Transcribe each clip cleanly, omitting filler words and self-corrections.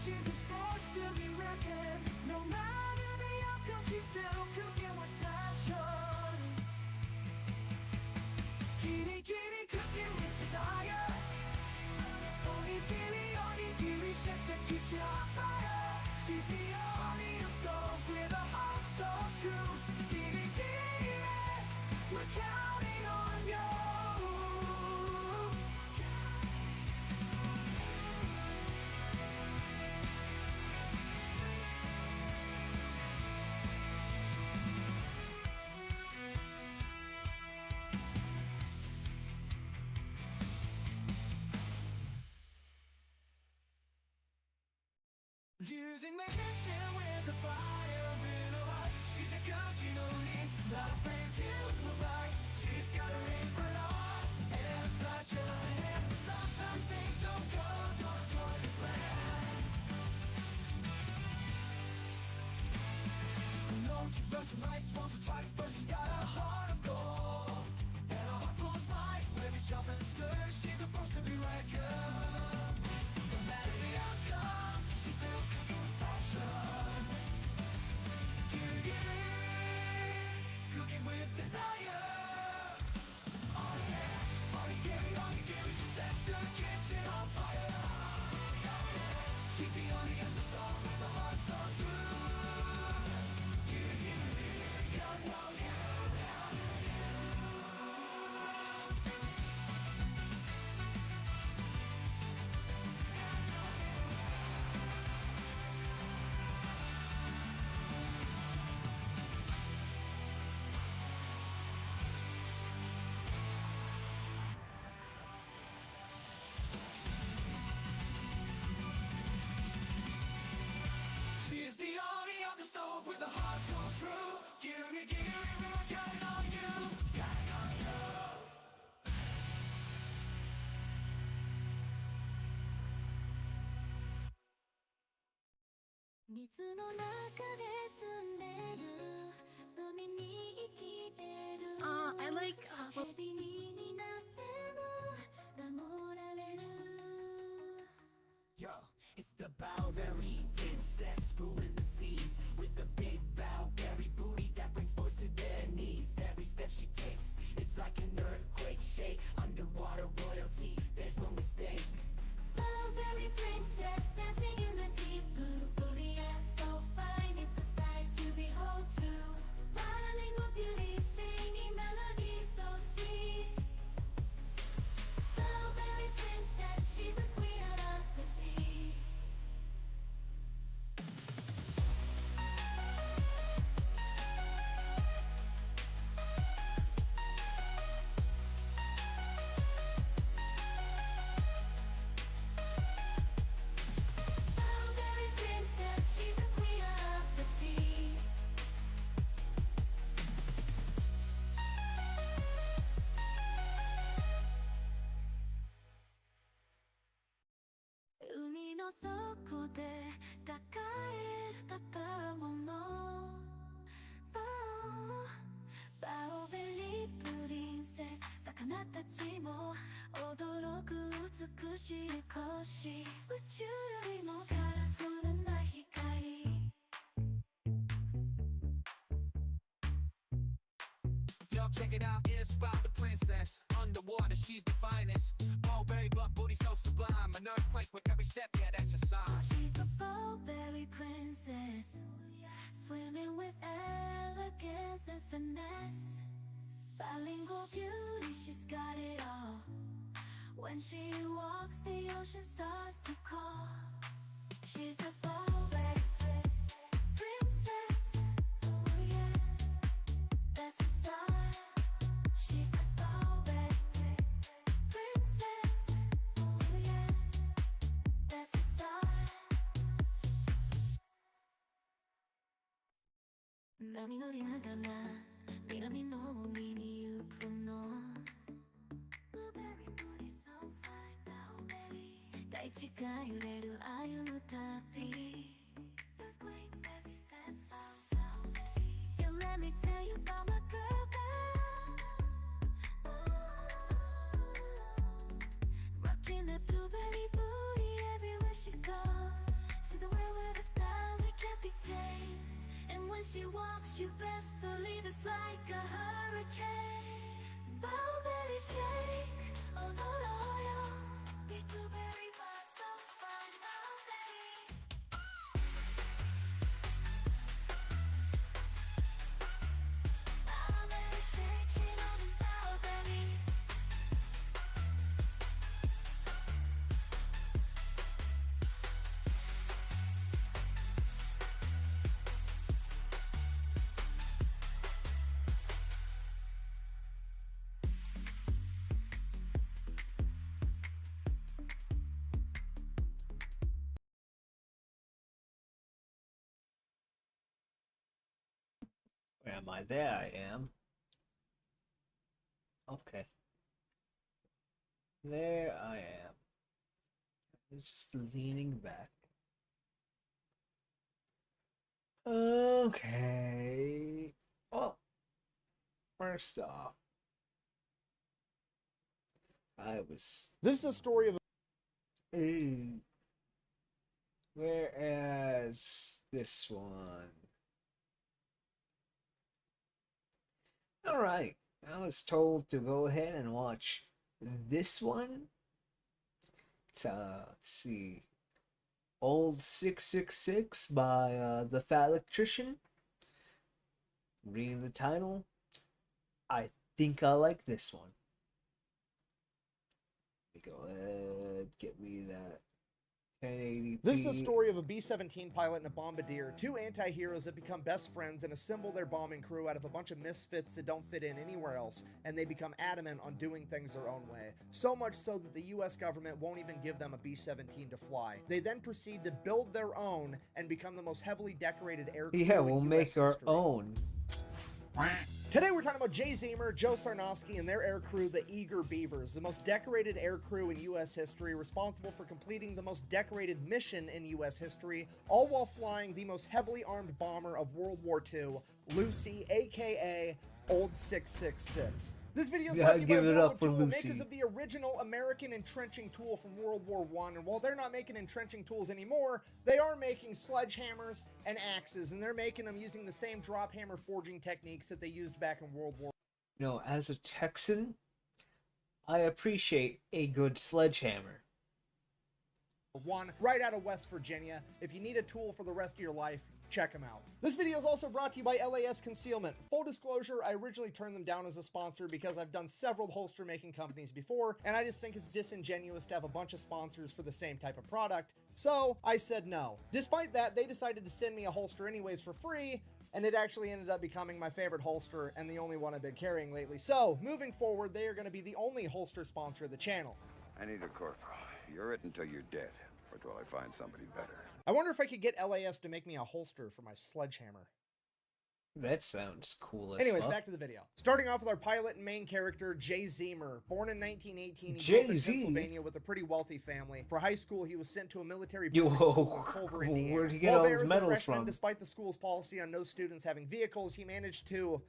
She's a force to be reckoned. No matter the outcome, she's still cooking with passion. Kitty, kitty, cooking with desire. Onigiri, says to keep you on fire. She's the only stove with a heart so true. Kitty, kitty, we're counting on you. Using the kitchen with the fire in her heart. She's a cooking only, not afraid to provide. She's got her apron on, and it's not your hand. Sometimes things don't go according to plan. She's been known to brush her rice once or twice, but she's got a heart of gold and a heart full of spice. Every jump and stir, she's a force to be reckoned. No matter the outcome, she's still cooking with passion. Cooking with desire. Oh yeah, onigiri, she sets the kitchen on fire. She's the only at the stove with a heart so true. Counting on you. She's the army on the stove with a heart so true. We're counting on you. Counting on you. 水の中で住んでる海に生きてる I like 蛇になっても守られる Yo, it's the Bowberry princess ruling the seas with the big Bowberry booty that brings boys to their knees. Every step she takes is like an earthquake shake. Underwater royalty, there's no mistake. Blueberry princess dancing in the deep blue booty ass so fine it's a sight to behold too. Bilingual beauty singing melodies so sweet. Blueberry princess, she's the queen of the sea. Blueberry princess, she's the queen of the sea.海の底で抱える宝物バオベリープリンセス魚たちも驚く美しい腰宇宙よりもカラフルな光 Yo, check it out, it's about the princess. Underwater, she's the finest. Bowberry butt booty so sublime. An earthquake with every step, yeah, that's a sign. She's a Bowberry princess, swimming with elegance and finesse. Bilingual beauty, she's got it all. When she walks, the ocean starts to call. She's a Bowberry princess. Oh yeah, that's a sign. She's a Bowberry princess. Oh yeah, that's a sign. 波乗りながら南の海に行くの Blueberry booty so fine Bowberry 大地が揺れる歩む旅 Earthquake every step Bowberry Yeah, let me tell you about my girl Rocking the blueberry booty everywhere she goes She's a you best believe it's like a hurricane. Blueberry shake, oh no no yo. Big blueberry pie, so fine, blueberry. Blueberry shake, she know the blueberry. Where am I? There I am. Okay. There I am. It's just leaning back. Okay. Well, first off, This is a story of Ooh. Whereas this one. Alright. I was told to go ahead and watch this one. It's let's see. Old 666 by the Fat Electrician. Reading the title. I think I like this one. Let me go ahead, get me that 1080p. This is a story of a B-17 pilot and a bombardier, two anti-heroes that become best friends and assemble their bombing crew out of a bunch of misfits that don't fit in anywhere else, and they become adamant on doing things their own way. So much so that the US government won't even give them a B-17 to fly. They then proceed to build their own and become the most heavily decorated air crew Yeah, in we'll US make our history. own. Today we're talking about Jay Zemer, Joe Sarnofsky, and their air crew, the Eager Beavers, the most decorated air crew in U.S. history, responsible for completing the most decorated mission in U.S. history, all while flying the most heavily armed bomber of World War II, Lucy, aka Old 666. This video is Yeah, brought to you by give it World up for Tool, Lucy. makers of the original American entrenching tool from World War I. And while they're not making entrenching tools anymore, they are making sledgehammers and axes, and they're making them using the same drop hammer forging techniques that they used back in World War You know, as a Texan, I appreciate a good sledgehammer. I, right out of West Virginia. If you need a tool for the rest of your life, check them out. This video is also brought to you by LAS Concealment. Full disclosure, I originally turned them down as a sponsor because I've done several holster making companies before, and I just think it's disingenuous to have a bunch of sponsors for the same type of product, so I said no. Despite that, they decided to send me a holster anyways for free, and it actually ended up becoming my favorite holster and the only one I've been carrying lately. So, moving forward, they are going to be the only holster sponsor of the channel. I need a corporal. You're it until you're dead, or till I find somebody better. I wonder if I could get LAS to make me a holster for my sledgehammer. That sounds cool as Anyways, fuck. back to the video. Starting off with our pilot and main character, Jay Zemer. Born in 1918, he grew up in Jay-Z? Pennsylvania with a pretty wealthy family. For high school, he was sent to a military Yo, boarding school in Culver, Indiana. where'd he get While all there his as a medals freshman, from? despite the school's policy on no students having vehicles, he managed to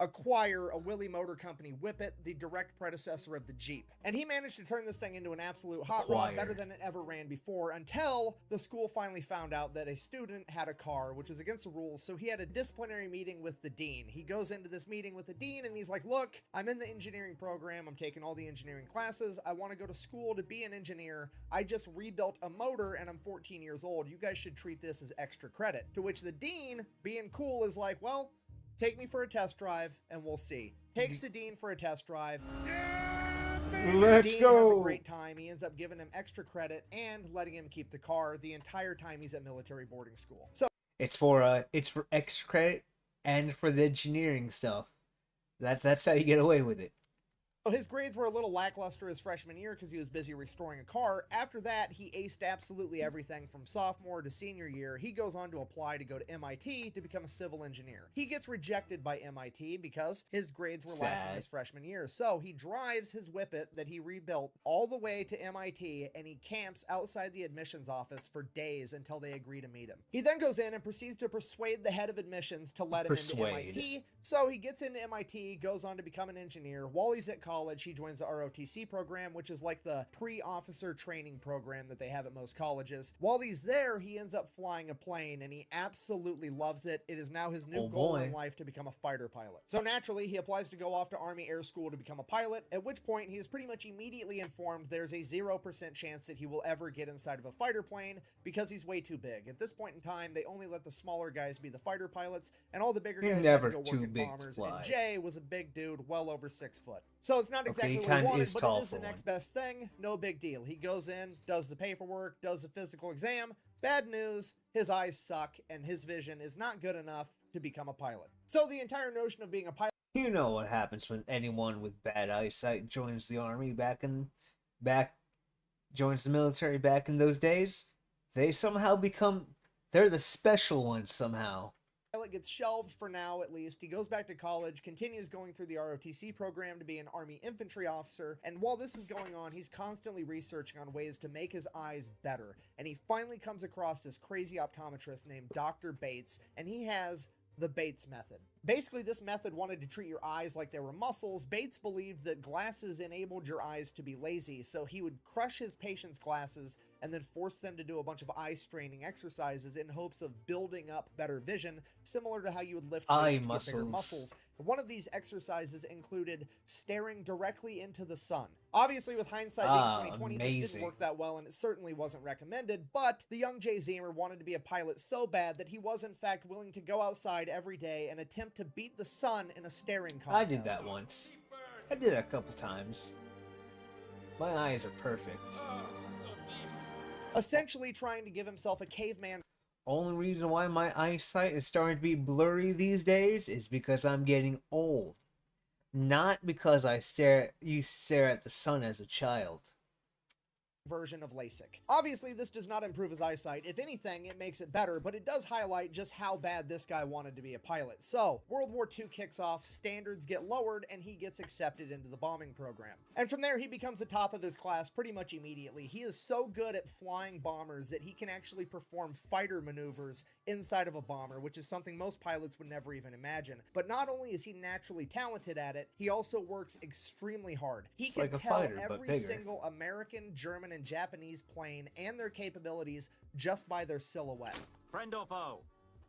acquire a Willie Motor Company Whippet, the direct predecessor of the Jeep. And he managed to turn this thing into an absolute hot rod, Acquire. better than it ever ran before, until the school finally found out that a student had a car, which was against the rules, so he had a disciplinary meeting with the dean. He goes into this meeting with the dean and he's like, look, I'm in the engineering program, I'm taking all the engineering classes, I want to go to school to be an engineer, I just rebuilt a motor and I'm 14 years old, you guys should treat this as extra credit. To which the dean, being cool, is like, well, take me for a test drive and we'll see. Takes the dean for a test drive. Let's Dean go. has a great time. He ends up giving him extra credit and letting him keep the car the entire time he's at military boarding school. So It's for extra credit and for the engineering stuff. That's how you get away with it. his grades were a little lackluster his freshman year because he was busy restoring a car. After that, he aced absolutely everything from sophomore to senior year. He goes on to apply to go to MIT to become a civil engineer. He gets rejected by MIT because his grades were lacking Sad. his freshman year. So he drives his Whippet that he rebuilt all the way to MIT, and he camps outside the admissions office for days until they agree to meet him. He then goes in and proceeds to persuade the head of admissions to let him into Persuade. MIT. So he gets into MIT, goes on to become an engineer. While he's at college, college, he joins the ROTC program, which is like the pre-officer training program that they have at most colleges. While he's there, he ends up flying a plane, and he absolutely loves it. It is now his new goal in life to become a fighter pilot. So naturally, he applies to go off to Army Air School to become a pilot, at which point he is pretty much immediately informed there's a 0% chance that he will ever get inside of a fighter plane because he's way too big. At this point in time, they only let the smaller guys be the fighter pilots, and all the bigger guys had to go work in bombers, and Jay was a big dude, well over 6 foot. So it's not exactly what he wanted, but it is the next best thing. No big deal. He goes in, does the paperwork, does the physical exam. Bad news, his eyes suck, and his vision is not good enough to become a pilot. So the entire notion of being a pilot... You know what happens when anyone with bad eyesight joins the army joins the military back in those days? They somehow they're the special ones somehow. Pilot gets shelved for now, at least. He goes back to college, continues going through the ROTC program to be an Army infantry officer, and while this is going on, he's constantly researching on ways to make his eyes better, and he finally comes across this crazy optometrist named Dr. Bates, and he has the Bates method. Basically, this method wanted to treat your eyes like they were muscles. Bates believed that glasses enabled your eyes to be lazy, so he would crush his patients' glasses and then force them to do a bunch of eye straining exercises in hopes of building up better vision, similar to how you would lift weights to get bigger muscles. One of these exercises included staring directly into the sun. Obviously, with hindsight being 2020, this didn't work that well, and it certainly wasn't recommended, but the young Jay Zemer wanted to be a pilot so bad that he was, in fact, willing to go outside every day and attempt to beat the sun in a staring contest. I did that once. I did it a couple times. My eyes are perfect. Essentially trying to give himself a caveman. Only reason why my eyesight is starting to be blurry these days is because I'm getting old. Not because you stare at the sun as a child. Version of LASIK. Obviously, this does not improve his eyesight. If anything, it makes it better, but it does highlight just how bad this guy wanted to be a pilot. So, World War II kicks off, standards get lowered, and he gets accepted into the bombing program. And from there, he becomes the top of his class pretty much immediately. He is so good at flying bombers that he can actually perform fighter maneuvers inside of a bomber, which is something most pilots would never even imagine. But not only is he naturally talented at it, he also works extremely hard. He can tell every single American, German, and Japanese plane and their capabilities just by their silhouette. Friend or foe?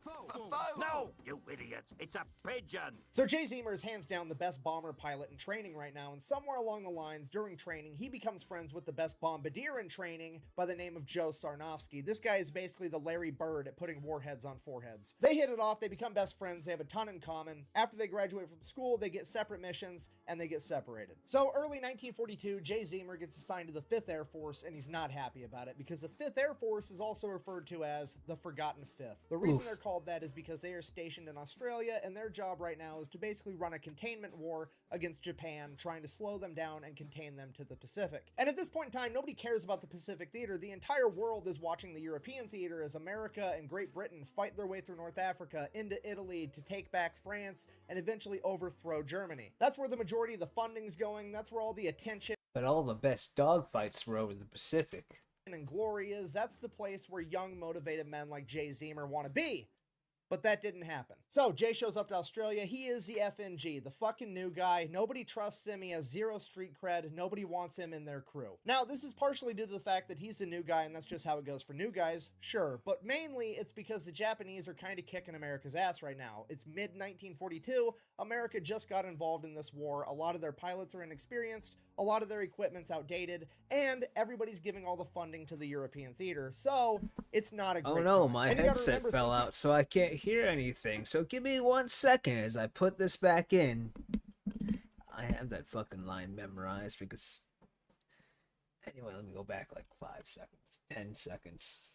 Foe! No, you idiots! It's a pigeon! So Jay Zemer is hands down the best bomber pilot in training right now, and somewhere along the lines, during training, he becomes friends with the best bombardier in training by the name of Joe Sarnofsky. This guy is basically the Larry Bird at putting warheads on foreheads. They hit it off, they become best friends, they have a ton in common. After they graduate from school, they get separate missions, and they get separated. So early 1942, Jay Zemer gets assigned to the 5th Air Force, and he's not happy about it, because the 5th Air Force is also referred to as the Forgotten Fifth. The reason they're called that is because they are stationed in Australia, and their job right now is to basically run a containment war against Japan, trying to slow them down and contain them to the Pacific. And at this point in time, nobody cares about the Pacific theater. The entire world is watching the European theater as America and Great Britain fight their way through North Africa into Italy to take back France and eventually overthrow Germany. That's where the majority of the funding's going. That's where all the attention But all the best dogfights were over the Pacific. and glory is. That's the place where young, motivated men like Jay Zemer want to be. But that didn't happen. So Jay shows up to Australia. He is the FNG, the fucking new guy. Nobody trusts him. He has zero street cred. Nobody wants him in their crew. Now, this is partially due to the fact that he's the new guy, and that's just how it goes for new guys, sure. But mainly, it's because the Japanese are kind of kicking America's ass right now. It's mid-1942. America just got involved in this war. A lot of their pilots are inexperienced. A lot of their equipment's outdated, and everybody's giving all the funding to the European theater, so it's not a great Oh no, time. my And you gotta headset remember, fell since out, so I can't hear anything. So give me 1 second as I put this back in. I have that fucking line memorized because... Anyway, let me go back like 5 seconds, 10 seconds.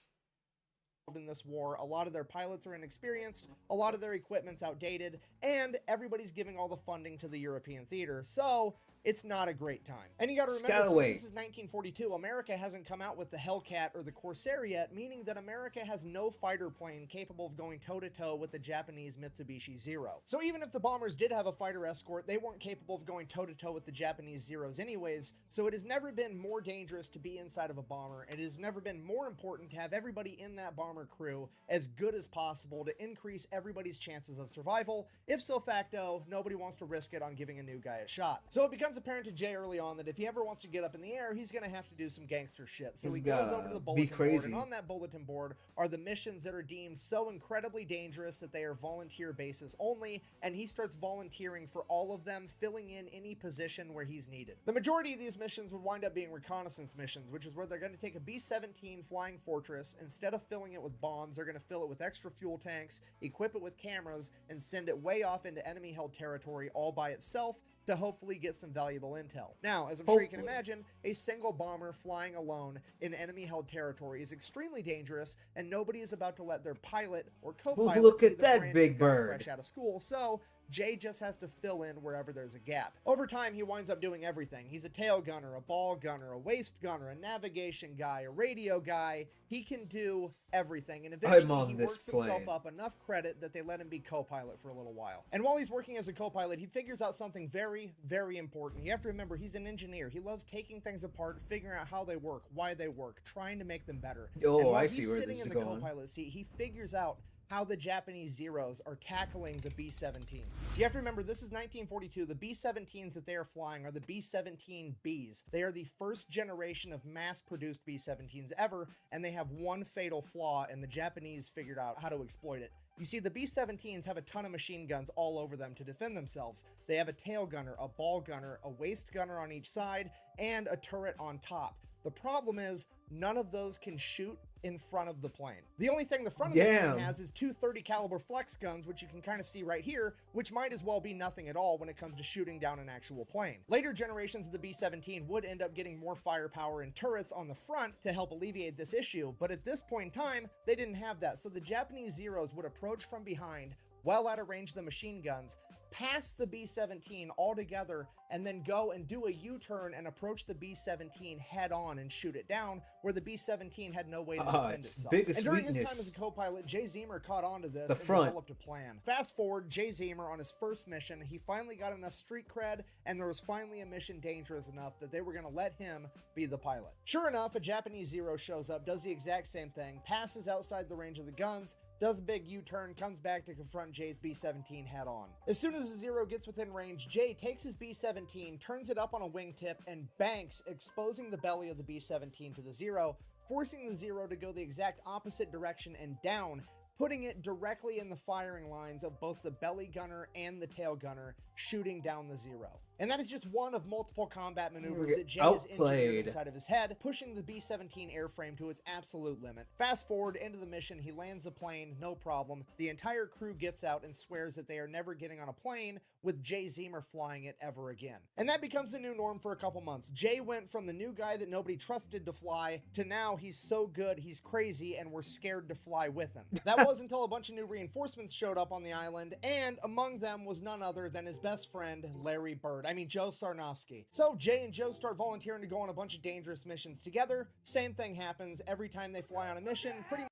in this war, a lot of their pilots are inexperienced, a lot of their equipment's outdated, and everybody's giving all the funding to the European theater, so it's not a great time. And you gotta remember, since this is 1942, America hasn't come out with the Hellcat or the Corsair yet, meaning that America has no fighter plane capable of going toe-to-toe with the Japanese Mitsubishi Zero. So even if the bombers did have a fighter escort, they weren't capable of going toe-to-toe with the Japanese Zeros anyways, so it has never been more dangerous to be inside of a bomber. It has never been more important to have everybody in that bomber crew as good as possible to increase everybody's chances of survival. If so facto, nobody wants to risk it on giving a new guy a shot. So it becomes becomes apparent to Jay early on that if he ever wants to get up in the air, he's going to have to do some gangster shit. So He's he goes over gotta to the be bulletin board, crazy. and on that bulletin board are the missions that are deemed so incredibly dangerous that they are volunteer basis only, and he starts volunteering for all of them, filling in any position where he's needed. The majority of these missions would wind up being reconnaissance missions, which is where they're going to take a B-17 Flying Fortress. Instead of filling it with bombs, they're going to fill it with extra fuel tanks, equip it with cameras, and send it way off into enemy-held territory all by itself to hopefully get some valuable intel. Now, as I'm sure you can Hopefully. imagine, a single bomber flying alone in enemy-held territory is extremely dangerous, and nobody is about to let their pilot or co-pilot look be at the that brand big new guy bird. fresh out of school. So Jay just has to fill in wherever there's a gap. Over time, he winds up doing everything. He's a tail gunner, a ball gunner, a waist gunner, a navigation guy, a radio guy. He can do everything, and I'm eventually on he this works himself plane. up enough credit that they let him be co-pilot for a little while. And while he's working as a co-pilot, he figures out something very, very important. You have to remember, he's an engineer. He loves taking things apart, figuring out how they work, why they work, trying to make them better. Oh, and while I see he's where sitting this in is the going. co-pilot seat, he figures out how the Japanese Zeros are tackling the B-17s. You have to remember, this is 1942. The B-17s that they are flying are the B-17Bs. They are the first generation of mass-produced B-17s ever, and they have one fatal flaw, and the Japanese figured out how to exploit it. You see, the B-17s have a ton of machine guns all over them to defend themselves. They have a tail gunner, a ball gunner, a waist gunner on each side, and a turret on top. The problem is, none of those can shoot in front of the plane. The only thing the front of the Damn. plane has is two 30 caliber flex guns, which you can kind of see right here, which might as well be nothing at all when it comes to shooting down an actual plane. Later generations of the B-17 would end up getting more firepower and turrets on the front to help alleviate this issue, but at this point in time, they didn't have that, so the Japanese Zeros would approach from behind, well out of range of the machine guns, pass the B-17 altogether, and then go and do a U-turn and approach the B-17 head on and shoot it down, where the B-17 had no way to defend its itself. biggest And during his time weakness. as a co-pilot, Jay Zemer caught on to this The and front. developed a plan. Fast forward, Jay Zemer on his first mission, he finally got enough street cred, and there was finally a mission dangerous enough that they were going to let him be the pilot. Sure enough, a Japanese Zero shows up, does the exact same thing, passes outside the range of the guns, does a big U-turn, comes back to confront Jay's B-17 head on. As soon as the Zero gets within range, Jay takes his B-17, turns it up on a wingtip, and banks, exposing the belly of the B-17 to the Zero, forcing the Zero to go the exact opposite direction and down, putting it directly in the firing lines of both the belly gunner and the tail gunner, shooting down the Zero. And that is just one of multiple combat maneuvers that Jay has engineered Outplayed. inside of his head, pushing the B-17 airframe to its absolute limit. Fast forward into the mission, he lands the plane, no problem. The entire crew gets out and swears that they are never getting on a plane with Jay Zemer flying it ever again. And that becomes the new norm for a couple months. Jay went from the new guy that nobody trusted to fly to now he's so good, he's crazy, and we're scared to fly with him. That was until a bunch of new reinforcements showed up on the island, and among them was none other than his best friend, Larry Bird. Joe Sarnofsky. So Jay and Joe start volunteering to go on a bunch of dangerous missions together. Same thing happens every time they fly on a mission. Pretty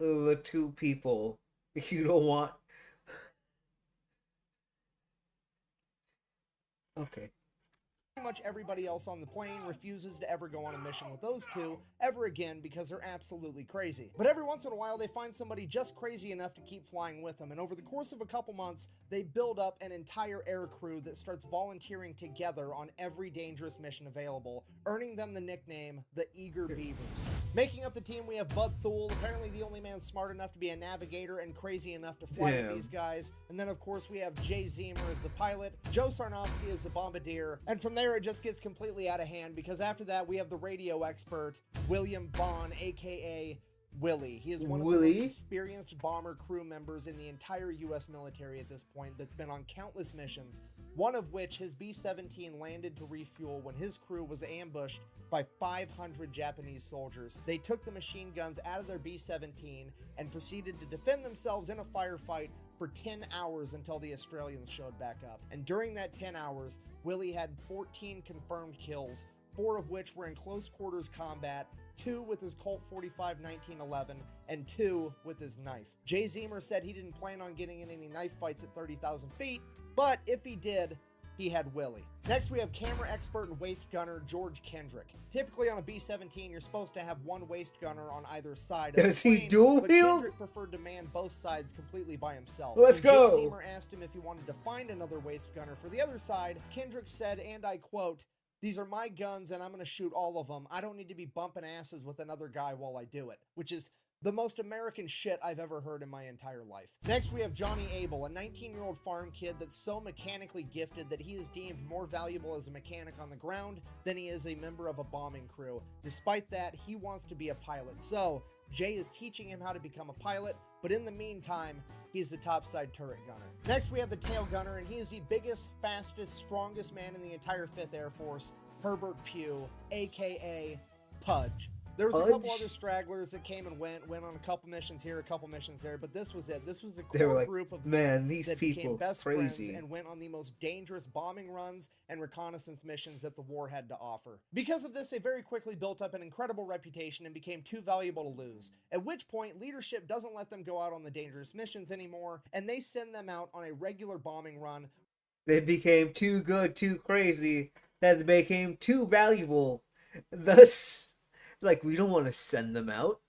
The two people you don't want. Okay. much everybody else on the plane refuses to ever go on a mission with those two ever again because they're absolutely crazy. But every once in a while, they find somebody just crazy enough to keep flying with them, and over the course of a couple months, they build up an entire air crew that starts volunteering together on every dangerous mission available, earning them the nickname the Eager Beavers. Making up the team, we have Bud Thule, apparently the only man smart enough to be a navigator and crazy enough to fly with these guys, and then of course we have Jay Zemer as the pilot, Joe Sarnofsky as the bombardier, and from there it just gets completely out of hand because after that we have the radio expert, William Vaughn, aka Willie. He is one of the most experienced bomber crew members in the entire US military at this point that's been on countless missions, one of which his B-17 landed to refuel when his crew was ambushed by 500 Japanese soldiers. They took the machine guns out of their B-17 and proceeded to defend themselves in a firefight for 10 hours until the Australians showed back up. And during that 10 hours, Willie had 14 confirmed kills, 4 of which were in close quarters combat, 2 with his Colt 45 1911, and 2 with his knife. Jay Zemer said he didn't plan on getting in any knife fights at 30,000 feet, but if he did, he had Willie. Next, we have camera expert and waist gunner George Kendrick. Typically on a B-17, you're supposed to have one waist gunner on either side of Does the he plane, dual but wield? Kendrick preferred to man both sides completely by himself. Let's When go. Jake Zemer asked him if he wanted to find another waist gunner for the other side, Kendrick said, and I quote, "These are my guns and I'm going to shoot all of them. I don't need to be bumping asses with another guy while I do it," which is the most American shit I've ever heard in my entire life. Next, we have Johnny Abel, a 19-year-old farm kid that's so mechanically gifted that he is deemed more valuable as a mechanic on the ground than he is a member of a bombing crew. Despite that, he wants to be a pilot. So, Jay is teaching him how to become a pilot, but in the meantime, he's the topside turret gunner. Next, we have the tail gunner, and he is the biggest, fastest, strongest man in the entire 5th Air Force, Herbert Pugh, aka Pudge. There was a couple Pudge? other stragglers that came and went on a couple missions here, a couple missions there, but this was it. This was a They were core like, group of man, these that people became best crazy. friends and went on the most dangerous bombing runs and reconnaissance missions that the war had to offer. Because of this, they very quickly built up an incredible reputation and became too valuable to lose, at which point leadership doesn't let them go out on the dangerous missions anymore, and they send them out on a regular bombing run. They became too good, too crazy, that they became too valuable. Thus, like, we don't want to send them out.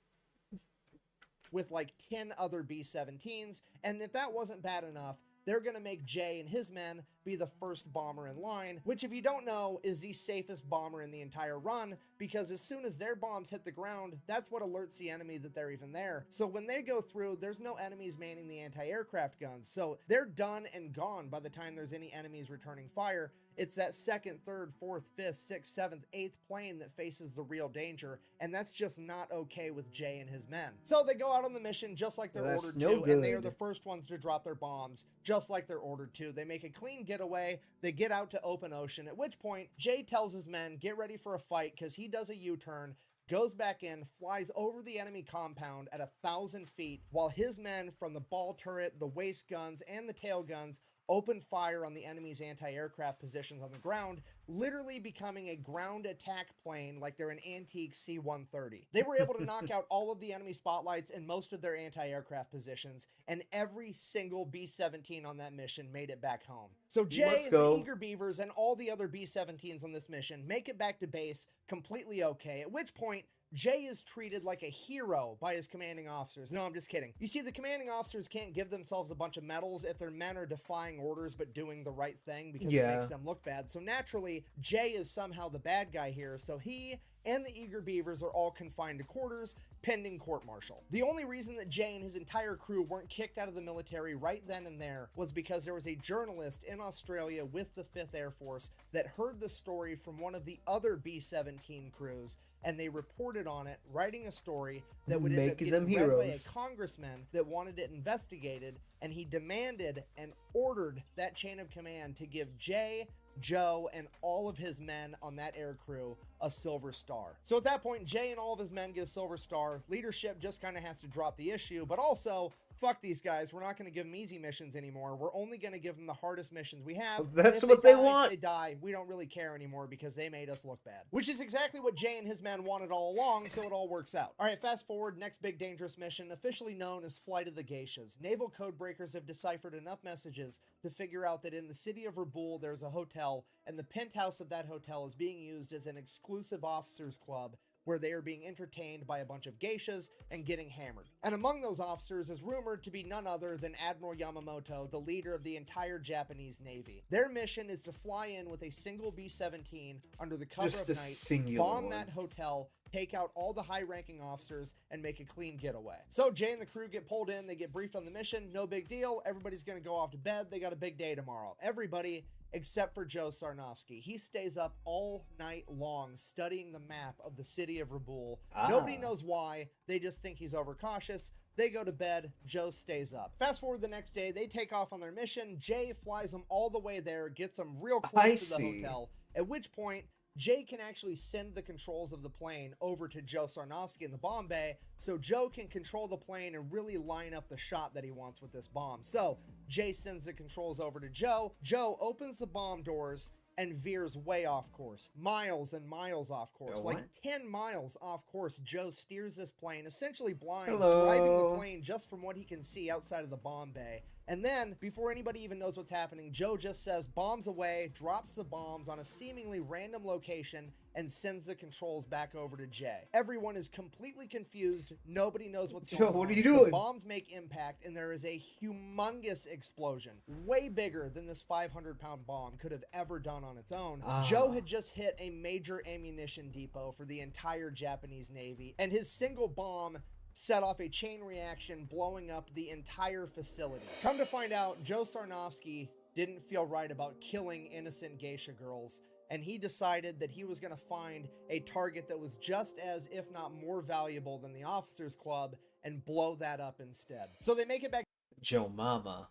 With like 10 other B-17s, and if that wasn't bad enough, they're going to make Jay and his men be the first bomber in line, which, if you don't know, is the safest bomber in the entire run, because as soon as their bombs hit the ground, that's what alerts the enemy that they're even there. So when they go through, there's no enemies manning the anti-aircraft guns, so they're done and gone by the time there's any enemies returning fire. It's that second, third, fourth, fifth, sixth, seventh, eighth plane that faces the real danger, and that's just not okay with Jay and his men. So they go out on the mission just like they're That's ordered no to, and they are good. the first ones to drop their bombs, just like they're ordered to. They make a clean getaway, they get out to open ocean, at which point Jay tells his men, get ready for a fight, because he does a U-turn, goes back in, flies over the enemy compound at 1,000 feet, while his men from the ball turret, the waist guns, and the tail guns open fire on the enemy's anti-aircraft positions on the ground, literally becoming a ground attack plane like they're an antique C-130. They were able to knock out all of the enemy spotlights and most of their anti-aircraft positions, and every single B-17 on that mission made it back home. So Jay Let's and go. the Eager Beavers and all the other B-17s on this mission make it back to base completely okay, at which point Jay is treated like a hero by his commanding officers. No, I'm just kidding. You see, the commanding officers can't give themselves a bunch of medals if their men are defying orders but doing the right thing, because it Yeah. makes them look bad. So naturally, Jay is somehow the bad guy here, so he and the Eager Beavers are all confined to quarters, pending court-martial. The only reason that Jay and his entire crew weren't kicked out of the military right then and there was because there was a journalist in Australia with the 5th Air Force that heard the story from one of the other B-17 crews, and they reported on it, writing a story that would end up Making getting them read by a heroes. congressman that wanted it investigated, and he demanded and ordered that chain of command to give Jay, Joe, and all of his men on that air crew a Silver Star. So at that point, Jay and all of his men get a Silver Star. Leadership just kind of has to drop the issue, but also, fuck these guys. We're not going to give them easy missions anymore. We're only going to give them the hardest missions we have. That's If what they die, want. They die. We don't really care anymore because they made us look bad. Which is exactly what Jay and his men wanted all along, so it all works out. All right, fast forward. Next big dangerous mission, officially known as Flight of the Geishas. Naval code breakers have deciphered enough messages to figure out that in the city of Raboul, there's a hotel, and the penthouse of that hotel is being used as an exclusive officers club where they are being entertained by a bunch of geishas and getting hammered. And among those officers is rumored to be none other than Admiral Yamamoto, the leader of the entire Japanese Navy. Their mission is to fly in with a single B-17 under the cover Just of a night, singular bomb one. that hotel, take out all the high-ranking officers, and make a clean getaway. So Jay and the crew get pulled in, they get briefed on the mission, no big deal, everybody's gonna go off to bed, they got a big day tomorrow. Everybody except for Joe Sarnofsky. He stays up all night long studying the map of the city of Raboul. Nobody knows why, they just think he's overcautious. They go to bed, Joe stays up. Fast forward the next day, they take off on their mission. Jay flies them all the way there, gets them real close I to the see. hotel, at which point Jay can actually send the controls of the plane over to Joe Sarnofsky in the bomb bay, so Joe can control the plane and really line up the shot that he wants with this bomb. So Jay sends the controls over to Joe. Joe opens the bomb doors and veers way off course, miles and miles off course, What? like 10 miles off course. Joe steers this plane essentially blind, Hello. driving the plane just from what he can see outside of the bomb bay. And then, before anybody even knows what's happening, Joe just says bombs away, drops the bombs on a seemingly random location, and sends the controls back over to Jay. Everyone is completely confused. Nobody knows what's going Joe, on. what are you The doing? bombs make impact, and there is a humongous explosion, way bigger than this 500-pound bomb could have ever done on its own. Joe had just hit a major ammunition depot for the entire Japanese Navy, and his single bomb set off a chain reaction, blowing up the entire facility. Come to find out, Joe Sarnofsky didn't feel right about killing innocent geisha girls, and he decided that he was going to find a target that was just as, if not more valuable than the Officers Club, and blow that up instead. So they make it back Joe Mama.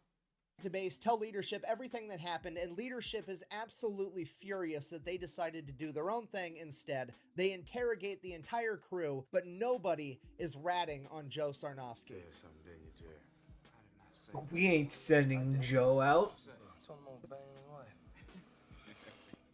to base, tell leadership everything that happened, and leadership is absolutely furious that they decided to do their own thing instead. They interrogate the entire crew, but nobody is ratting on Joe Sarnofsky. We ain't sending Joe out.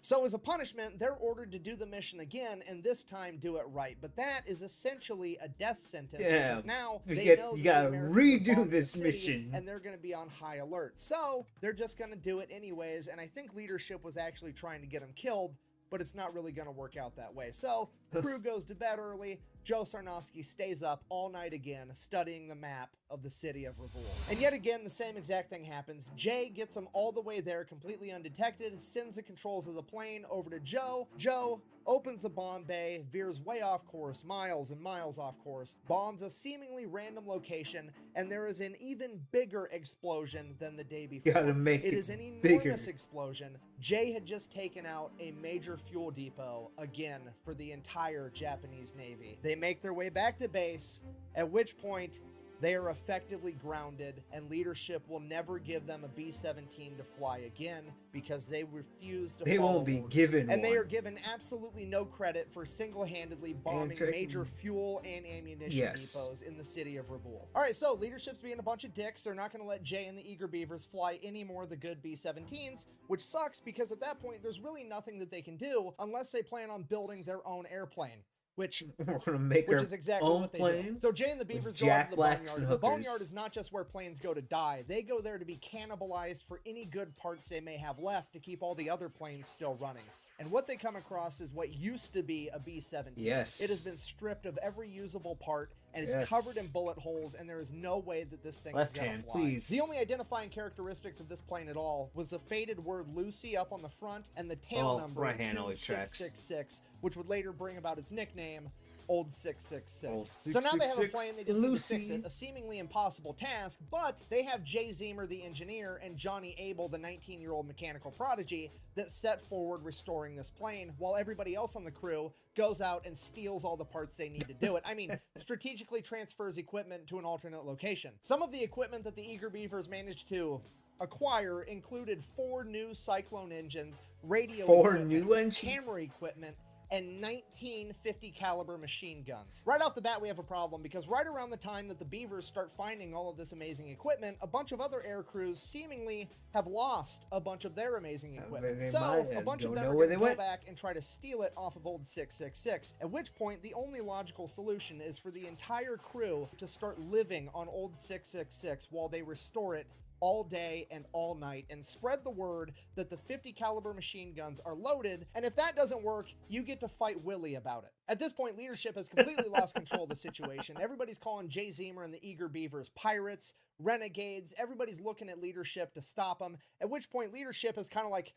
So as a punishment, they're ordered to do the mission again, and this time do it right. But that is essentially a death sentence, Yeah, because now you they get- know you that gotta the Americans redo have bombed the this city, mission. and they're going to be on high alert. So they're just going to do it anyways, and I think leadership was actually trying to get them killed, but it's not really going to work out that way. So the crew goes to bed early. Joe Sarnofsky stays up all night again, studying the map of the city of Raboul. And yet again, the same exact thing happens. Jay gets them all the way there completely undetected, sends the controls of the plane over to Joe. Joe opens the bomb bay, veers way off course, miles and miles off course, bombs a seemingly random location, and there is an even bigger explosion than the day before. You gotta make It it is an bigger. enormous explosion. Jay had just taken out a major fuel depot again for the entire Japanese Navy. They make their way back to base, at which point they are effectively grounded, and leadership will never give them a B-17 to fly again because they refuse to They follow won't be orders. given And they one. are given absolutely no credit for single-handedly bombing taking- major fuel and ammunition Yes. depots in the city of Raboul. All right, so leadership's being a bunch of dicks. They're not going to let Jay and the Eager Beavers fly any more of the good B-17s, which sucks because at that point there's really nothing that they can do unless they plan on building their own airplane, which We're gonna make which our is exactly own what they plane. do. So Jay and the Beavers go Jack out to the Blacks boneyard. and The boneyard hookers. is not just where planes go to die. They go there to be cannibalized for any good parts they may have left to keep all the other planes still running. And what they come across is what used to be a B-17. Yes. It has been stripped of every usable part and is Yes. covered in bullet holes, and there is no way that this thing Left is going hand, to fly. please. The only identifying characteristics of this plane at all was the faded word Lucy up on the front and the tail Oh, number right hand always tracks. 2666, which would later bring about its nickname, Old 666. Old So now they have a 666 plane, they just need to fix Lucy. it. A seemingly impossible task, but they have Jay Zemer, the engineer, and Johnny Abel, the 19-year-old mechanical prodigy, that set forward restoring this plane, while everybody else on the crew goes out and steals all the parts they need to do it. I mean, strategically transfers equipment to an alternate location. Some of the equipment that the Eager Beavers managed to acquire included 4 new Cyclone engines, radio 4 equipment, new engines? camera equipment, and 19 50 caliber machine guns. Right off the bat, we have a problem because right around the time that the Beavers start finding all of this amazing equipment, a bunch of other air crews seemingly have lost a bunch of their amazing equipment. they So might a have. bunch of Don't them know are where going to they go went. back and try to steal it off of Old 666, at which point the only logical solution is for the entire crew to start living on Old 666 while they restore it all day and all night and spread the word that the 50 caliber machine guns are loaded, and if that doesn't work, you get to fight Willie about it. At this point, leadership has completely lost control of the situation. Everybody's calling Jay Zemer and the Eager Beavers pirates, renegades. Everybody's looking at leadership to stop them, at which point leadership is kind of like,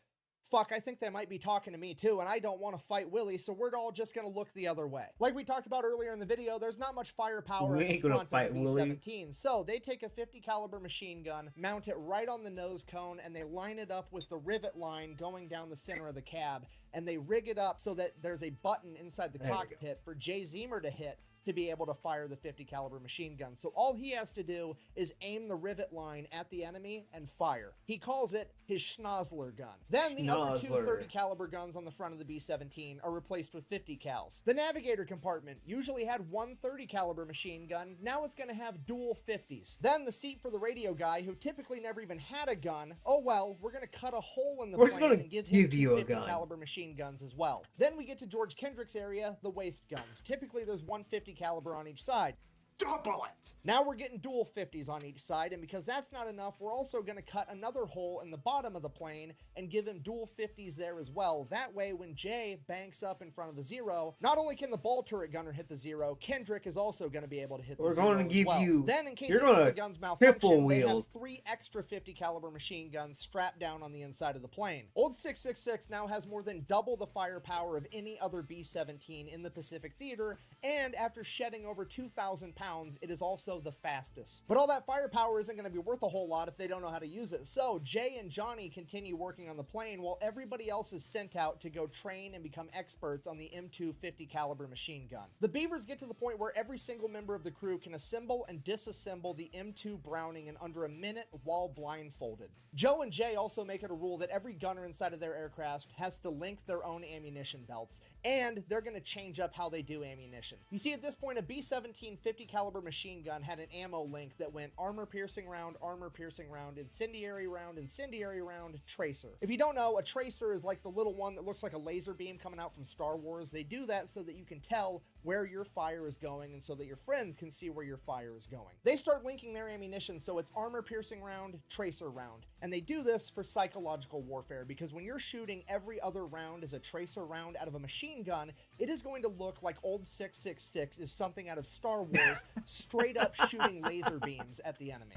fuck, I think they might be talking to me too, and I don't want to fight Willie, so we're all just going to look the other way. Like we talked about earlier in the video, there's not much firepower We at the ain't gonna front fight of the Willie. B-17, so they take a 50 caliber machine gun, mount it right on the nose cone, and they line it up with the rivet line going down the center of the cab, and they rig it up so that there's a button inside the There we go. cockpit for Jay Zemer to hit to be able to fire the 50 caliber machine gun. So all he has to do is aim the rivet line at the enemy and fire. He calls it his Schnozzler gun. Then the other two Schnozzler. 30 caliber guns on the front of the B-17 are replaced with 50 cals. The navigator compartment usually had one 30 caliber machine gun. Now it's going to have dual 50s. Then the seat for the radio guy, who typically never even had a gun, oh well, we're going to cut a hole in the We're just plane gonna and give him give two you a 50 gun. caliber machine guns as well. Then we get to George Kendrick's area, the waist guns. Typically there's one 50 caliber on each side. double it! Now we're getting dual 50s on each side, and because that's not enough, we're also going to cut another hole in the bottom of the plane and give him dual 50s there as well. That way, when Jay banks up in front of the zero, not only can the ball turret gunner hit the zero, Kendrick is also going to be able to hit the We're zero going to as give well. you. Then, in case You're any of gonna the guns triple malfunction, they have wield. 3 extra 50 caliber machine guns strapped down on the inside of the plane. Old 666 now has more than double the firepower of any other B-17 in the Pacific Theater, and after shedding over 2,000 pounds, it is also the fastest. But all that firepower isn't going to be worth a whole lot if they don't know how to use it. So Jay and Johnny continue working on the plane while everybody else is sent out to go train and become experts on the M2 50 caliber machine gun. The Beavers get to the point where every single member of the crew can assemble and disassemble the M2 Browning in under a minute while blindfolded. Joe and Jay also make it a rule that every gunner inside of their aircraft has to link their own ammunition belts, and they're going to change up how they do ammunition. You see, at this point, a B-17 50 caliber machine gun had an ammo link that went armor piercing round, incendiary round, tracer. If you don't know, a tracer is like the little one that looks like a laser beam coming out from Star Wars. They do that so that you can tell where your fire is going and so that your friends can see where your fire is going. They start linking their ammunition so it's armor piercing round, tracer round. And they do this for psychological warfare, because when you're shooting every other round as a tracer round out of a machine gun, it is going to look like old 666 is something out of Star Wars, straight up shooting laser beams at the enemy.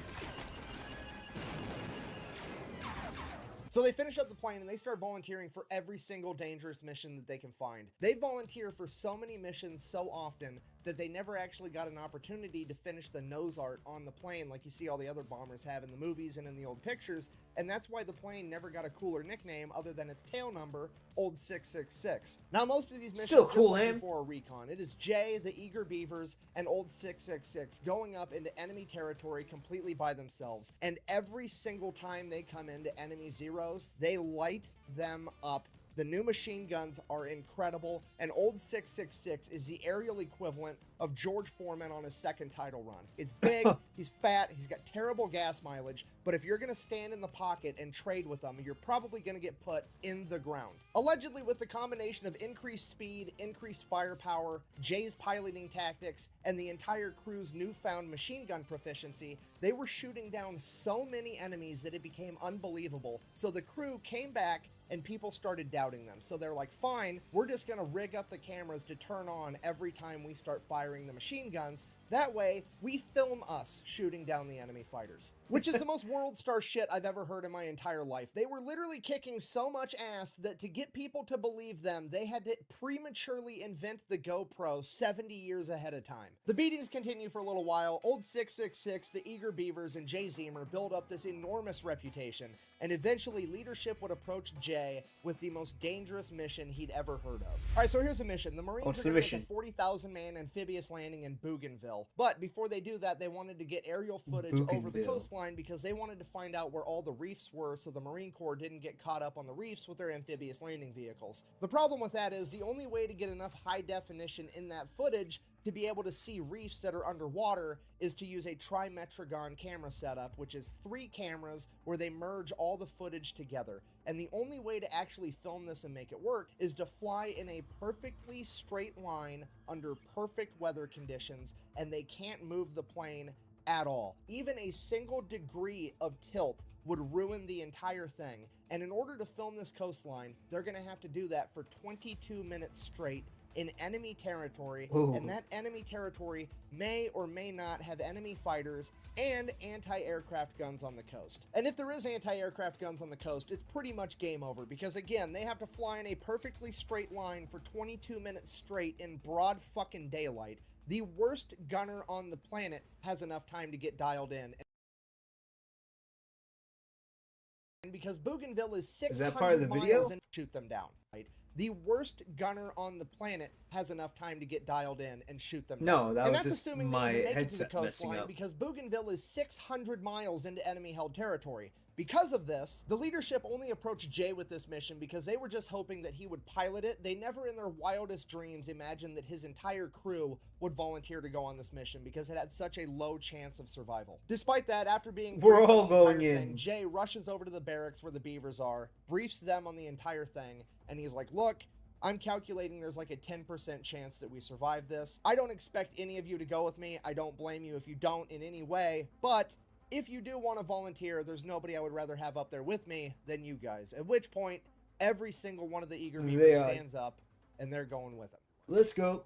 So they finish up the plane and they start volunteering for every single dangerous mission that they can find. They volunteer for so many missions so often that they never actually got an opportunity to finish the nose art on the plane like you see all the other bombers have in the movies and in the old pictures, and that's why the plane never got a cooler nickname other than its tail number, Old 666. Now, most of these missions, Still cool, just like man. before a recon, it is Jay, the Eager Beavers, and Old 666 going up into enemy territory completely by themselves, and every single time they come into enemy zeros, they light them up. The new machine guns are incredible, and Old 666 is the aerial equivalent of George Foreman on his second title run. He's big, he's fat, he's got terrible gas mileage, but if you're going to stand in the pocket and trade with them, you're probably going to get put in the ground. Allegedly, with the combination of increased speed, increased firepower, Jay's piloting tactics, and the entire crew's newfound machine gun proficiency, they were shooting down so many enemies that it became unbelievable. So the crew came back and people started doubting them. So they're like, fine, we're just gonna rig up the cameras to turn on every time we start firing the machine guns. That way, we film us shooting down the enemy fighters. Which is the most World Star shit I've ever heard in my entire life. They were literally kicking so much ass that to get people to believe them, they had to prematurely invent the GoPro 70 years ahead of time. The beatings continue for a little while. Old 666, the Eager Beavers, and Jay Zemer build up this enormous reputation, and eventually leadership would approach Jay with the most dangerous mission he'd ever heard of. Alright, so here's a mission. The Marines What's are the going to make mission? a 40,000 man amphibious landing in Bougainville. But before they do that, they wanted to get aerial footage over the Bougainville. coastline because they wanted to find out where all the reefs were so the Marine Corps didn't get caught up on the reefs with their amphibious landing vehicles. The problem with that is the only way to get enough high definition in that footage to be able to see reefs that are underwater is to use a Trimetragon camera setup, which is 3 cameras where they merge all the footage together. And the only way to actually film this and make it work is to fly in a perfectly straight line under perfect weather conditions, and they can't move the plane at all. Even a single degree of tilt would ruin the entire thing. And in order to film this coastline, they're going to have to do that for 22 minutes straight in enemy territory, Ooh. and that enemy territory may or may not have enemy fighters and anti-aircraft guns on the coast. And if there is anti-aircraft guns on the coast, it's pretty much game over, because again, they have to fly in a perfectly straight line for 22 minutes straight in broad fucking daylight. The worst gunner on the planet has enough time to get dialed in. And because Bougainville is 600 that part of the video? miles and shoot them down, right? The worst gunner on the planet has enough time to get dialed in and shoot them No, down. that And was that's just assuming my they even make it to the headset messing coastline, up. because Bougainville is 600 miles into enemy-held territory. Because of this, the leadership only approached Jay with this mission because they were just hoping that he would pilot it. They never in their wildest dreams imagined that his entire crew would volunteer to go on this mission because it had such a low chance of survival. Despite that, after being We're briefed on all the entire going thing, in. Jay rushes over to the barracks where the Beavers are, briefs them on the entire thing, and he's like, look, I'm calculating there's like a 10% chance that we survive this. I don't expect any of you to go with me. I don't blame you if you don't in any way, but if you do want to volunteer, there's nobody I would rather have up there with me than you guys. At which point, every single one of the eager beavers stands up and they're going with him. Let's go.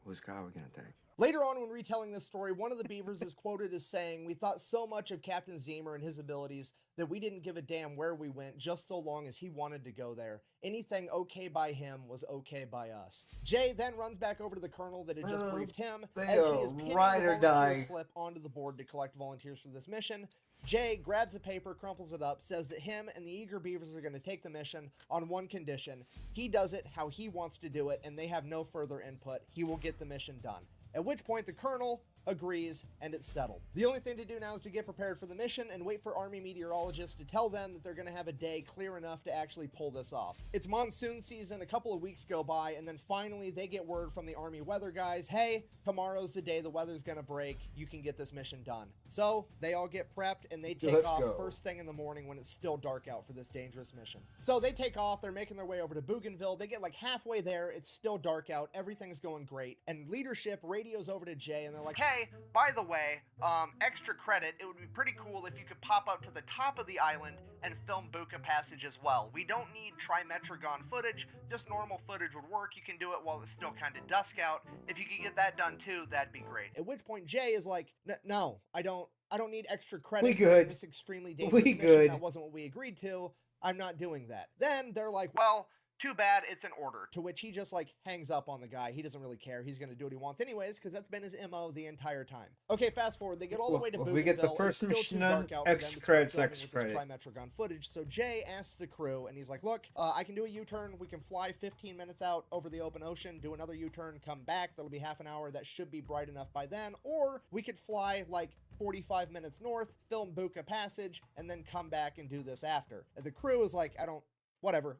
Whose car are we gonna take? Later on, when retelling this story, one of the beavers is quoted as saying, "We thought so much of Captain Zemer and his abilities that we didn't give a damn where we went, just so long as he wanted to go there. Anything okay by him was okay by us." Jay then runs back over to the colonel that had just briefed him as he is pinning ride the or die. volunteer slip onto the board to collect volunteers for this mission. Jay grabs a paper, crumples it up, says that him and the eager beavers are going to take the mission on one condition. He does it how he wants to do it, and they have no further input. He will get the mission done. At which point the colonel agrees and it's settled. The only thing to do now is to get prepared for the mission and wait for Army meteorologists to tell them that they're going to have a day clear enough to actually pull this off. It's monsoon season, a couple of weeks go by, and then finally they get word from the Army weather guys, hey, tomorrow's the day the weather's going to break, you can get this mission done. So they all get prepped and they take off first thing in the morning when it's still dark out for this dangerous mission. So they take off, they're making their way over to Bougainville, they get like halfway there, it's still dark out, everything's going great, and leadership radios over to Jay and they're like, hey, by the way, extra credit, it would be pretty cool if you could pop up to the top of the island and film Buka Passage as well. We don't need Trimetragon footage, just normal footage would work. You can do it while it's still kind of dusk out. If you could get that done too, that'd be great. At which point Jay is like, no, I don't need extra credit. We good. For this extremely dangerous mission. That wasn't what we agreed to. I'm not doing that. Then they're like, well, too bad, it's an order. To which he just like hangs up on the guy. He doesn't really care. He's gonna do what he wants anyways, because that's been his MO the entire time. Okay, fast forward. They get all the way to Bougainville. We get the first mission done. Extra credits, extra credit. Trimetragon footage. So Jay asks the crew, and he's like, look, I can do a U-turn. We can fly 15 minutes out over the open ocean, do another U-turn, come back. That'll be half an hour. That should be bright enough by then. Or we could fly like 45 minutes north, film Buka Passage, and then come back and do this after. And the crew is like, whatever.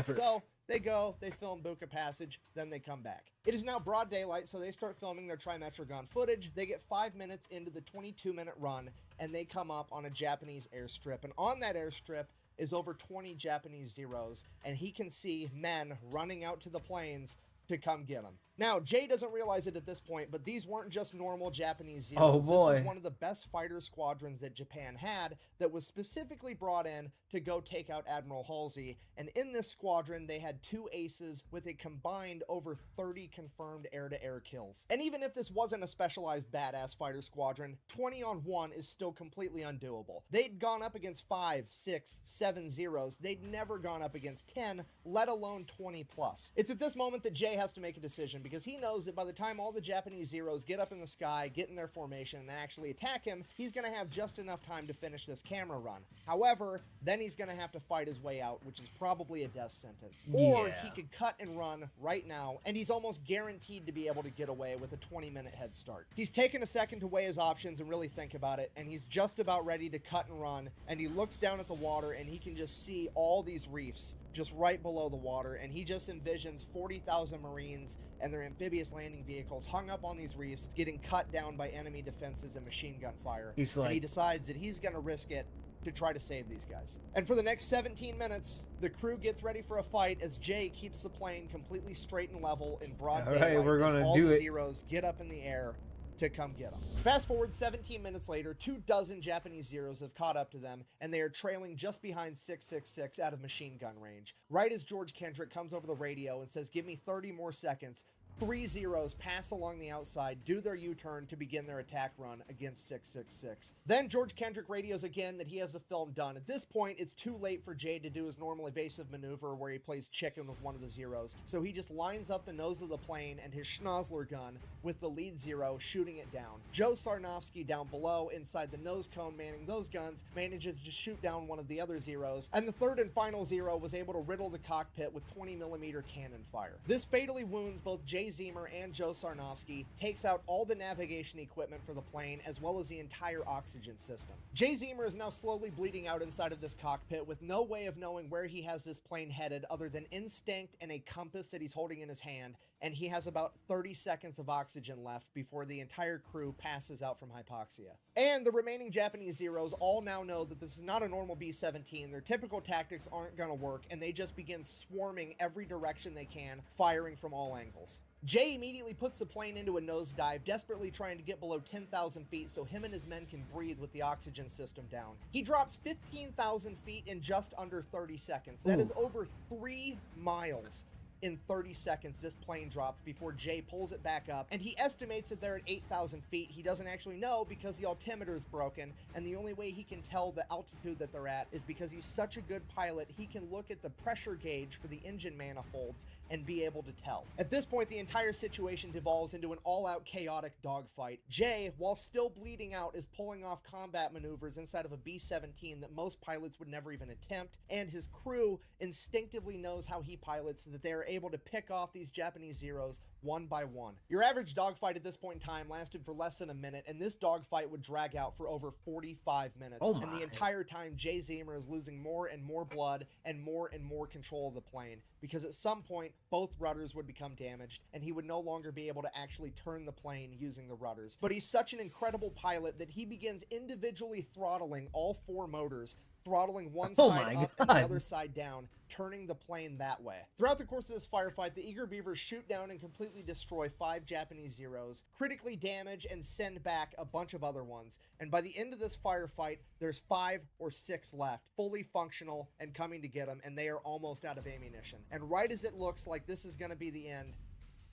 So they go, they film Buka Passage, then they come back. It is now broad daylight, so they start filming their Trimetragon footage. They get 5 minutes into the 22-minute run, and they come up on a Japanese airstrip. And on that airstrip is over 20 Japanese Zeros, and he can see men running out to the planes to come get him. Now, Jay doesn't realize it at this point, but these weren't just normal Japanese Zeros. Oh, boy. This was one of the best fighter squadrons that Japan had that was specifically brought in to go take out Admiral Halsey. And in this squadron, they had 2 aces with a combined over 30 confirmed air-to-air kills. And even if this wasn't a specialized badass fighter squadron, 20 on 1 is still completely undoable. They'd gone up against 5, 6, 7 Zeros. They'd never gone up against 10, let alone 20 plus. It's at this moment that Jay has to make a decision, because he knows that by the time all the Japanese Zeros get up in the sky, get in their formation, and actually attack him, he's going to have just enough time to finish this camera run. However, then he's going to have to fight his way out, which is probably a death sentence. Or he could cut and run right now, and he's almost guaranteed to be able to get away with a 20-minute head start. He's taken a second to weigh his options and really think about it, and he's just about ready to cut and run, and he looks down at the water, and he can just see all these reefs just right below the water, and he just envisions 40,000 Marines and their amphibious landing vehicles hung up on these reefs, getting cut down by enemy defenses and machine gun fire. And he decides that he's going to risk it to try to save these guys. And for the next 17 minutes, the crew gets ready for a fight as Jay keeps the plane completely straight and level in broad daylight. We're gonna as all do the it. Zeros get up in the air to come get them. Fast forward 17 minutes later, 24 Japanese Zeros have caught up to them, and they are trailing just behind 666 out of machine gun range. Right as George Kendrick comes over the radio and says, give me 30 more seconds, 3 Zeros pass along the outside, do their U-turn to begin their attack run against 666. Then George Kendrick radios again that he has the film done. At this point, it's too late for Jay to do his normal evasive maneuver where he plays chicken with one of the Zeros, so he just lines up the nose of the plane and his Schnozzler gun with the lead Zero shooting it down. Joe Sarnofsky down below inside the nose cone manning those guns manages to shoot down one of the other Zeros, and the third and final Zero was able to riddle the cockpit with 20mm cannon fire. This fatally wounds both Jay Zemer and Joe Sarnofsky takes out all the navigation equipment for the plane as well as the entire oxygen system. Jay Zemer is now slowly bleeding out inside of this cockpit with no way of knowing where he has this plane headed other than instinct and a compass that he's holding in his hand, and he has about 30 seconds of oxygen left before the entire crew passes out from hypoxia. And the remaining Japanese Zeros all now know that this is not a normal B-17, their typical tactics aren't gonna work, and they just begin swarming every direction they can, firing from all angles. Jay immediately puts the plane into a nosedive, desperately trying to get below 10,000 feet so him and his men can breathe with the oxygen system down. He drops 15,000 feet in just under 30 seconds. That is over 3 miles. In 30 seconds, this plane drops before Jay pulls it back up, and he estimates that they're at 8,000 feet. He doesn't actually know because the altimeter is broken, and the only way he can tell the altitude that they're at is because he's such a good pilot, he can look at the pressure gauge for the engine manifolds and be able to tell. At this point, the entire situation devolves into an all-out chaotic dogfight. Jay, while still bleeding out, is pulling off combat maneuvers inside of a B-17 that most pilots would never even attempt, and his crew instinctively knows how he pilots, that they are able to pick off these Japanese Zeros one by one. Your average dogfight at this point in time lasted for less than a minute, and this dogfight would drag out for over 45 minutes. Oh and the entire time, Jay Zemer is losing more and more blood and more control of the plane, because at some point, both rudders would become damaged, and he would no longer be able to actually turn the plane using the rudders. But he's such an incredible pilot that he begins individually throttling all 4 motors, throttling one side up and the other side down, turning the plane that way. Throughout the course of this firefight, the Eager Beavers shoot down and completely destroy 5 Japanese Zeros, critically damage and send back a bunch of other ones. And by the end of this firefight, there's 5 or 6 left, fully functional and coming to get them, and they are almost out of ammunition. And right as it looks like this is going to be the end,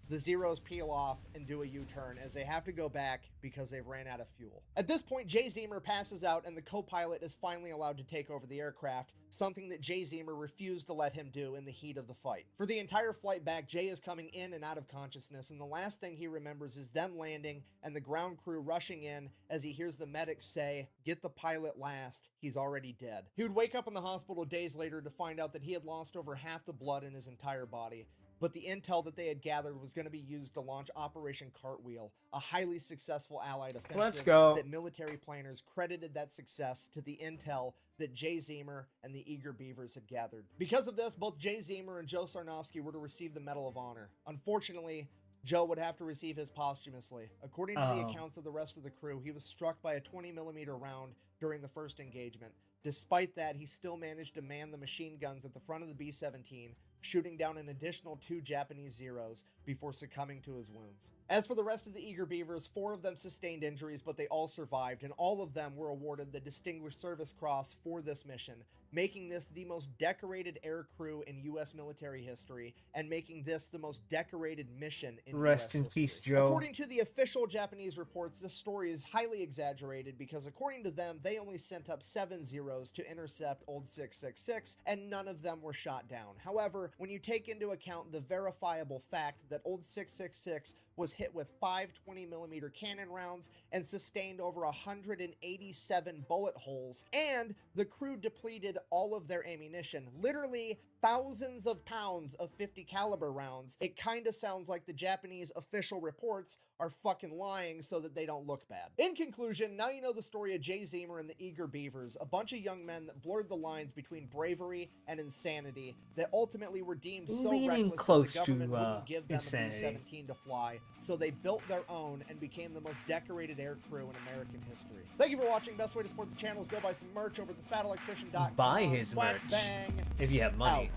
the Zeros peel off and do a U-turn as they have to go back because they've ran out of fuel. At this point, Jay Zemer passes out and the co-pilot is finally allowed to take over the aircraft, something that Jay Zemer refused to let him do in the heat of the fight. For the entire flight back, Jay is coming in and out of consciousness, and the last thing he remembers is them landing and the ground crew rushing in as he hears the medics say, "Get the pilot last, he's already dead." He would wake up in the hospital days later to find out that he had lost over half the blood in his entire body. But the intel that they had gathered was going to be used to launch Operation Cartwheel, a highly successful Allied offensive. Let's go. That military planners credited that success to the intel that Jay Zemer and the Eager Beavers had gathered. Because of this, both Jay Zemer and Joe Sarnofsky were to receive the Medal of Honor. Unfortunately, Joe would have to receive his posthumously. According to the accounts of the rest of the crew, he was struck by a 20mm round during the first engagement. Despite that, he still managed to man the machine guns at the front of the B-17, shooting down an additional 2 Japanese Zeros before succumbing to his wounds. As for the rest of the Eager Beavers, 4 of them sustained injuries, but they all survived, and all of them were awarded the Distinguished Service Cross for this mission, making this the most decorated air crew in U.S. military history, and making this the most decorated mission in Rest US in history. peace, Joe. According to the official Japanese reports, this story is highly exaggerated because according to them, they only sent up 7 Zeros to intercept Old 666, and none of them were shot down. However, when you take into account the verifiable fact that Old 666 was hit with 5 20mm cannon rounds and sustained over 187 bullet holes, and the crew depleted all of their ammunition, literally thousands of pounds of 50 caliber rounds, it kind of sounds like the Japanese official reports are fucking lying so that they don't look bad. In conclusion, now you know the story of Jay Zemer and the Eager Beavers, a bunch of young men that blurred the lines between bravery and insanity that ultimately were deemed so Leaning reckless close that the government to, wouldn't give them insanity. a B-17 to fly, so they built their own and became the most decorated air crew in American history. Thank you for watching. Best way to support the channel is go buy some merch over at thefatelectrician.com. Buy his Whack, merch. Bang. If you have money.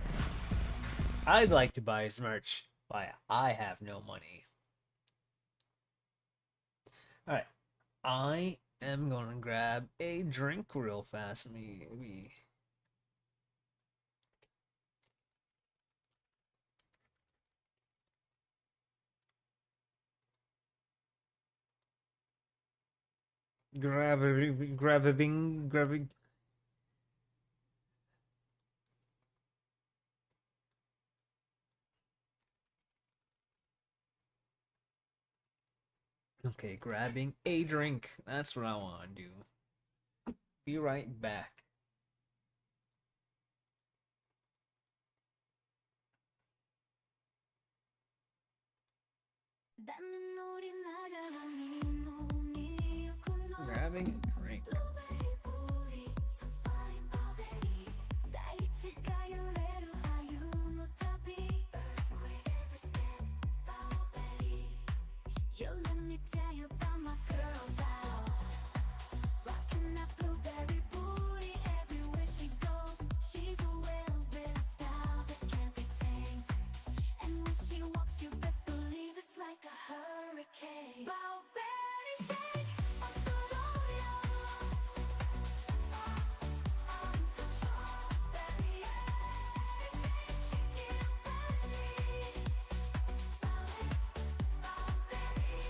I'd like to buy his merch, but I have no money. Alright. I am gonna grab a drink real fast. Maybe. Grab a bing, grab a... Okay, grabbing a drink. That's what I want to do. Be right back. 나는 놀이 나가라 네 눈이었구나 Grabbing a drink. Blueberry booty, so fine, blueberry. 다이치가요, 레루 하유, 노타비. Earthquake every step, blueberry. You let me tell you about my girl, Bao. Rockin' that blueberry booty everywhere she goes. She's a whale with a style that can't be tamed. And when she walks, you best believe it's like a hurricane. Blueberry shake, 엉뚱어려. Blueberry shake, shake it up, blueberry.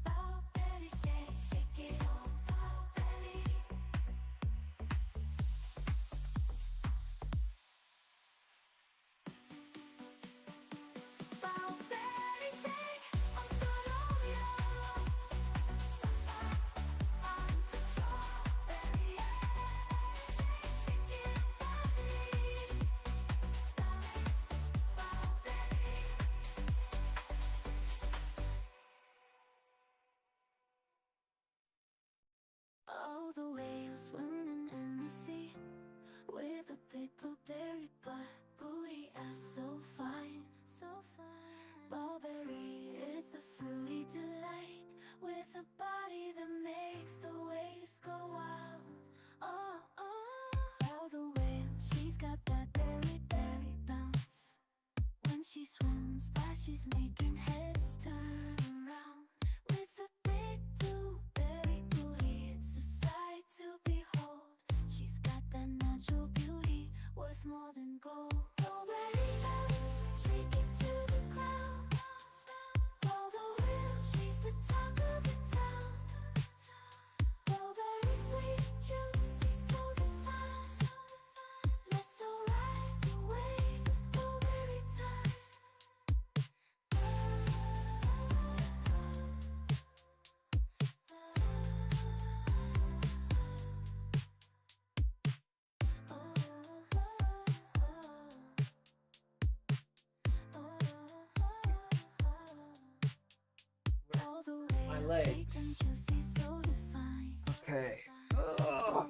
Blueberry shake, shake it on, blueberry. Blueberry shake, 엉뚱어려. Blueberry shake, shake it up, blueberry. All the whales swimming in the sea with a big blueberry butt, booty ass so fine, so fine. Blueberry is a fruity delight with a body that makes the waves go wild. Oh, oh. All the whale, she's got that berry, berry bounce. When she swims by, she's making heads turn around. With a big blueberry booty, it's a sight to behold. She's got that natural beauty, worth more than gold. Blueberry bounce, shake it to the ground. Roll the wheel, she's the talk of the town. Blueberry sweet, juicy, so divine. Let's all ride the wave of blueberry time. My legs. Okay. Ugh.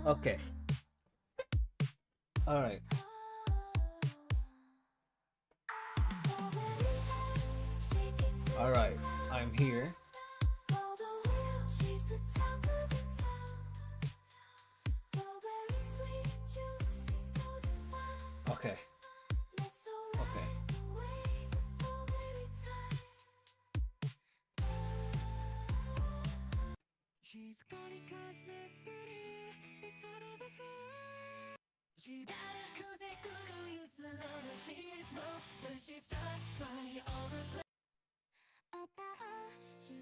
Okay. All right. All right. I'm here. Okay. Okay.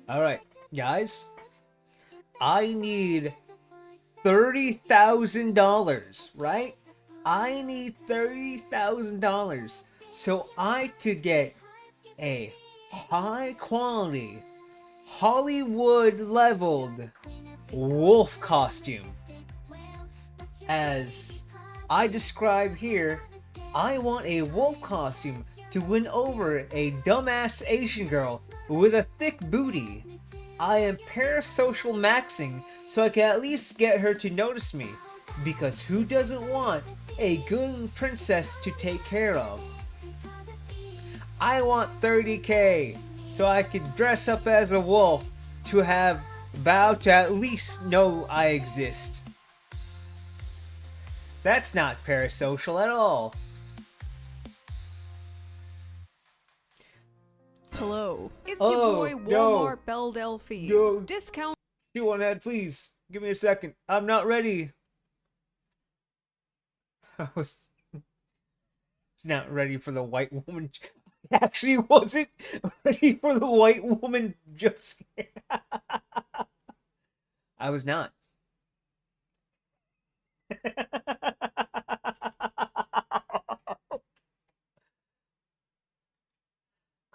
All right, guys. I need $30,000, right? I need $30,000 so I could get a high quality, Hollywood leveled wolf costume. As I describe here, I want a wolf costume to win over a dumbass Asian girl with a thick booty. I am parasocial maxing so I can at least get her to notice me, because who doesn't want a good princess to take care of? I want $30K so I could dress up as a wolf to have Bao to at least know I exist. That's not parasocial at all. Hello, it's Oh, your boy no. Walmart Belle Delphi. No. Discount. You want that, please? Give me a second. I'm not ready. I was not ready for the white woman. I actually wasn't ready for the white woman jump scare. I was not.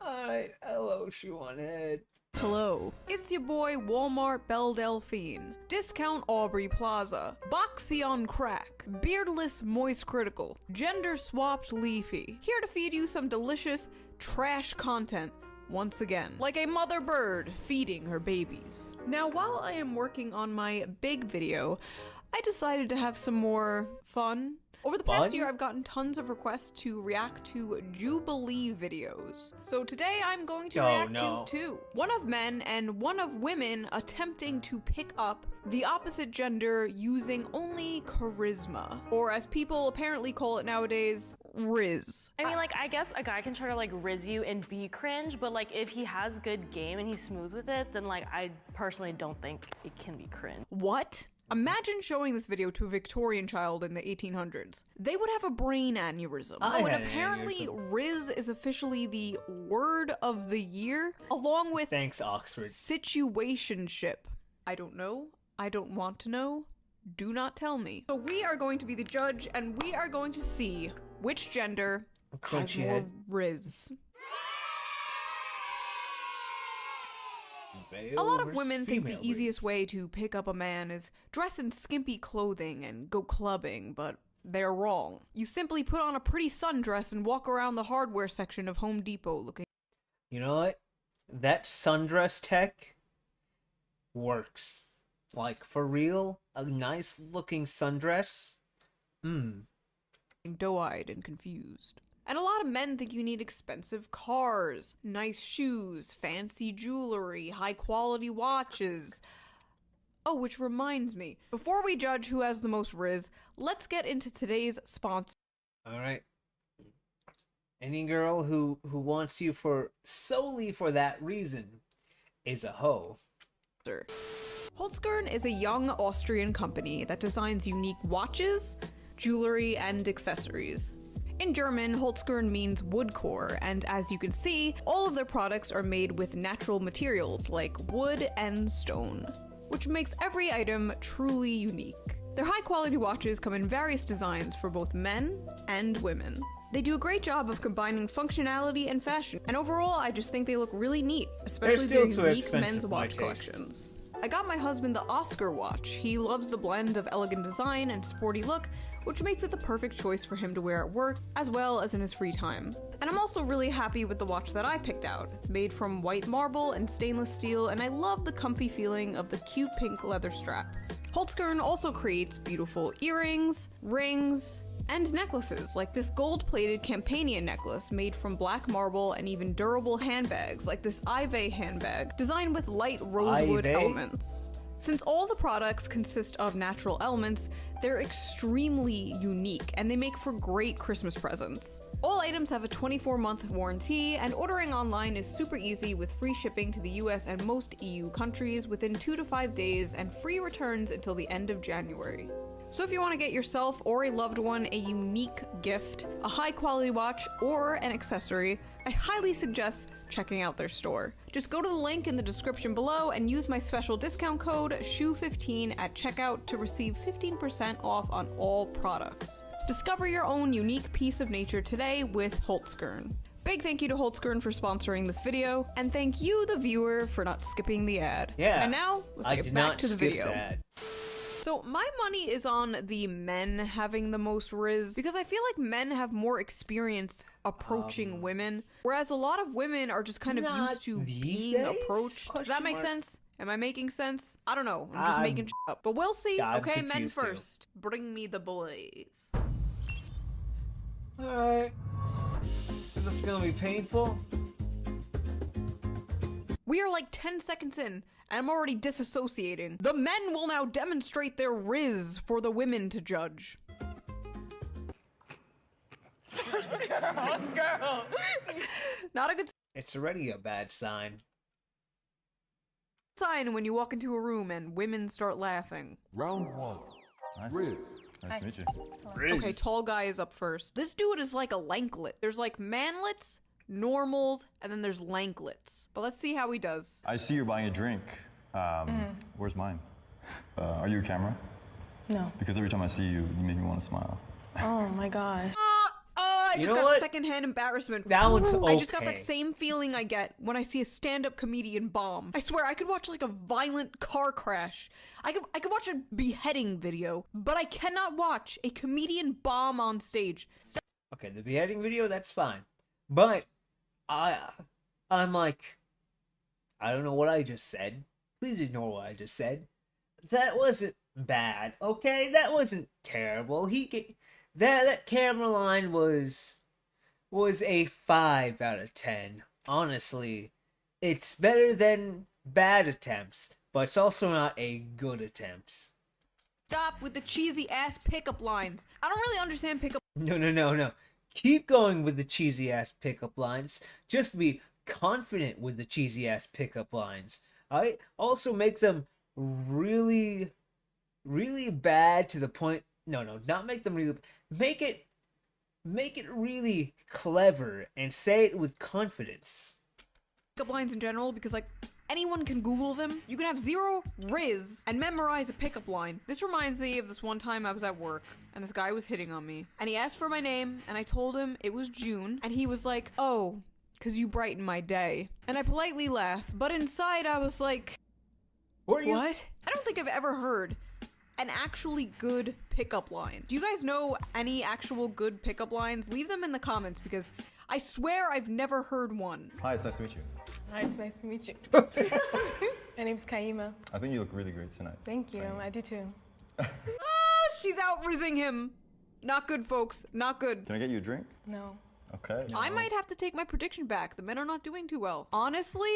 Alright, hello, Shoe1Head. Hello, it's your boy Walmart Belle Delphine, Discount Aubrey Plaza, Boxy on Crack, Beardless Moist Critical, Gender Swapped Leafy, here to feed you some delicious trash content once again, like a mother bird feeding her babies. Now, while I am working on my big video, I decided to have some more fun. Over the past year, I've gotten tons of requests to react to Jubilee videos. So today I'm going to react to two. One of men and one of women attempting to pick up the opposite gender using only charisma. Or as people apparently call it nowadays, Riz. I mean, like, I guess a guy can try to, like, riz you and be cringe, but, like, if he has good game and he's smooth with it, then, like, I personally don't think it can be cringe. What? Imagine showing this video to a Victorian child in the 1800s. They would have a brain aneurysm. And apparently Riz is officially the word of the year, along with Thanks, Oxford. situationship. I don't know. I don't want to know. Do not tell me. So we are going to be the judge, and we are going to see which gender has more Riz. A lot of women think the easiest way to pick up a man is dress in skimpy clothing and go clubbing, but they're wrong. You simply put on a pretty sundress and walk around the hardware section of Home Depot looking. You know what? That sundress tech works. Like, for real, a nice looking sundress? Doe-eyed and confused. And a lot of men think you need expensive cars, nice shoes, fancy jewelry, high-quality watches. Oh, which reminds me, before we judge who has the most Riz, let's get into today's sponsor. Alright. Any girl who wants you for solely for that reason is a hoe. Holzkern is a young Austrian company that designs unique watches, jewelry, and accessories. In German, Holzkern means wood core, and as you can see, all of their products are made with natural materials like wood and stone, which makes every item truly unique. Their high-quality watches come in various designs for both men and women. They do a great job of combining functionality and fashion, and overall, I just think they look really neat, especially their unique men's watch collections. I got my husband the Oscar watch. He loves the blend of elegant design and sporty look, which makes it the perfect choice for him to wear at work, as well as in his free time. And I'm also really happy with the watch that I picked out. It's made from white marble and stainless steel, and I love the comfy feeling of the cute pink leather strap. Holzkern also creates beautiful earrings, rings, and necklaces, like this gold-plated Campanian necklace made from black marble, and even durable handbags, like this Ive handbag, designed with light rosewood elements. Since all the products consist of natural elements, they're extremely unique, and they make for great Christmas presents. All items have a 24-month warranty, and ordering online is super easy with free shipping to the US and most EU countries within 2 to 5 days, and free returns until the end of January. So if you want to get yourself or a loved one a unique gift, a high-quality watch, or an accessory, I highly suggest checking out their store. Just go to the link in the description below and use my special discount code SHOE15 at checkout to receive 15% off on all products. Discover your own unique piece of nature today with Holzkern. Big thank you to Holzkern for sponsoring this video, and thank you, the viewer, for not skipping the ad. Yeah, and now, let's get back to the video. That. So my money is on the men having the most Riz, because I feel like men have more experience approaching women, whereas a lot of women are just kind of used to being approached. Does that make sense? Am I making sense? I don't know. I'm just making shit up. But we'll see. Okay, men first. Bring me the boys. Alright. This is gonna be painful. We are like 10 seconds in, and I'm already disassociating. The men will now demonstrate their Riz for the women to judge. Let's go. Not a good It's already a bad sign. sign when you walk into a room and women start laughing. Round one. Riz. Nice to meet you. Riz. Okay, tall guy is up first. This dude is like a lanklet. There's like manlets, normals, and then there's lanklets. But let's see how he does. I see you're buying a drink. Where's mine? Are you a camera? No. Because every time I see you, you make me want to smile. Oh my gosh. I You just know got what? secondhand embarrassment. That one's I just got that okay. same feeling I get when I see a stand-up comedian bomb. I swear I could watch like a violent car crash. I could watch a beheading video, but I cannot watch a comedian bomb on stage. Okay, the beheading video, that's fine. But I'm like, I don't know what I just said. Please ignore what I just said. That wasn't bad, okay? That wasn't terrible. That camera line was a 5 out of 10. Honestly, it's better than bad attempts, but it's also not a good attempt. Stop with the cheesy ass pickup lines. I don't really understand pickup. No. Keep going with the cheesy ass pickup lines. Just be confident with the cheesy ass pickup lines. I also make them really, really bad to the point. No, not make them really. Make it really clever and say it with confidence. Pickup lines in general, because like anyone can Google them. You can have zero riz and memorize a pickup line. This reminds me of this one time I was at work and this guy was hitting on me and he asked for my name and I told him it was June and he was like, "Oh, 'cause you brighten my day." And I politely laughed, but inside I was like, What? I don't think I've ever heard an actually good pickup line. Do you guys know any actual good pickup lines? Leave them in the comments because I swear I've never heard one. Hi, it's nice to meet you. Hi, it's nice to meet you. My name's Kaima. I think you look really great tonight. Thank you. I do too. She's out-rizzing him. Not good, folks. Not good. Can I get you a drink? No. Okay. I might have to take my prediction back. The men are not doing too well. Honestly,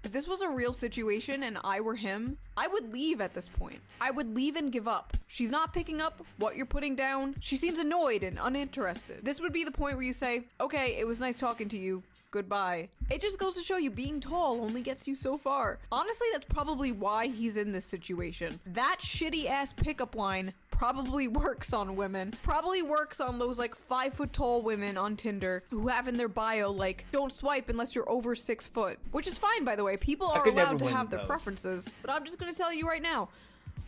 if this was a real situation and I were him, I would leave at this point. I would leave and give up. She's not picking up what you're putting down. She seems annoyed and uninterested. This would be the point where you say, "Okay, it was nice talking to you. Goodbye." It just goes to show you being tall only gets you so far. Honestly, that's probably why he's in this situation. That shitty ass pickup line probably works on women. Probably works on those like 5 foot tall women on Tinder who have in their bio like, "Don't swipe unless you're over 6 foot." Which is fine, by the way. People are could never allowed to win have with their those. preferences. But I'm just gonna tell you right now,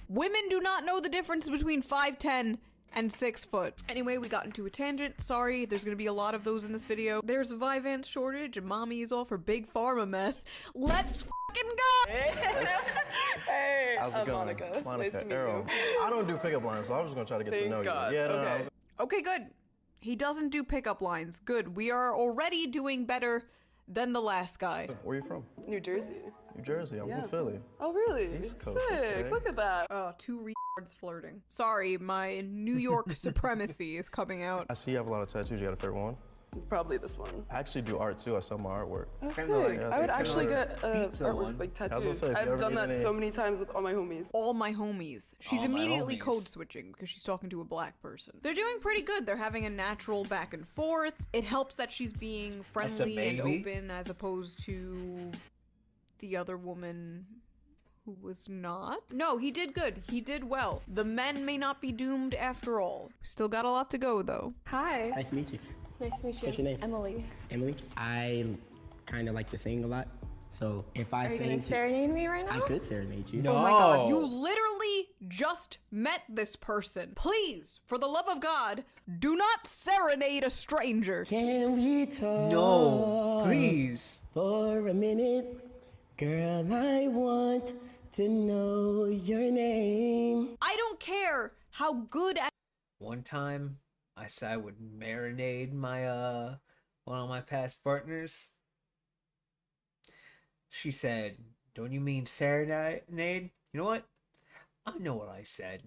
women do not know the difference between 5'10" and 6 foot. Anyway, we got into a tangent. Sorry, there's gonna be a lot of those in this video. There's a Vyvanse shortage and mommy is all for big pharma meth. Let's fucking go! Hey, How's it I'm going? Monica. Monica, Nice to meet Arrow. you. I don't do pickup lines, so I was just gonna try to get to Thank know God. you. Yeah, no, Okay. I was, Okay, good. He doesn't do pickup lines. Good. We are already doing better than the last guy. where you from? New Jersey. New Jersey. I'm Yeah. from Philly. Oh, really? East Coast, Sick. okay. Look at that. Oh, 2 retards flirting. Sorry, my New York supremacy is coming out. I see you have a lot of tattoos. You got a favorite one? Probably this one. I actually do art too. I sell my artwork. Oh, sick. Kinda like- Yeah, I would so actually kinda get pizza artwork, one. like I was gonna tattoos. say, if you I've ever done get that any- so many times with all my homies. All my homies. She's All my immediately homies. code switching because she's talking to a black person. They're doing pretty good. They're having a natural back and forth. It helps that she's being friendly and baby. open as opposed to the other woman who was not. No, he did good. He did well. The men may not be doomed after all. Still got a lot to go though. Hi. Nice to meet you. Nice to meet you. What's your name? Emily. Emily. I kind of like to sing a lot, so if I Are you sing, gonna serenade me right now? I could serenade you. Oh my god, you literally just met this person. Please, for the love of God, do not serenade a stranger. Can we talk? No, please. For a minute, girl, I want to know your name. I don't care how good at One time, I said I would marinate my one of my past partners. She said, "Don't you mean serenade?" You know what? I know what I said.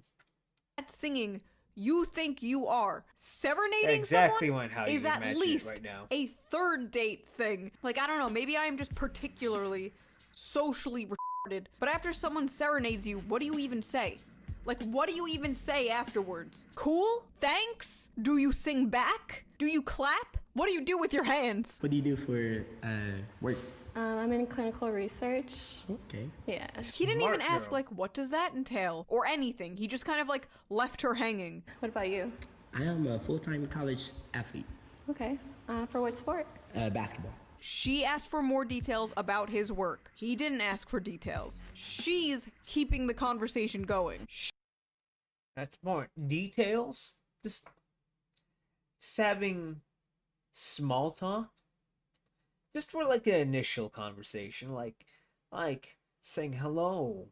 singing you think you are. Serenading Exactly someone how you is at imagine it least right now. a third date thing. Like, I don't know, maybe I am just particularly socially retarded. But after someone serenades you, what do you even say? Like, what do you even say afterwards? Cool? Thanks? Do you sing back? Do you clap? What do you do with your hands? What do you do for work? I'm in clinical research. Okay. Yeah. He didn't even ask, like, what does that entail? Or anything. He just kind of, like, left her hanging. What about you? I am a full-time college athlete. Okay. For what sport? Basketball. She asked for more details about his work. He didn't ask for details. She's keeping the conversation going. That's more details. Just having small talk, just for like an initial conversation, like saying hello.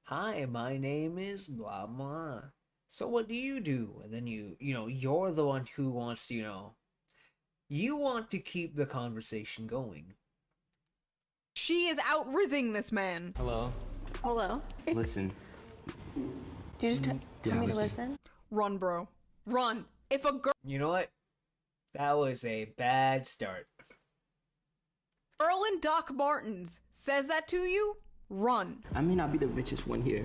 Hi, my name is blah blah. So what do you do? And then you're the one who wants to, you want to keep the conversation going. She is out rizzing this man. Hello. Hello. Listen. Did you just tell me to listen? Run, bro. Run. If a girl You know what? That was a bad start. in Doc Martens says that to you, run. I may not be the richest one here,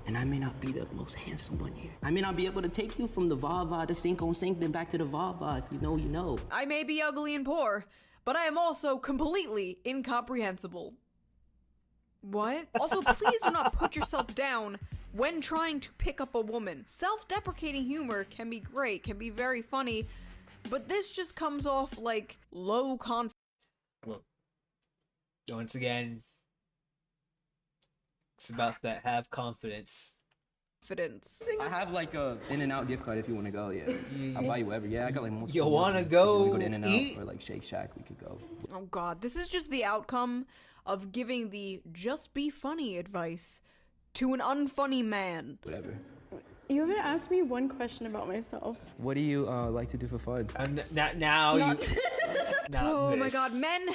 and I may not be the most handsome one here. I may not be able to take you from the Vava to Sink on Sink, then back to the Vava. If you know, you know. I may be ugly and poor, but I am also completely incomprehensible. What? Also, please do not put yourself down when trying to pick up a woman. Self-deprecating humor can be great, can be very funny, but this just comes off like low confidence. Look, once again, it's about that have confidence. I have like a In-N-Out gift card if you want to go. Yeah, I'll buy you whatever. Yeah, I got like multiple. You want to If you go wanna to In-N-Out eat? or like Shake Shack, we could go. Oh god, this is just the outcome of giving the just be funny advice to an unfunny man. Whatever. You haven't asked me one question about myself. What do you like to do for fun? Now Not- you. Not Oh my this. god, men,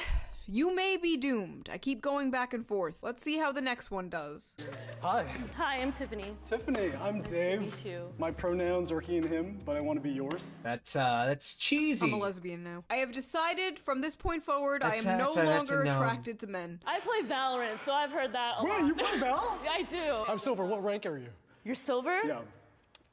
you may be doomed. I keep going back and forth. Let's see how the next one does. Hi. Hi, I'm Tiffany. Tiffany, I'm Dave. meet you. My pronouns are he and him, but I want to be yours. That's cheesy. I'm a lesbian now. I have decided from this point forward, I That's- am no that's a- that's a longer no. attracted to men. I play Valorant, so I've heard that a lot. Wait, you play Val? I do. I'm silver. What rank are you? You're silver? Yeah.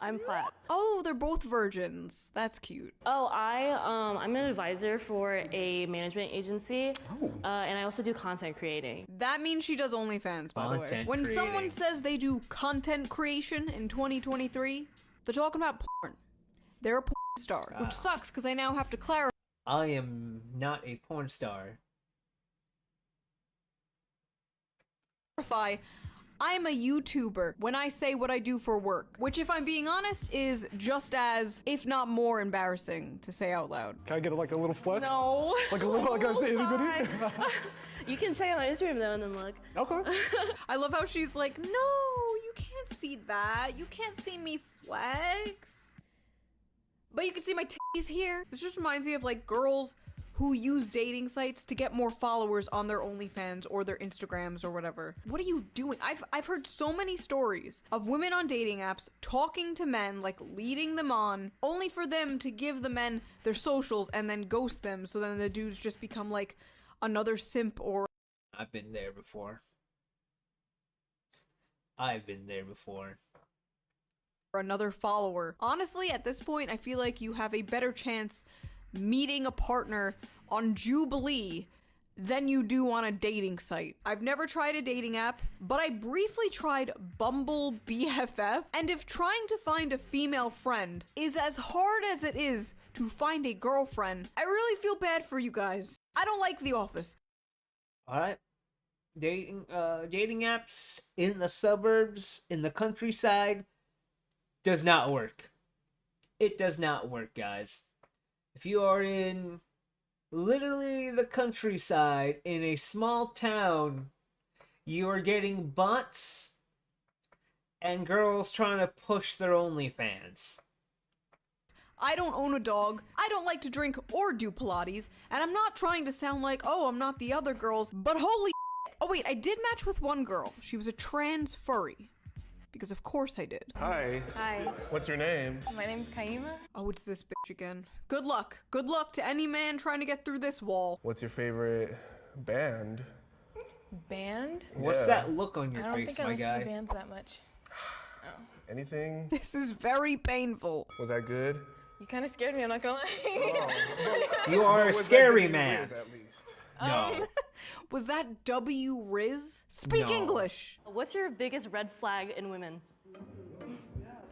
I'm plat. Oh, they're both virgins. That's cute. Oh, I'm an advisor for a management agency, and I also do content creating. That means she does OnlyFans, by the way. Content When someone creating. says they do content creation in 2023, they're talking about porn. They're a porn star, which sucks because I now have to clarify. I am not a porn star. I'm a YouTuber when I say what I do for work, which if I'm being honest is just as, if not more embarrassing to say out loud. Can I get like a little flex? No. Like a little, like I say itty bitty? You can check out my Instagram though and then look. Okay. I love how she's like, no, you can't see that. You can't see me flex. But you can see my titties here. This just reminds me of like girls who use dating sites to get more followers on their OnlyFans or their Instagrams or whatever. What are you doing? I've heard so many stories of women on dating apps talking to men, like leading them on, only for them to give the men their socials and then ghost them, so then the dudes just become like another simp or... I've been there before. I've been there before. or another follower. Honestly, at this point, I feel like you have a better chance meeting a partner on Jubilee than you do on a dating site. I've never tried a dating app, but I briefly tried Bumble BFF, and if trying to find a female friend is as hard as it is to find a girlfriend, I really feel bad for you guys. I don't like The Office. Alright. Dating apps in the suburbs, in the countryside, does not work. It does not work, guys. If you are in literally the countryside, in a small town, you are getting bots and girls trying to push their OnlyFans. I don't own a dog, I don't like to drink or do Pilates, and I'm not trying to sound like, oh, I'm not the other girls, but holy shit. Oh wait, I did match with one girl. She was a trans furry. Because of course I did. Hi. Hi. What's your name? My name's Kaima. Oh, it's this bitch again. Good luck. Good luck to any man trying to get through this wall. What's your favorite band? Band? What's Yeah. that look on your I don't face, think I my listen guy? to bands that much. Oh. Anything? This is very painful. Was that good? You kind of scared me, I'm not gonna lie. You are a Was that scary good man. Riz, at least? No. Was that W Riz? Speak No. English. What's your biggest red flag in women?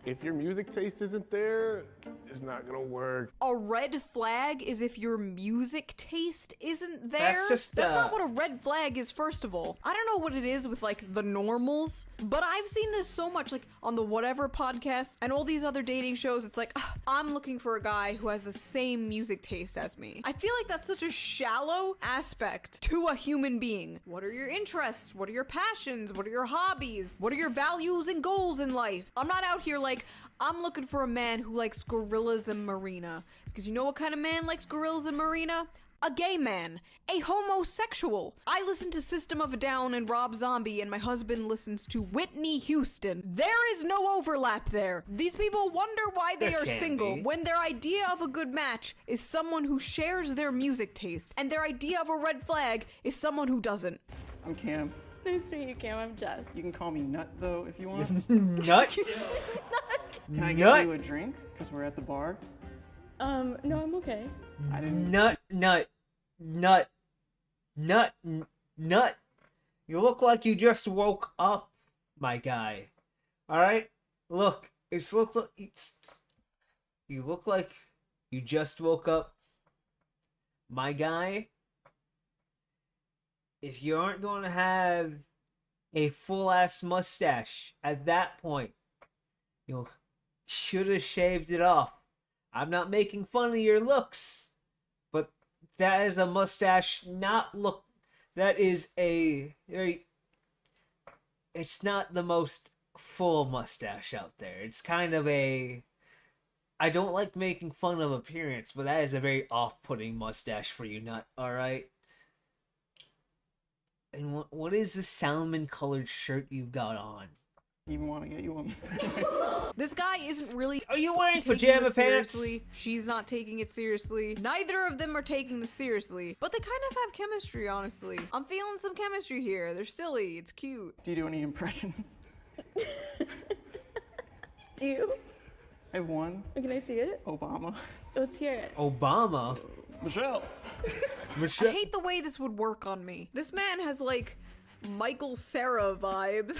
If your music taste isn't there, It's not gonna work. A red flag is if your music taste isn't there. That's not what a red flag is, first of all. I don't know what it is with, like, the normals, but I've seen this so much, like, on the Whatever podcast and all these other dating shows. It's like, I'm looking for a guy who has the same music taste as me. I feel like that's such a shallow aspect to a human being. What are your interests? What are your passions? What are your hobbies? What are your values and goals in life? I'm not out here like, I'm looking for a man who likes Gorillaz and Marina. Because you know what kind of man likes Gorillaz and Marina? A gay man. A homosexual. I listen to System of a Down and Rob Zombie, and my husband listens to Whitney Houston. There is no overlap there. These people wonder why they are single when their idea of a good match is someone who shares their music taste, and their idea of a red flag is someone who doesn't. I'm Cam. Nice to meet you, Cam. I'm Jess. You can call me Nut, though, if you want. Nut? Can I Nut? get you a drink? Because we're at the bar. No, I'm okay. I didn't... Nut. You look like you just woke up, my guy. Alright? Look, you look like you just woke up, my guy. If you aren't going to have a full-ass mustache at that point, you should have shaved it off. I'm not making fun of your looks, but that is a mustache that is a very, it's not the most full mustache out there. It's kind of I don't like making fun of appearance, but that is a very off-putting mustache for you, Nut, alright? And what is the salmon-colored shirt you've got on? Even want to get you one. This guy isn't really. Are you wearing taking pajama this pants? seriously. She's not taking it seriously. Neither of them are taking this seriously. But they kind of have chemistry, honestly. I'm feeling some chemistry here. They're silly. It's cute. Do you do any impressions? Do you? I have one. Can I see it? Obama. Let's hear it. Obama? Michelle. I hate the way this would work on me. This man has, like, Michael Cera vibes.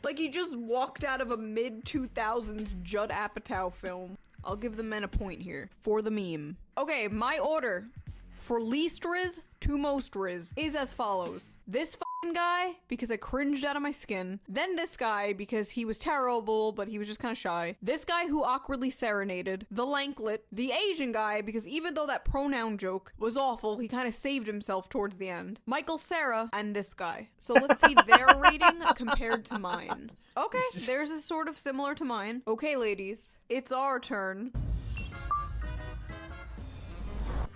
Like he just walked out of a mid-2000s Judd Apatow film. I'll give the men a point here for the meme. Okay, my order for least Riz to most Riz is as follows. This f***ing guy, because I cringed out of my skin. Then this guy, because he was terrible, but he was just kind of shy. This guy who awkwardly serenaded. The Lanklet. The Asian guy, because even though that pronoun joke was awful, he kind of saved himself towards the end. Michael Cera, and this guy. So let's see their rating compared to mine. Okay, theirs is sort of similar to mine. Okay, ladies, it's our turn.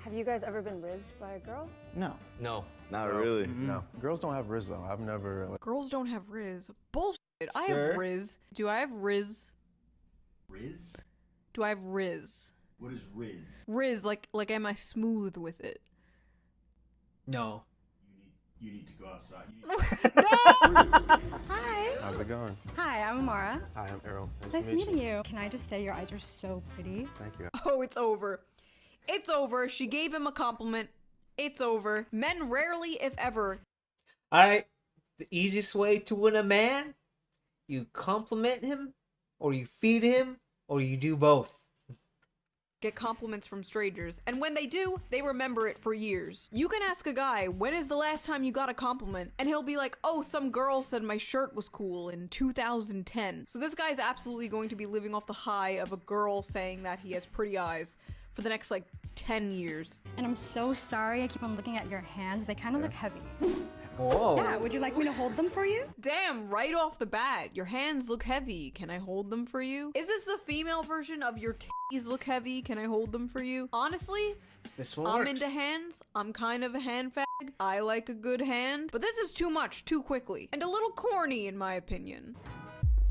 Have you guys ever been rizzed by a girl? No. No. Not really. No. Girls don't have Riz, though. I've never... Girls don't have Riz. Bullshit. I Sir? have Riz. Do I have Riz? Riz? Do I have Riz? What is Riz? Riz, like am I smooth with it? No. You need to go outside. Hi. How's it going? Hi, I'm Amara. Hi, I'm Errol. Nice meeting you. Can I just say your eyes are so pretty? Thank you. Oh, it's over. It's over. She gave him a compliment. It's over. Men rarely, if ever. Alright, the easiest way to win a man, you compliment him, or you feed him, or you do both. Get compliments from strangers, and when they do, they remember it for years. You can ask a guy, when is the last time you got a compliment? And he'll be like, oh, some girl said my shirt was cool in 2010. So this guy's absolutely going to be living off the high of a girl saying that he has pretty eyes for the next, like, 10 years. And I'm so sorry I keep on looking at your hands. They kind of look heavy. Whoa. Yeah, would you like me to hold them for you? Damn, right off the bat, your hands look heavy. Can I hold them for you? Is this the female version of your titties look heavy? Can I hold them for you? Honestly, this one I'm works. into hands. I'm kind of a hand fag. I like a good hand. But this is too much, too quickly. And a little corny, in my opinion.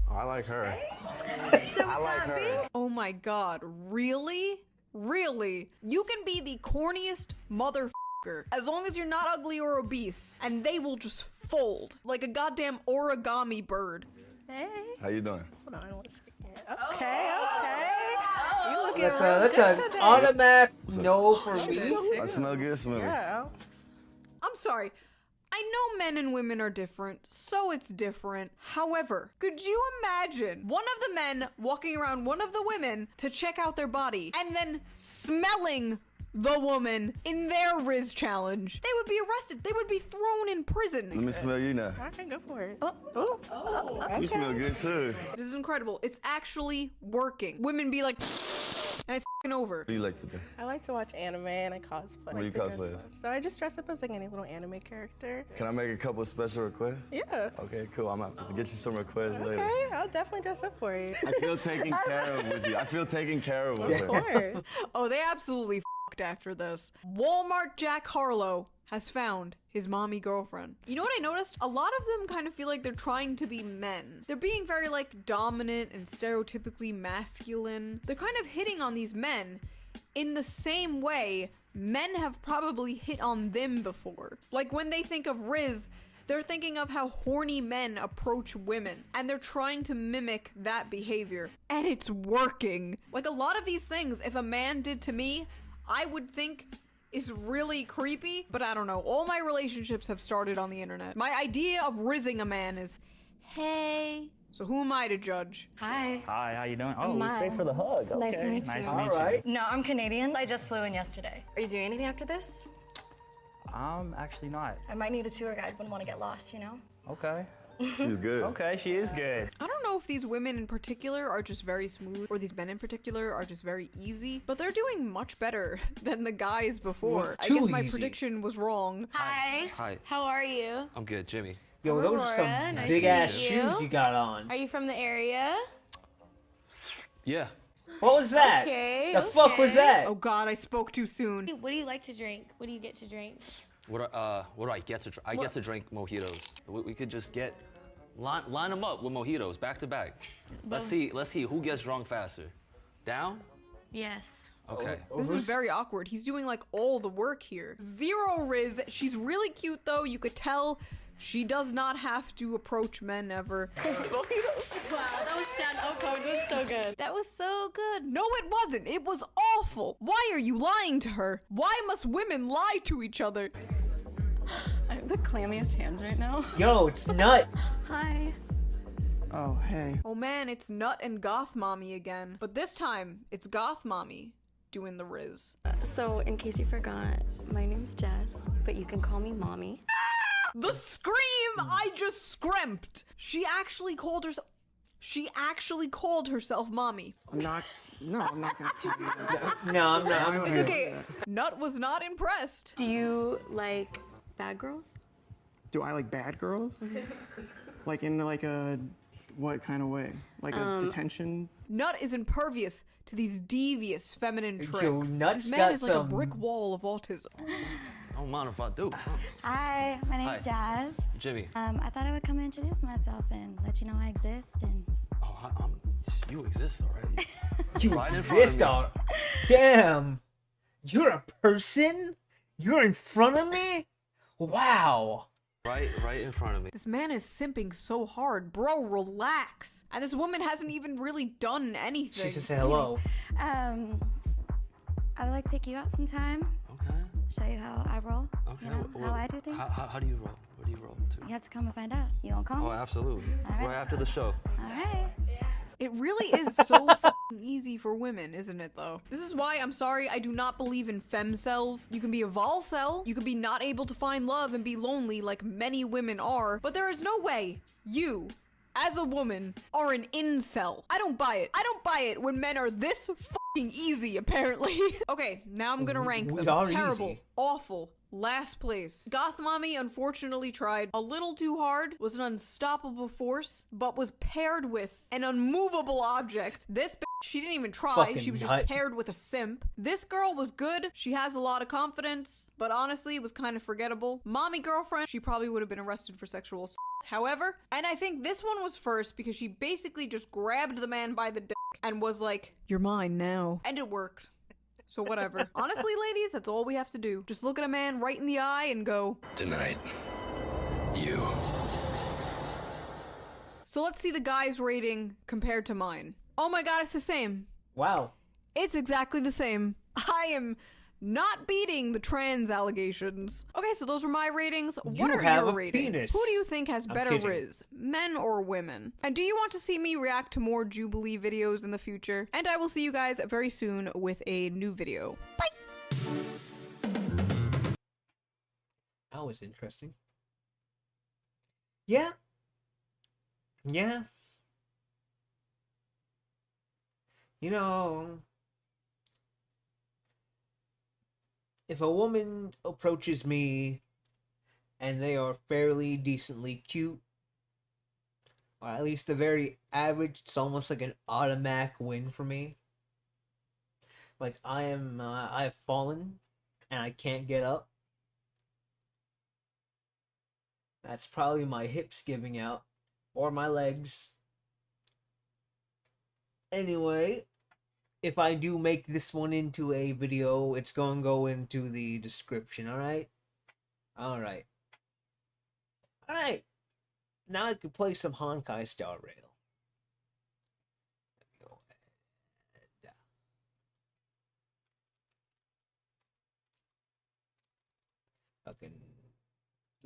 I like her. So I like her. Oh my god, really? Really? You can be the corniest motherfucker as long as you're not ugly or obese, and they will just fold like a goddamn origami bird. Hey. How you doing? Hold on one second. Okay. You looking That's real that's good an today. automatic no for me. I smell good, smell it. Yeah. I'm sorry. I I know men and women are different, so it's different. However, could you imagine one of the men walking around one of the women to check out their body and then smelling the woman in their Riz challenge? They would be arrested. They would be thrown in prison. Let me smell you now. Okay, go for it. You smell good too. This is incredible. It's actually working. Women be like, and it's f***ing over. What do you like to do? I like to watch anime and I cosplay. What do you cosplay as? So I just dress up as like any little anime character. Can I make a couple special requests? Yeah. Okay, cool. I'm gonna have to get you some requests later. Okay, I'll definitely dress up for you. I feel taken care of with you. I feel taken care of with Of her. course. Oh, they absolutely f***ed after this. Walmart Jack Harlow has found his mommy girlfriend. You know what I noticed? A lot of them kind of feel like they're trying to be men. They're being very like dominant and stereotypically masculine. They're kind of hitting on these men in the same way men have probably hit on them before. Like when they think of Riz, they're thinking of how horny men approach women, and they're trying to mimic that behavior. And it's working. Like a lot of these things, if a man did to me, I would think is really creepy, but I don't know. All my relationships have started on the internet. My idea of rizzing a man is, hey. So who am I to judge? Hi. Hi, how you doing? I'm Oh, we Mai. stay for the hug. Okay. Nice to meet you. Nice to meet you. No, I'm Canadian. I just flew in yesterday. Are you doing anything after this? Actually not. I might need a tour guide. Wouldn't want to get lost, you know? Okay. She's good. Okay, she is good. I don't know if these women in particular are just very smooth, or these men in particular are just very easy, but they're doing much better than the guys before. I guess my prediction was wrong. Hi. Hi. How are you? I'm good, Jimmy. Yo, those are some Aurora, nice big to ass meet you. shoes you got on. Are you from the area? Yeah. What was that? Okay. The fuck was that? Oh god, I spoke too soon. What do you like to drink? What do you get to drink? What do I get to drink? I get to drink mojitos. We could just line them up with mojitos back to back. Let's see who gets drunk faster. Down? Yes. Okay. This is very awkward. He's doing like all the work here. Zero Riz. She's really cute though. You could tell she does not have to approach men ever. Wow, that was stand-up code. That was so good. That was so good. No, it wasn't. It was awful. Why are you lying to her? Why must women lie to each other? I have the clammiest hands right now. Yo, it's Nut. Hi. Oh, hey. Oh man, it's Nut and Goth Mommy again. But this time, it's Goth Mommy doing the Riz. So, in case you forgot, my name's Jess, but you can call me Mommy. The scream! I just screamed. She actually called herself Mommy. I'm not gonna kill you. No, I'm not. It's okay. Nut was not impressed. Do you like bad girls? Do I like bad girls? Like in like a, what kind of way? Like a detention? Nut is impervious to these devious feminine tricks. Yo, Nut's this man got is like a some- brick wall of autism. I don't mind if I do. Hi, my name's Jazz. Jimmy. I thought I would come and introduce myself and let you know I exist and You exist already. You Right in front of exist, me. all. Damn. You're a person? You're in front of me? Wow. Right in front of me. This man is simping so hard. Bro, relax. And this woman hasn't even really done anything. She just said hello. I would like to take you out sometime. Okay. Show you how I roll. Okay. You know, how I do things. How do you roll? Where do you roll to? You have to come and find out. You won't come? Oh, absolutely. All Right after the show. All right. It really is so fucking easy for women, isn't it, though? This is why I'm sorry I do not believe in femcells. You can be a volcel, you can be not able to find love and be lonely like many women are, but there is no way you, as a woman, are an incel. I don't buy it. I don't buy it when men are this fucking easy, apparently. Okay, now I'm gonna rank We them. are Terrible, easy. awful, last place. Goth Mommy unfortunately tried a little too hard, was an unstoppable force, but was paired with an unmovable object. This bitch, she didn't even try. Fucking She was nut. just paired with a simp. This girl was good. She has a lot of confidence, but honestly, it was kind of forgettable. Mommy girlfriend, she probably would have been arrested for sexual assault. However, and I think this one was first because she basically just grabbed the man by the dick and was like, "You're mine now." And it worked. So whatever. Honestly, ladies, that's all we have to do. Just look at a man right in the eye and go, Tonight, you. so let's see the guy's rating compared to mine. Oh my god, it's the same. Wow. It's exactly the same. I am not beating the trans allegations. Okay, so those were my ratings. What You are have your a ratings? penis. Who do you think has I'm better kidding. riz, men or women? And do you want to see me react to more Jubilee videos in the future? And I will see you guys very soon with a new video. Bye! That was interesting. Yeah. Yeah. You know, if a woman approaches me and they are fairly decently cute, or at least a very average, it's almost like an automatic win for me. Like I have fallen and I can't get up. That's probably my hips giving out, or my legs. Anyway, if I do make this one into a video, it's gonna go into the description, alright? Alright. Alright. Now I can play some Honkai Star Rail. Let me go ahead. Fucking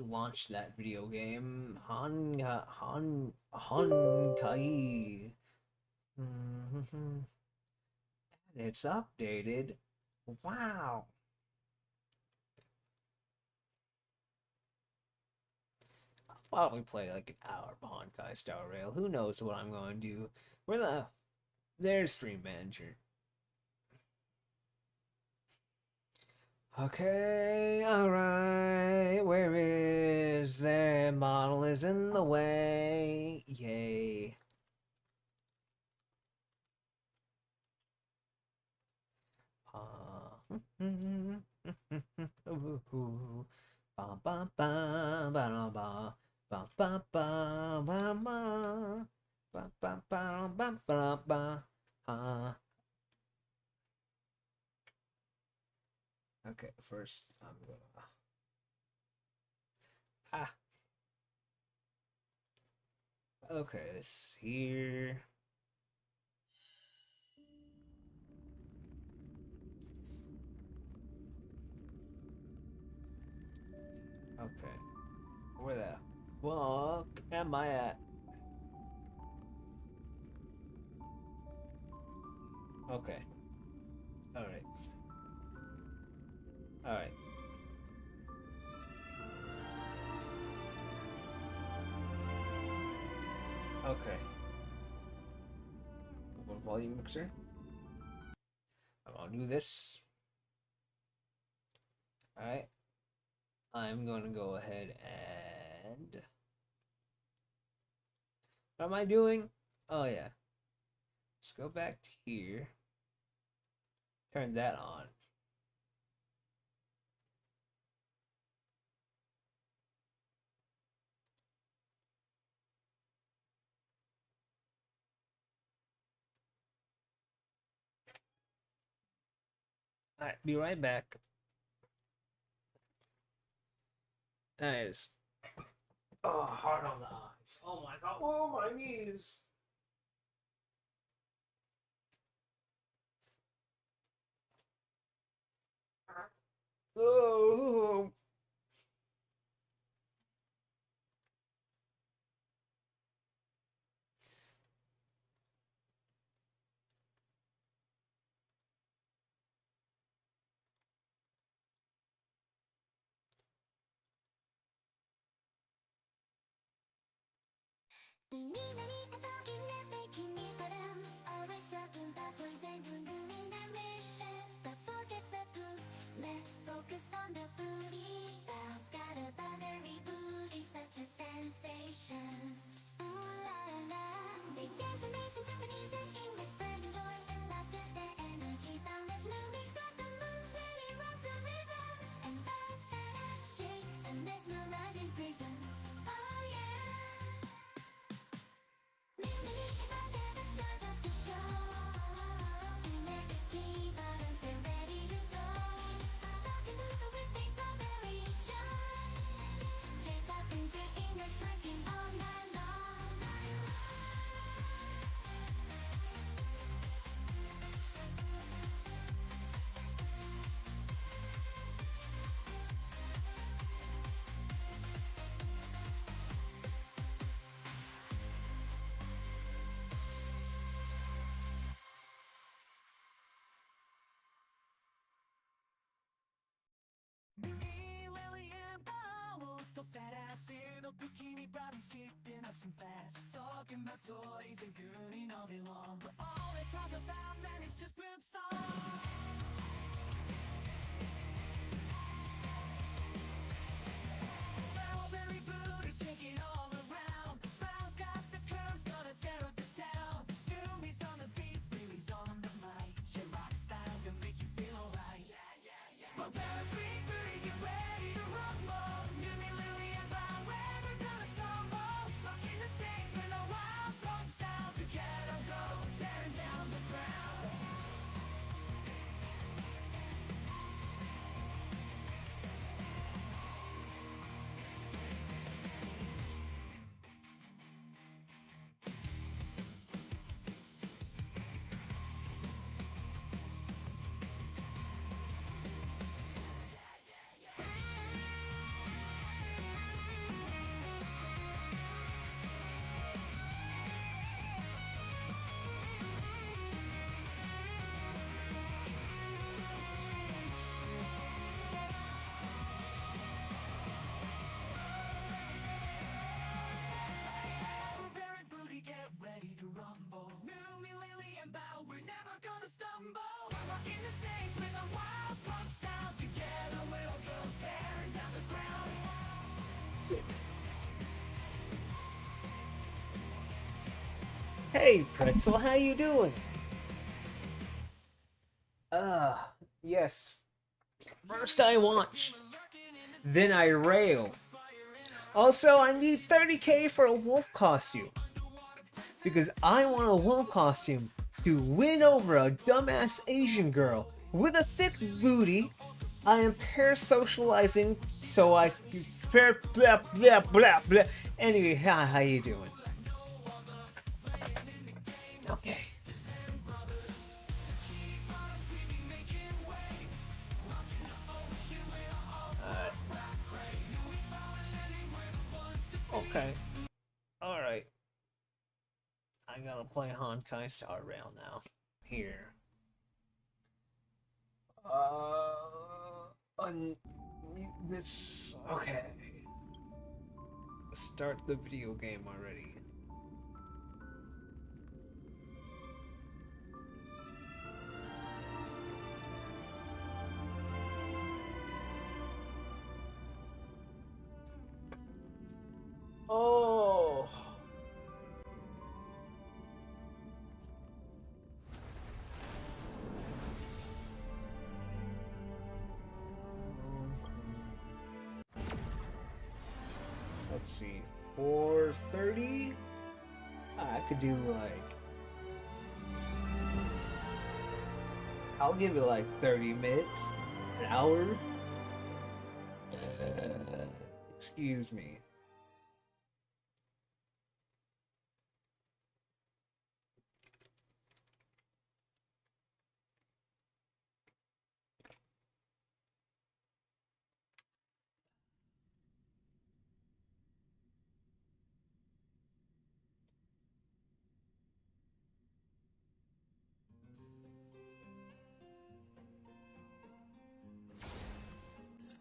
launch that video game. Honkai. And it's updated. Wow. I'll probably play like an hour of Honkai Star Rail. Who knows what I'm going to do. There's Stream Manager. Okay, alright. Where is their model is in the way? Yay. Okay, first I'm gonna okay, this here. Okay. Where the fuck am I at? Okay. Alright. Alright. Okay. Open volume mixer. I'm gonna do this. Alright. I'm gonna go ahead and... What am I doing? Oh yeah. Let's go back to here. Turn that on. Alright, be right back. Nice. Oh, hard on the eyes. Oh my god. Oh, my knees. Oh. Let's focus on the booty. Bounce got a buttery booty, such a sensation. Ooh la la la. They dance amazing Japanese and English, spreading joy and laughter. Their energy boundless. Newbies got the moves, really rocks the rhythm. And bounce fat ass shakes and mesmerizing prison. Oh yeah. little bikini bottom shaping up some fast. Talking about toys and gooning all day long, but all they talk about, man, is just poop songs. Strawberry booty shaking all around. Brown's got the curves, gonna tear up the sound. Newbies on the beats, Lily's on the mic. She rock style can make you feel alright. Barbaric booty, get ready to rumble. Newbie, Lily, and Brown, we're gonna stumble. Rocking the stage with a wild punk sound. Together go, tearing down the ground. Barbaric booty, get ready to rumble. Newbie, Lily, and Bow, we're never gonna stumble. We're rocking the stage with a wild punk sound. Together we'll go tearing down the ground. Sick. Hey, Pretzel, how you doing? Yes. First I watch, then I rail. Also, I need 30k for a wolf costume. Because I want a wolf costume to win over a dumbass Asian girl with a thick booty. I am parasocializing, so I blah blah blah blah. Anyway, how you doing? Okay. Okay. Alright. I gotta play Honkai Star Rail now. Here. This. Okay. Start the video game already. Oh. Let's see. 4:30? I could do like. I'll give it like 30 minutes, an hour. Excuse me.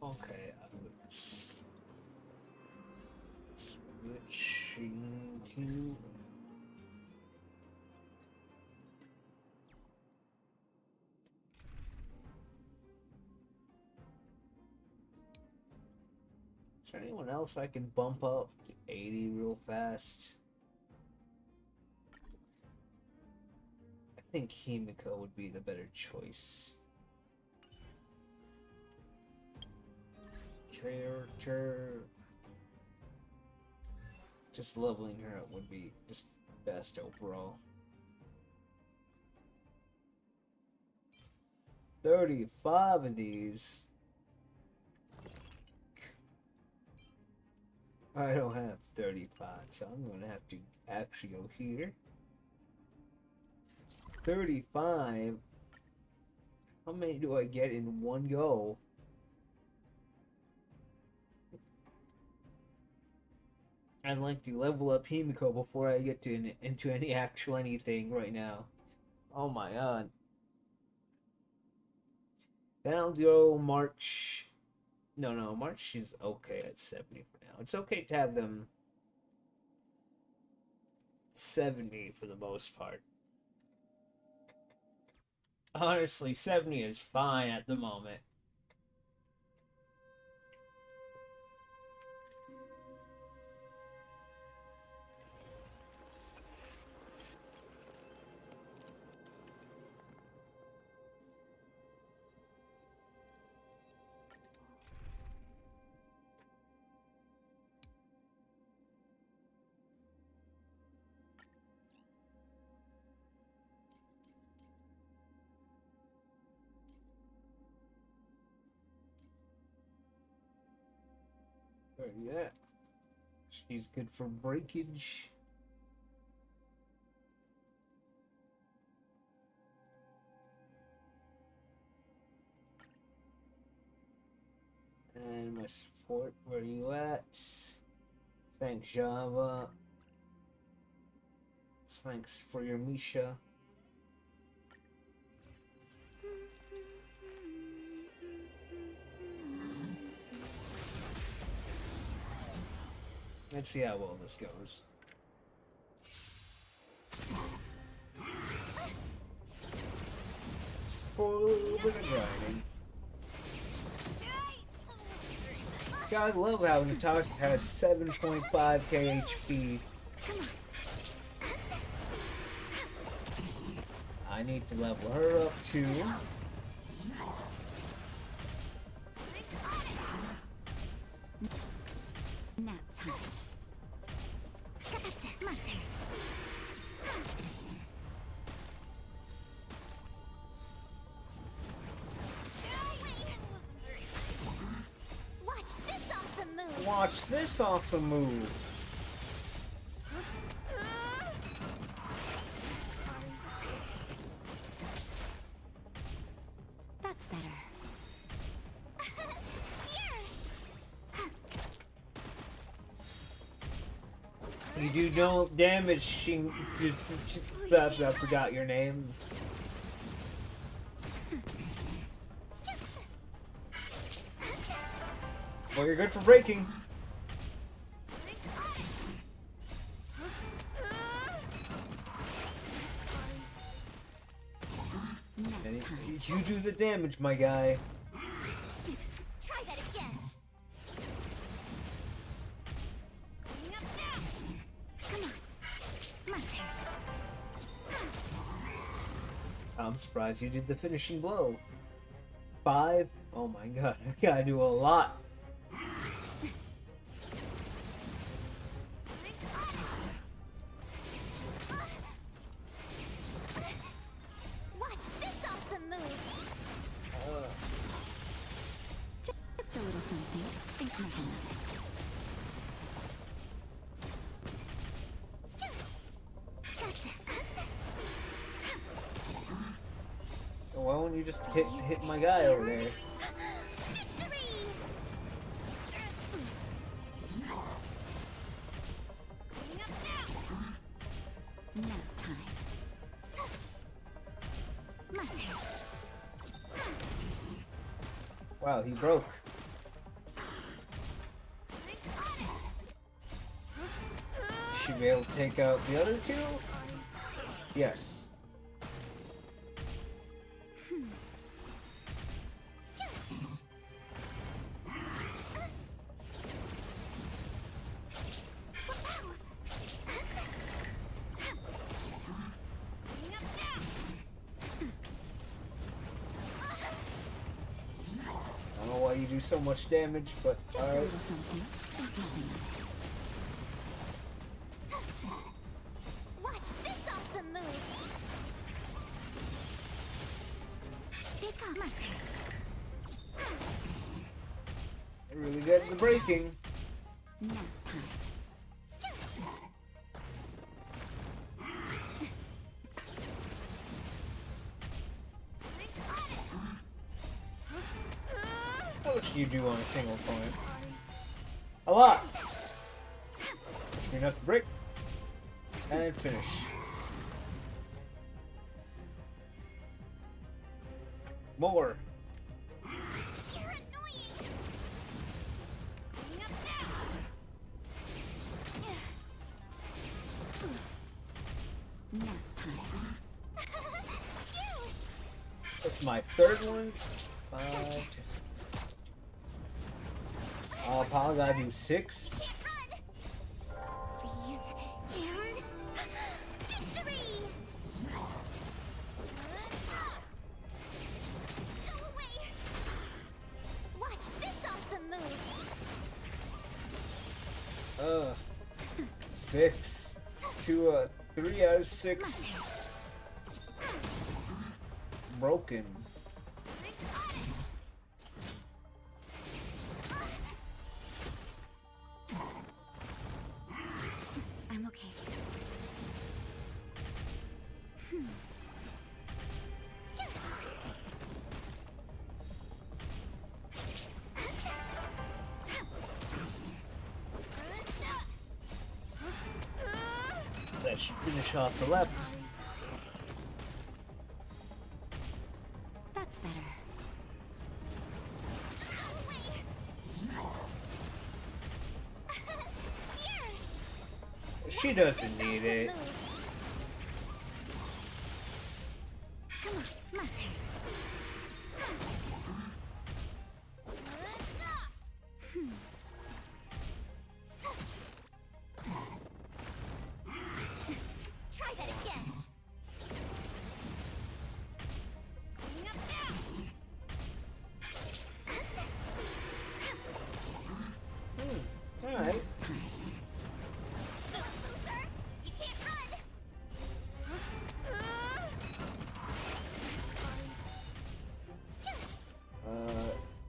Okay, switching to. Is there anyone else I can bump up to 80 real fast? I think Himiko would be the better choice. Character. Just leveling her up would be just best overall. 35 of these. I don't have 35, so I'm gonna have to actually go here. 35. How many do I get in one go? I'd like to level up Himiko before I get to into any actual anything right now. Oh my god. Then I'll go March No, March is okay at 70 for now. It's okay to have them 70 for the most part. Honestly, 70 is fine at the moment. Where are you at? She's good for breakage. And my support, where are you at? Thanks, Java. Thanks for your Misha. Let's see how well this goes. Just for a little bit of grinding. God, I love how Natasha has 7.5k HP. I need to level her up too. Nap time. Gotcha. My turn. Watch this awesome move. Watch this awesome move. That's better. You do no damage, I forgot your name. Well, you're good for breaking. And you do the damage, my guy. Try that again. Coming up now. Come on. My turn. I'm surprised you did the finishing blow. 5? Oh my god, I gotta do a lot. Watch this awesome move. Just a little something. Think nothing of it. Gotcha. Why won't you just hit my guy over there? Nap time. My turn. Wow, he broke. Should be able to take out the other two? Yes. I don't know why you do so much damage, but alright. Watch this awesome move. Pick up my turn. Really good at the breaking. Nap time. How much do you do on a single opponent? A lot! Enough to break. And finish. More. It's my third one. 5, 10. Probably gotta do 6. Freeze and victory! Go away! Watch this awesome move! 6. 3 out of 6. Broken. I'm okay. That should finish off the left. That's better. She doesn't need it. Come on, my turn. Try that again. Alright. You can't run.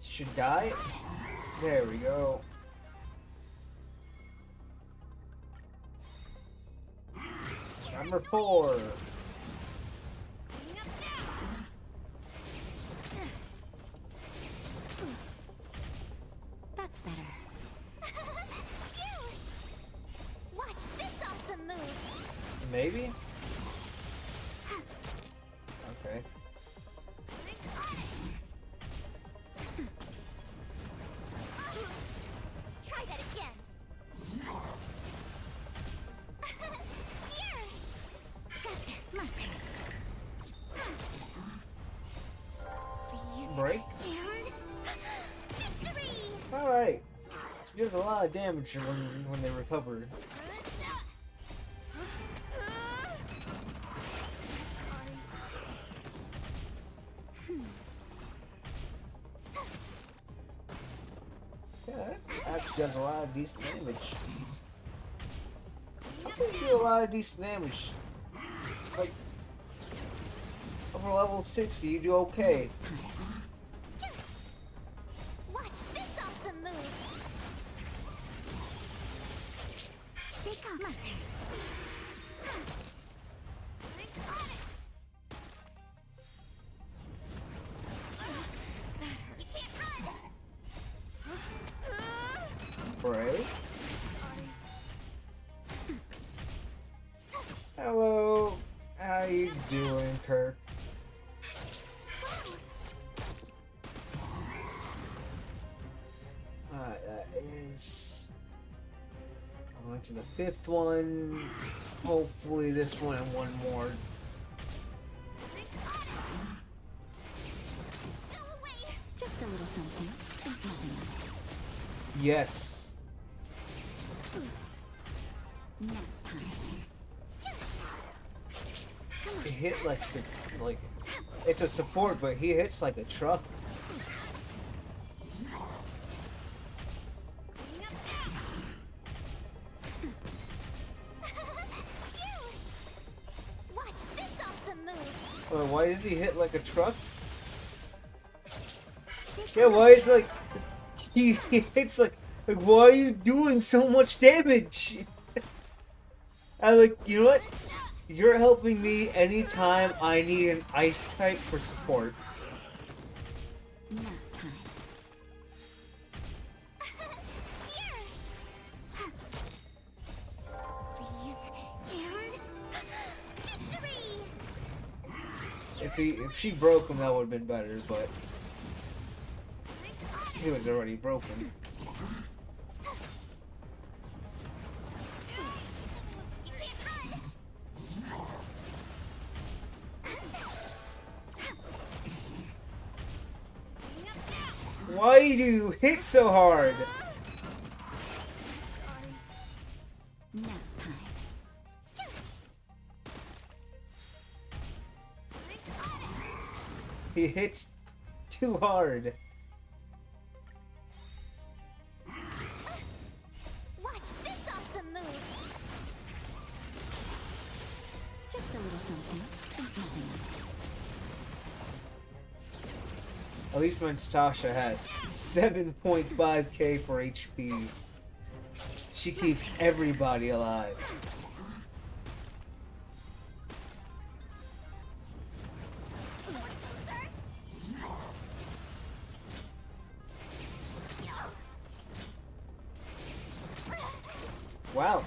Should die. There we go. Number 4. That's better. Phew! Watch this awesome move. Maybe? Okay. Try that again. Here. Gotcha. My turn. Freeze Break. and victory. Alright. She does a lot of damage when they recover. Yeah, that actually does a lot of decent damage. I think you do a lot of decent damage. Like, over level 60, you do okay. Watch this awesome move. Take off my turn. You can't run. Break. Hello. How you doing, Kirk? Alright, that is... going to the 5th one. Hopefully this one and one more. Go away. Just a little something. Yes. Nap time. He hit like it's a support, but he hits like a truck. Watch this awesome move. Why does he hit like a truck? Yeah, why is like he hits like why are you doing so much damage? I'm like, you know what? You're helping me anytime I need an ice type for support. Nap time. Freeze and victory. If she broke him, that would have been better, but he was already broken. Why do you hit so hard? Nap time. He hits too hard. Watch this awesome move. Just a little something. Nothing else. At least my Tasha has 7.5k for HP. She keeps everybody alive. Wow.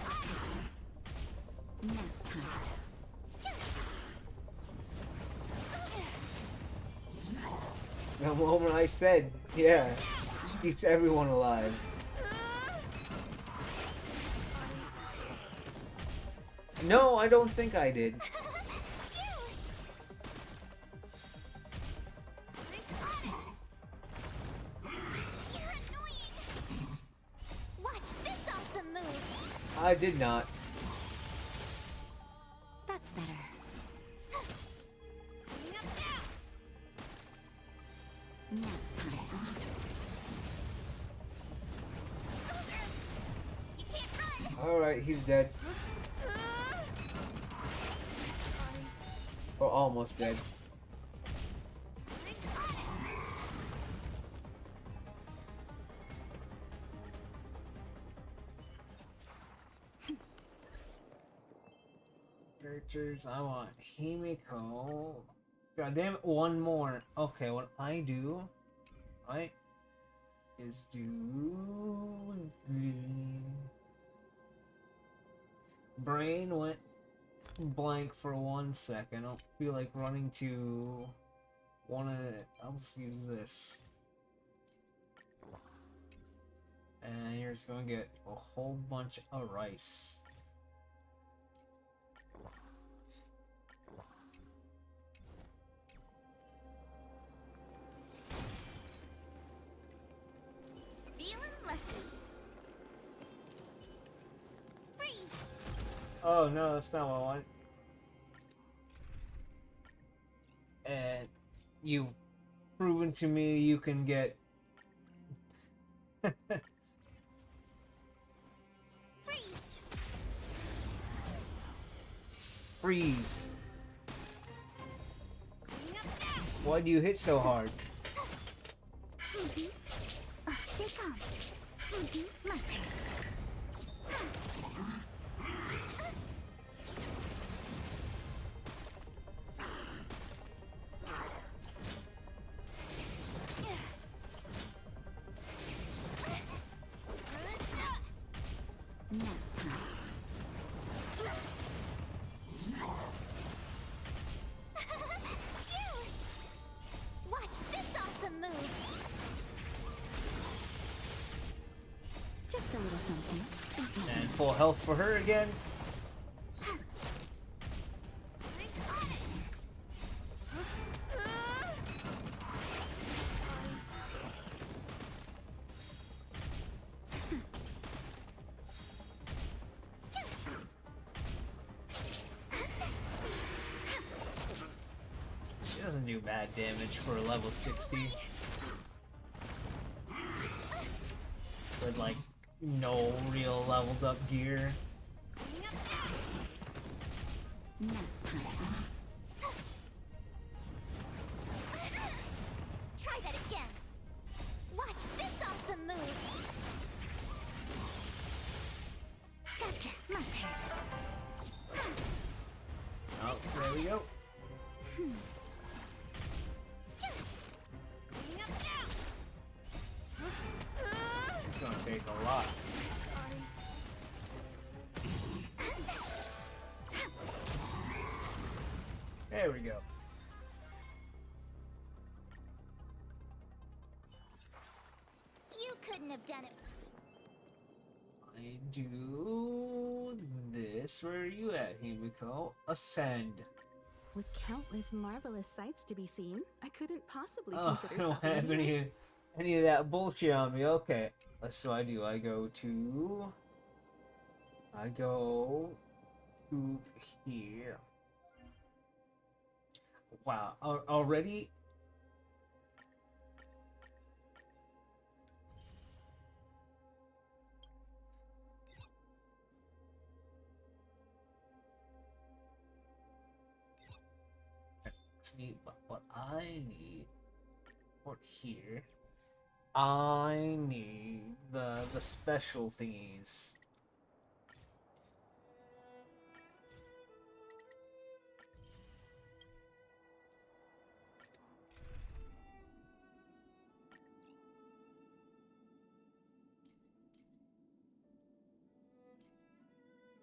Nap time. The moment I said, yeah, she keeps everyone alive. No, I don't think I did. Watch this awesome move. I did not. That's better. Nap time. Alright, he's dead. Or almost dead. Characters, I want Himiko. God damn it, one more. Okay, what I do, right, is do the brain went blank for 1 second. I don't feel like running to one of the, I'll just use this. And you're just gonna get a whole bunch of rice. Feeling lucky. Freeze. Oh no, that's not what I want. And you've proven to me you can get freeze. Why do you hit so hard? Here comes. My turn. Nap time. Watch this awesome move. Just a little something. And full health for her again. She doesn't do bad damage for a level 60. With like no real leveled up gear. Nap time. Try that again. Watch this awesome move. Gotcha. My turn. Oh, there we go. It's gonna take a lot. There we go. You couldn't have done it. I do this. Where are you at, Himiko? Ascend. With countless marvelous sights to be seen, I couldn't possibly Oh, consider I don't stopping have here. any of that bullshit on me. Okay. So I do. I go to here. Wow. Already? Need what I need for here. I need the special thingies.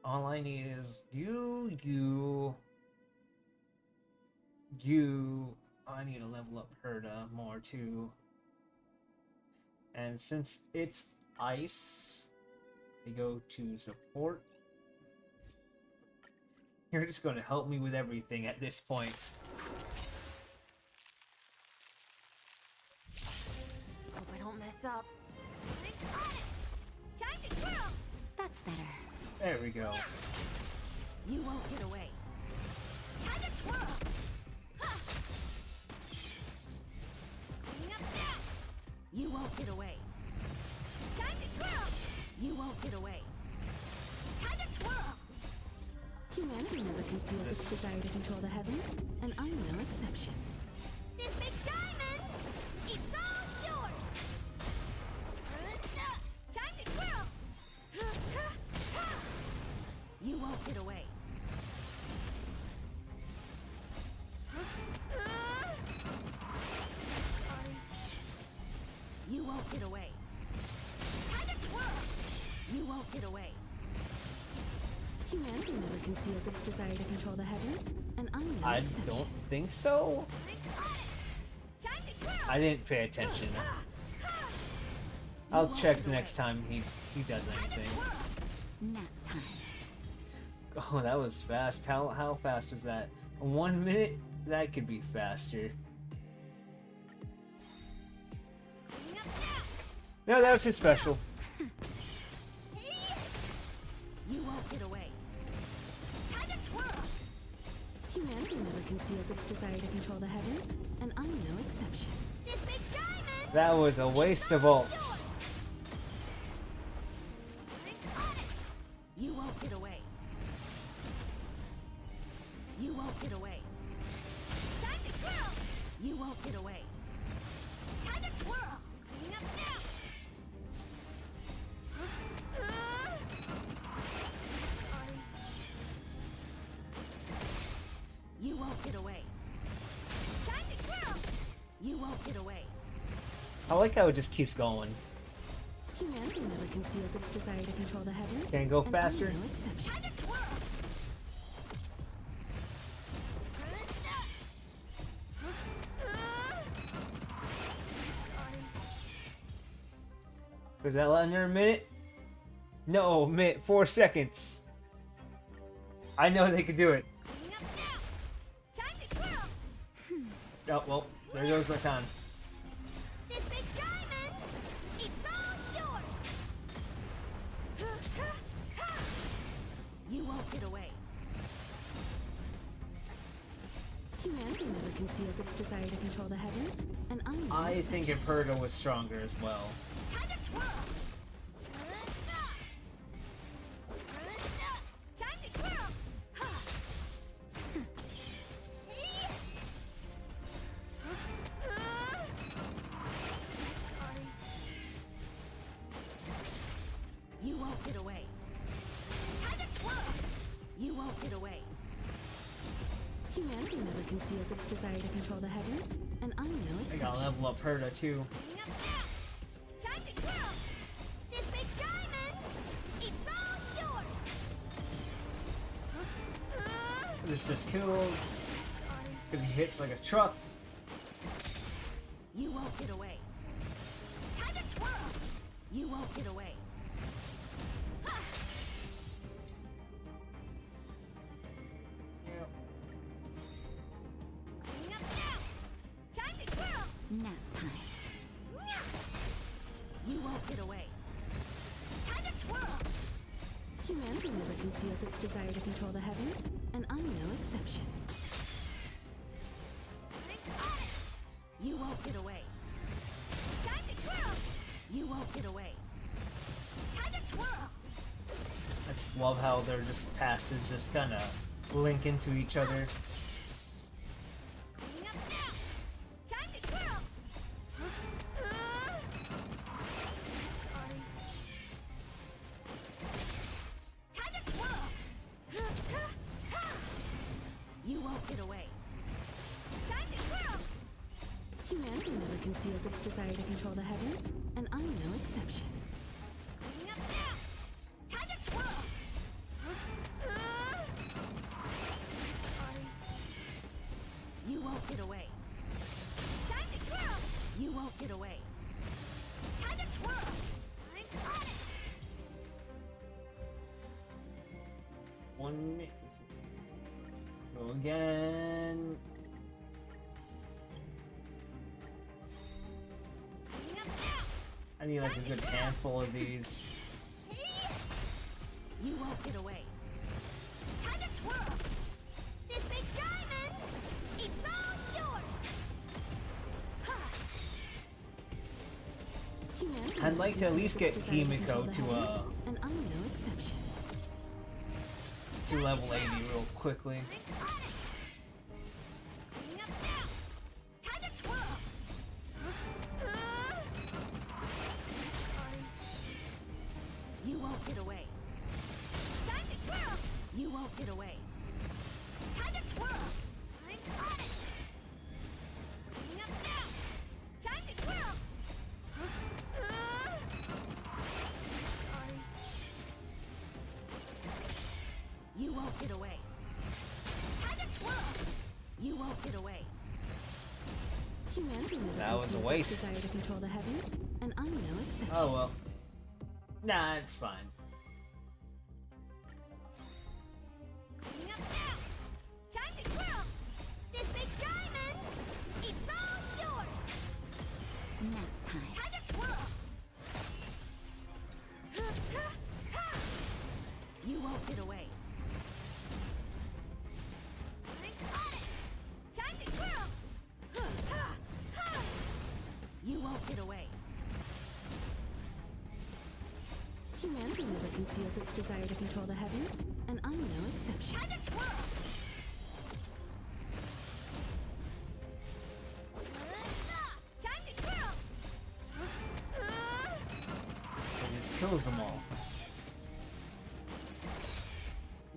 All I need is you. I need to level up Herda more too. And since it's ice, I go to support. You're just going to help me with everything at this point. Hope I don't mess up. Time to twirl! That's better. There we go. You won't get away. Time to twirl! Ha! Cleaning up now! You won't get away. Time to twirl! You won't get away. Time to twirl! Humanity never conceals its desire to control the heavens, and I'm no exception. This big diamond! It's all yours! Time to twirl! You won't get away. You won't get away. Time to twirl! You won't get away. Humanity never conceals its desire to control the heavens, and I'm no I exception. don't think so. Time to twirl! I didn't pay attention. I'll check next time he does anything. Nap time. Oh, that was fast. How fast was that? 1 minute? That could be faster. No, that was his special. You won't get away. Time to twirl! Humanity never conceals its desire to control the heavens, and I'm no exception. This big diamond! That was a waste of ults. You won't get away. You won't get away. Time to twirl! You won't get away. Time to twirl! Cleaning up now! You won't get away. Time to twirl! You won't get away. I like how it just keeps going. Humanity never conceals its desire to control the heavens. Can it go and faster? I'm no exception. Time to twirl! Was that under a minute? No, minute 4 seconds. I know they could do it. Cleaning up now! Time to twirl! Oh well, there goes my time. This big diamond! It's all yours! You won't get away. Humanity never conceals its desire to control the heavens, and I'm no I exception. think if Herda was stronger as well. Time to twirl! Time to twirl! You won't get away. Time to twirl! You won't get away. Humanity never conceals its desire to control the heavens, and I'm no I exception. gotta level up Herda too. Cleaning up now! Time to twirl! This big diamond! It's all yours! This just kills. Because he hits like a truck. You won't get away. Time to twirl! You won't get away. Cleaning up now! Time to twirl! Nap time. conceals its desire to control the heavens, and I'm no exception. You won't get away. Time to twirl. You won't get away. Time to twirl. I just love how their just passages just kind of link into each other. Cleaning up now. Time to twirl. Sorry. Time to twirl. You won't get away. Time to twirl. Humanity never conceals its desire to control the heavens, and I'm no exception. Cleaning up now. Time to twirl. Sorry. You won't get away. Time to twirl. You won't get away. Time to twirl. I'm on it. 1 minute. Go again. Cleaning up now. I need like a good handful of these. You won't get away. Time to twirl. This big diamond, it's all yours. Humanity I'd like to at least get conceals its desire to control Himiko the to heavens, and I'm no exception. level 80 real quickly. Cleaning up now. Time to twirl. Sorry. You won't get away. Time to twirl. You won't get away. Time to twirl. I'm on it. Cleaning up now. Time to twirl. Sorry. You won't get away. Time to twirl. You won't get away. Humanity never That was a conceals its waste. desire to control the heavens, and I'm no exception. Oh well. Nah, it's fine. Cleaning up now. Time to twirl. This big diamond, it's all yours. Nap time. Time to twirl. You won't get away. I'm on it. Time to twirl. You won't get away. Humanity never conceals its desire to control the heavens, and I'm no exception. Time to twirl. Time to twirl. It just kills them all.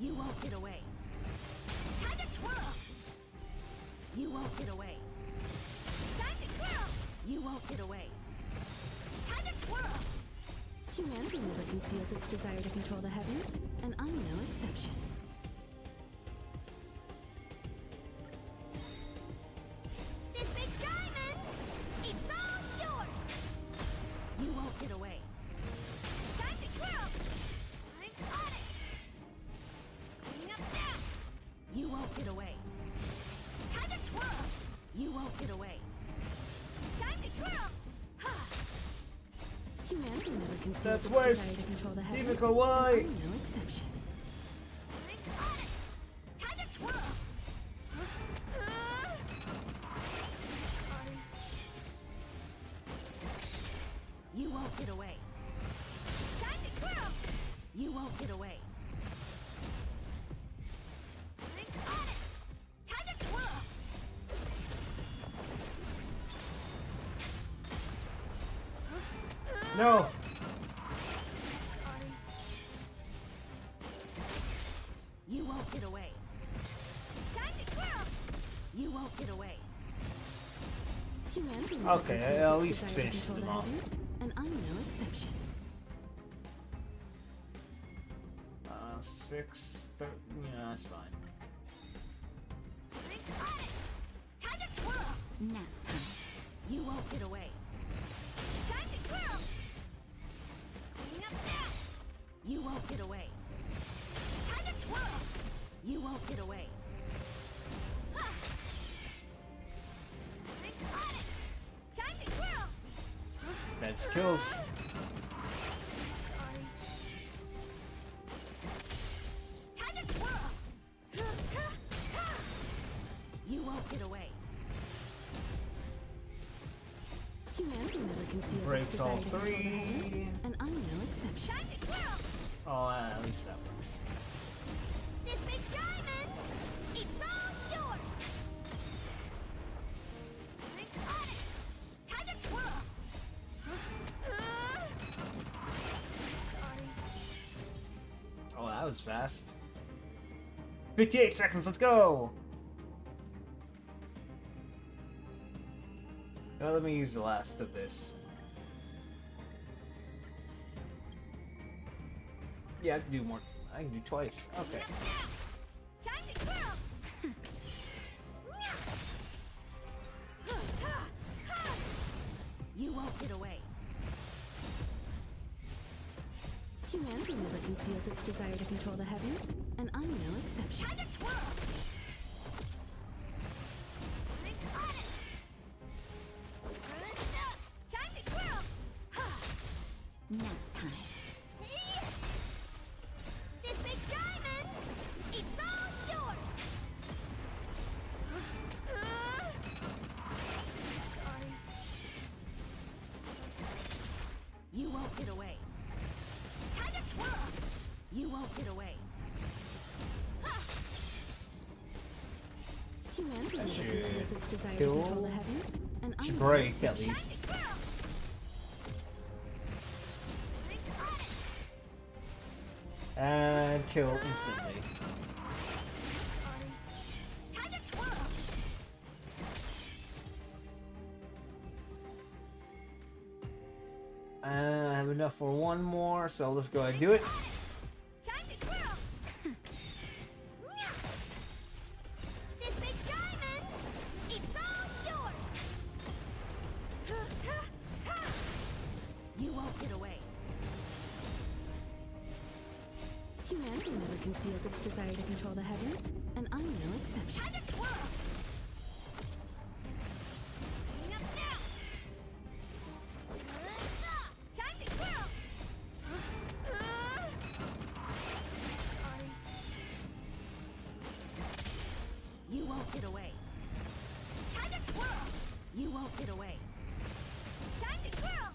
You won't get away. Time to twirl. You won't get away. Time to twirl. You won't get away. Time to twirl. Humanity never conceals its desire to control the heavens, and I'm no exception. This big diamond, it's all yours. You won't get away. Time to twirl. I'm on it. Cleaning up now. You won't get away. Time to twirl. You won't get away. Time to twirl. Humanity never conceals That's its worse. desire to control the heavens, Himiko, why? and I'm no exception. I'm on it. Time to twirl. Sorry. You won't get away. Time to twirl. You won't get away. I'm on it. Time to twirl. No. Sorry. You won't get away. Time to twirl. You won't get away. Humanity never Okay, conceals at its least desire to finish control them the off. heavens, and I'm no exception. 6:30. Yeah, that's fine. I'm on it. Time to twirl. Nap time. You won't get away. Time to twirl. Cleaning up now. You won't get away. Time to twirl. You won't get away. I'm on it. Time to twirl. That just kills. Sorry. makes desire all to control the three. heavens, and I'm no exception. Oh, at least that works. This big diamond, it's all yours. Drink on it. Time to twirl. Sorry. Oh, that was fast. 58 seconds, let's go! Now let me use the last of this. Yeah, I can do more. I can do twice. Okay. Time to twirl. You won't get away. Humanity never conceals its desire to control the heavens, and I'm no exception. Time to twirl. Drink on it. Time to twirl. Nap time. This big diamond, it's all yours. Sorry. You won't get away. Time to twirl. You won't get away. Humanity never should conceals its desire to kill- control the heavens, and I'm Should no break at exception. least. And kill instantly. Time to twirl. I have enough for one more, so let's go ahead and do it. Time to twirl. This big diamond, it's all yours. You won't get away. Humanity never conceals its desire to control the heavens, and I'm no exception. Time to twirl. Coming up now. Time to twirl. Sorry. You won't get away. Time to twirl. You won't get away. Time to twirl.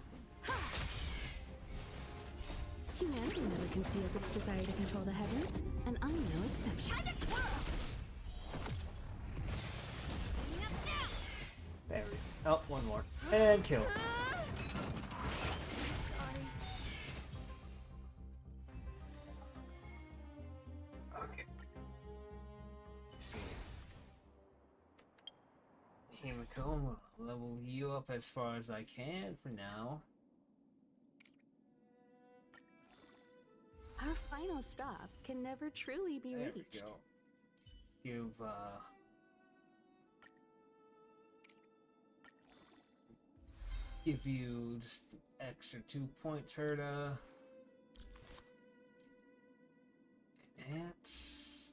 Humanity never conceals its desire to control the heavens, and I'm no exception. Time to twirl. Coming up now. There we go. Oh, one more. And kill. Sorry. Okay. Let's see. Here we go. I'll level you up as far as I can for now. Our final stop can never truly be There reached. we go. Give you just extra 2 points, Herta. Enhance.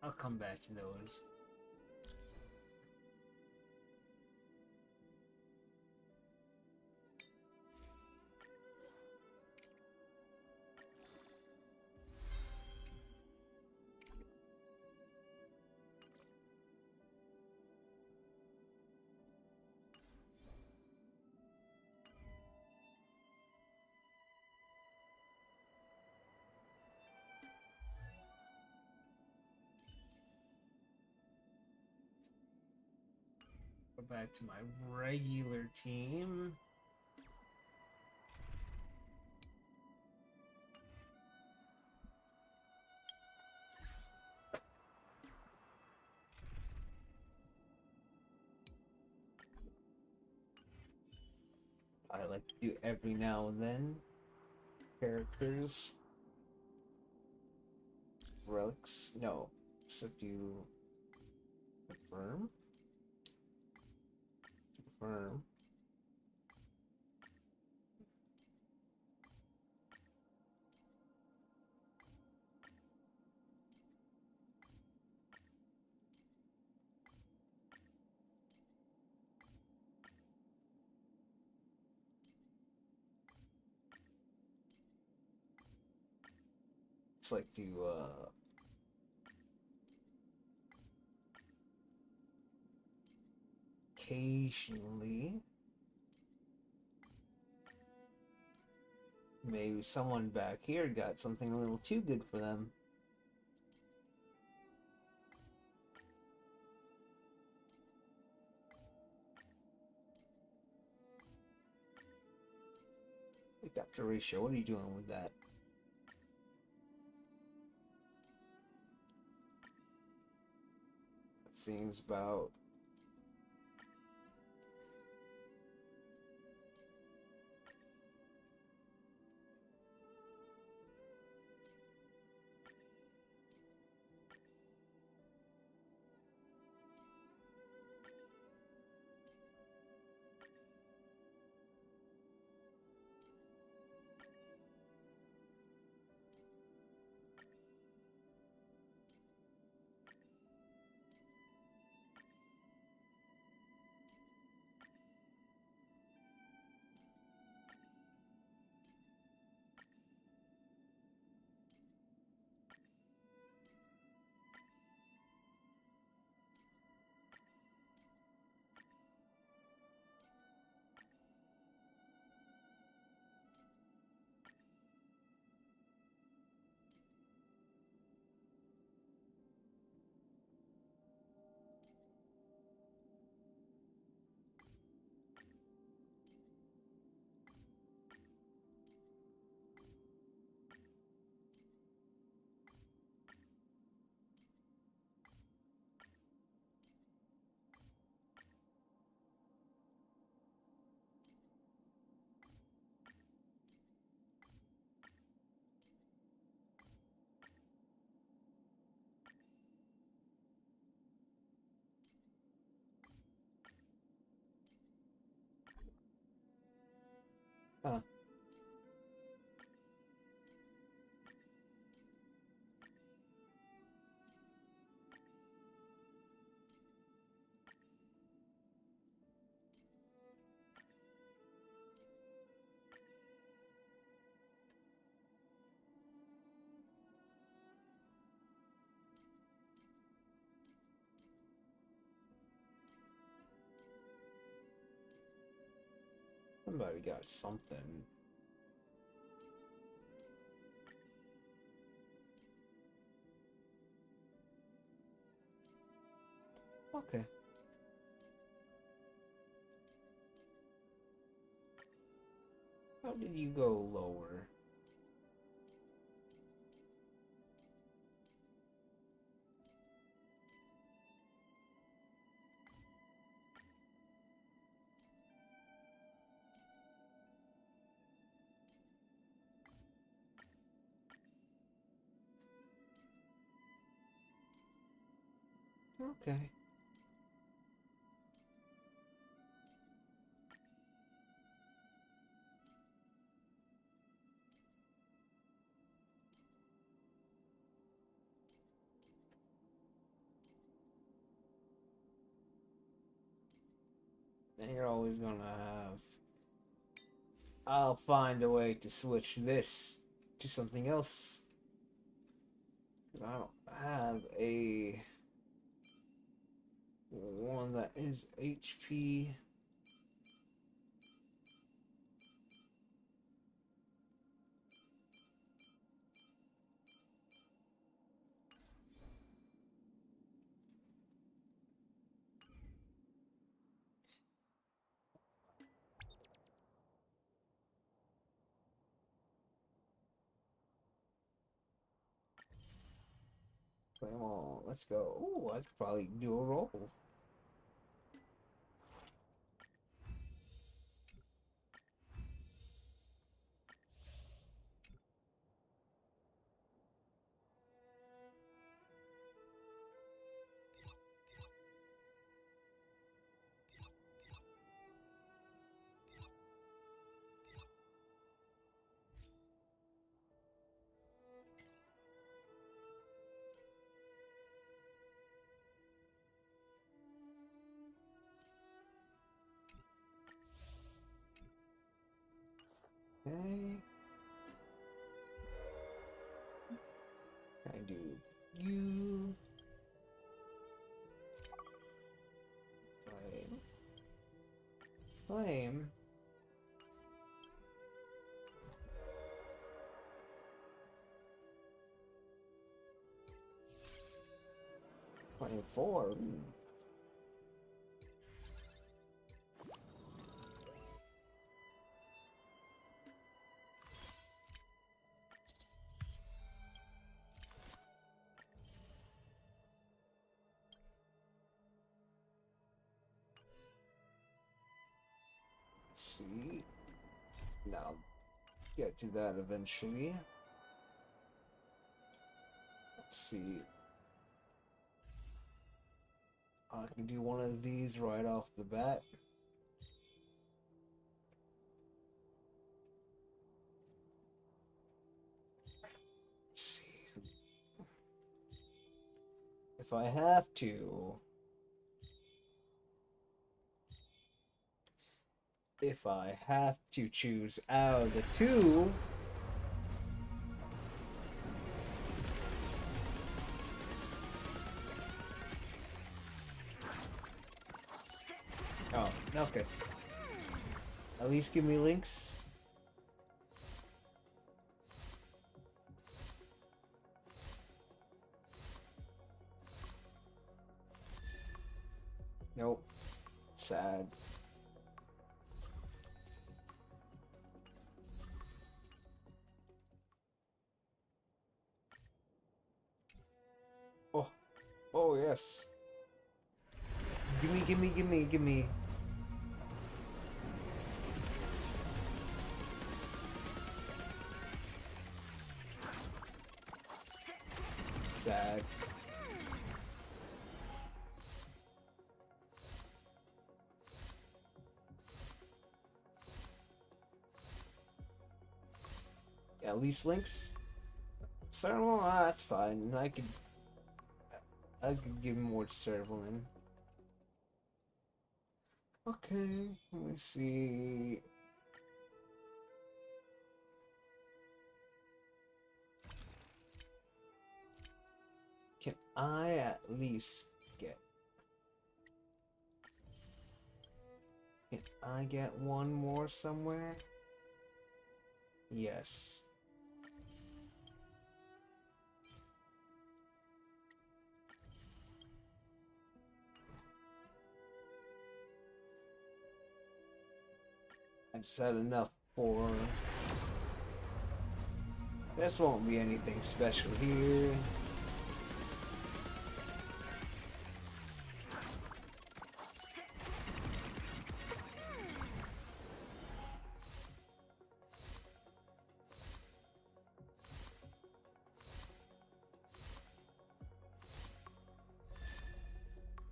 I'll come back to those. Go back to my regular team. I like to do every now and then. Characters. Relics. No. Except you confirm. Confirm. just like to occasionally, maybe someone back here got something a little too good for them. Hey, Dr. Ratio, what are you doing with that? That seems about... Huh. Somebody got something. Okay. How did you go lower? Okay. Then you're always gonna have... I'll find a way to switch this to something else. I don't have a one that is HP. Come on, let's go. Ooh, I could probably do a roll. you. Flame. 24. See, now get to that eventually. Let's see. I can do one of these right off the bat. Let's see. If I have to. If I have to choose out of the two, oh, okay. At least give me links. Nope. Sad. Oh, yes. Gimme. Sad. Yeah, at least links. Serval, that's fine. I could give more to Serval in. Okay, let me see. Can I at least get... Can I get one more somewhere? Yes. I just had enough for... This won't be anything special here.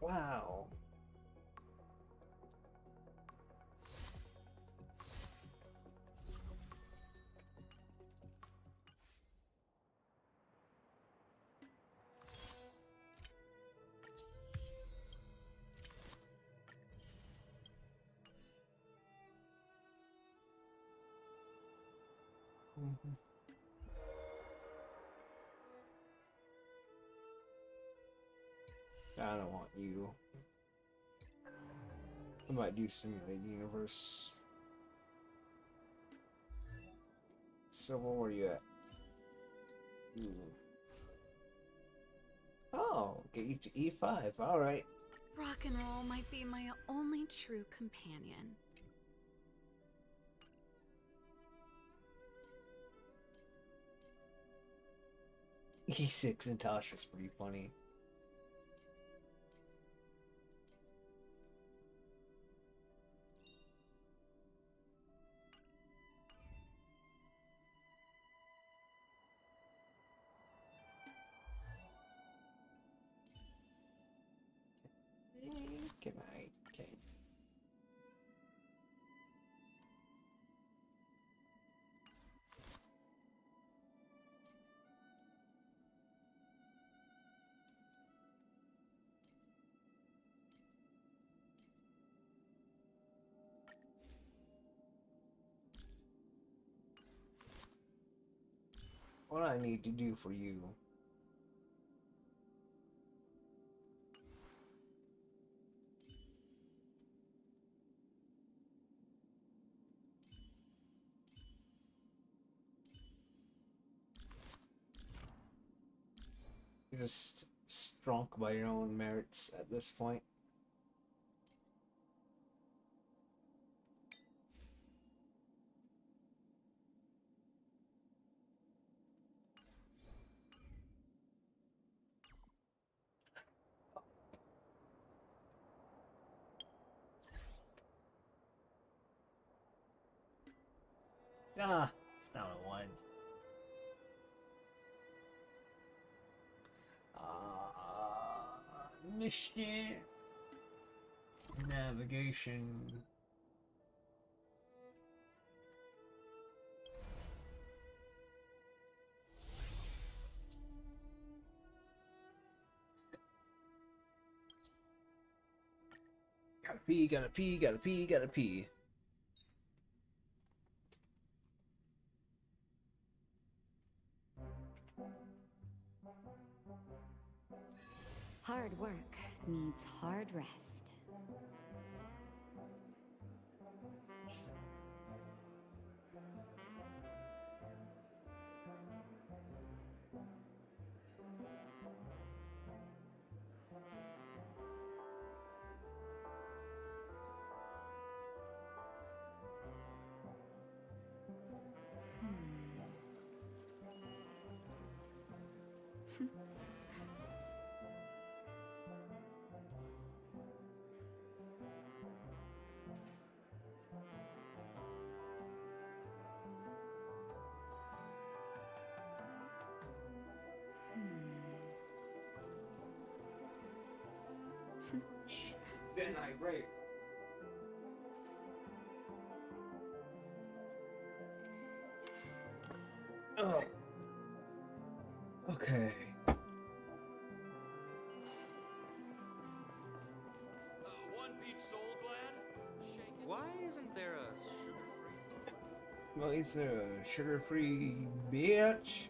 Wow. I don't want you. I might do Simulate Universe. So where were you at? Ooh. Oh, get you to E5. Alright. Rock and roll might be my only true companion. E6 and Tasha's pretty funny. Can I? Okay. What I need to do for you? You're just strong by your own merits at this point. Ah, it's down to 1. Mission. Navigation. Gotta pee, gotta pee, gotta pee, gotta pee. Hard work needs hard rest. Then I break. Oh. Okay. One Peach Soul Glad? Why isn't there a sugar-free? Well, is there a sugar-free bitch?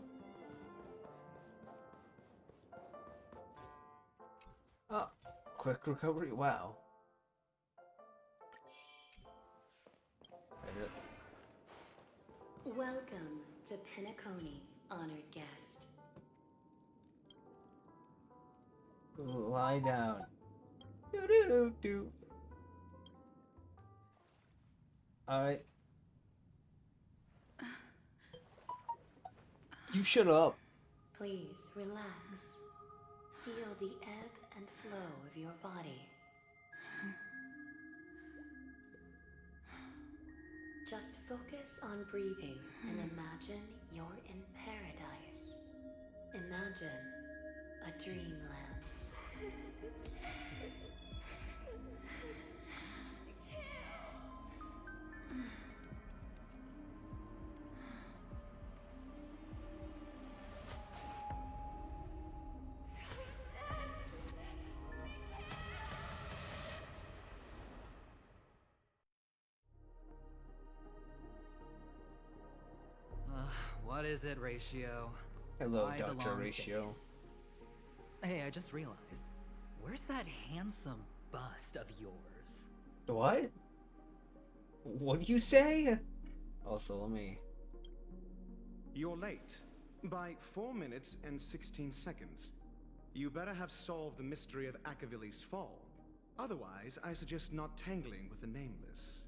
Oh, quick recovery. Wow. Welcome to Penacony, honored guest. Lie down. Do do do do. Alright. You shut up. Please relax. Feel the ebb and flow of your body. Just focus on breathing and imagine you're in paradise. Imagine a dreamland. What is it, Ratio? Hello, Why the Dr. long Ratio. face? Hey, I just realized. Where's that handsome bust of yours? What? What do you say? Also, let me... You're late. By 4 minutes and 16 seconds. You better have solved the mystery of Akavili's fall. Otherwise, I suggest not tangling with the Nameless.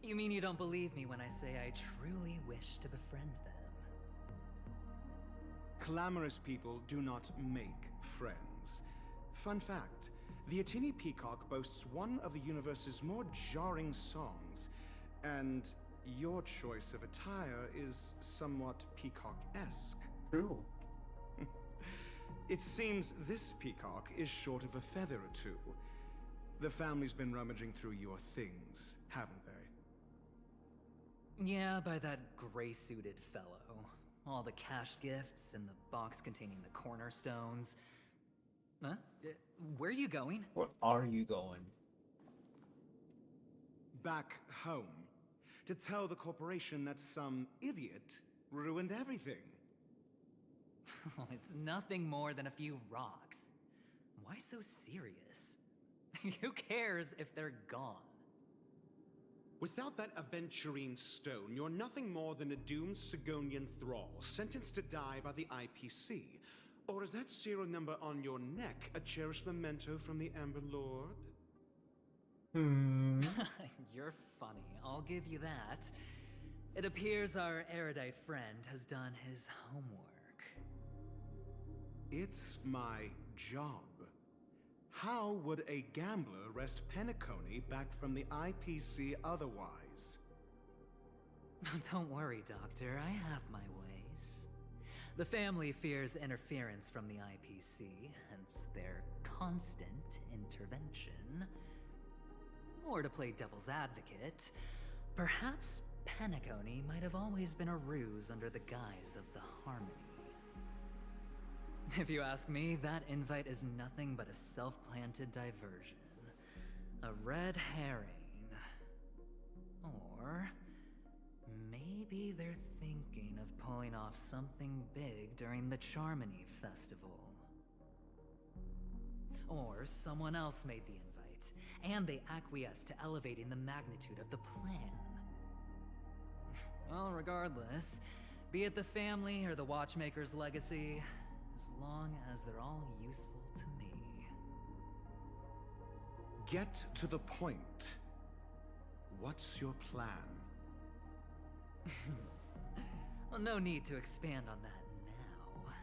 You mean you don't believe me when I say I truly wish to befriend them? Clamorous people do not make friends. Fun fact, the Atini Peacock boasts one of the universe's more jarring songs, and your choice of attire is somewhat peacock-esque. True. It seems this peacock is short of a feather or two. The family's been rummaging through your things, haven't they? Yeah, by that gray-suited fellow. All the cash gifts and the box containing the cornerstones. Huh? Where are you going? Where are you going? Back home. To tell the corporation that some idiot ruined everything. It's nothing more than a few rocks. Why so serious? Who cares if they're gone? Without that aventurine stone, you're nothing more than a doomed Sigonian thrall, sentenced to die by the IPC. Or is that serial number on your neck a cherished memento from the Amber Lord? You're funny, I'll give you that. It appears our erudite friend has done his homework. It's my job. How would a gambler wrest Penacony back from the IPC otherwise? Don't worry, Doctor, I have my ways. The family fears interference from the IPC, hence their constant intervention. Or to play devil's advocate, perhaps Penacony might have always been a ruse under the guise of the Harmony. If you ask me, that invite is nothing but a self-planted diversion. A red herring. Or maybe they're thinking of pulling off something big during the Charmony Festival. Or someone else made the invite, and they acquiesced to elevating the magnitude of the plan. Well, regardless, be it the family or the Watchmaker's legacy, as long as they're all useful to me. Get to the point. What's your plan? Well, no need to expand on that now.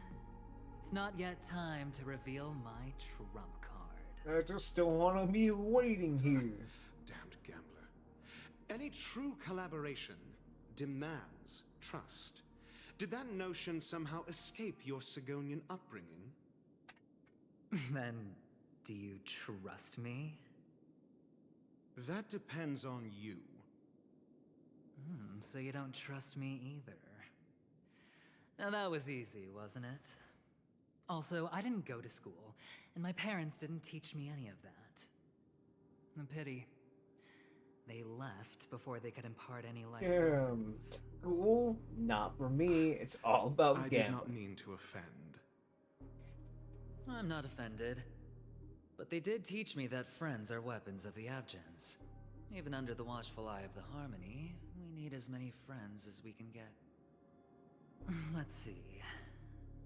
It's not yet time to reveal my trump card. I just don't want to be waiting here. Damned gambler. Any true collaboration demands trust. Did that notion somehow escape your Sigonian upbringing? Then, do you trust me? That depends on you. So you don't trust me either. Now that was easy, wasn't it? Also, I didn't go to school, and my parents didn't teach me any of that. A pity. They left before they could impart any life lessons. Cool. Not for me. It's all about I gambling. did not mean to offend. I'm not offended. But they did teach me that friends are weapons of the Abgens. Even under the watchful eye of the Harmony, we need as many friends as we can get. Let's see.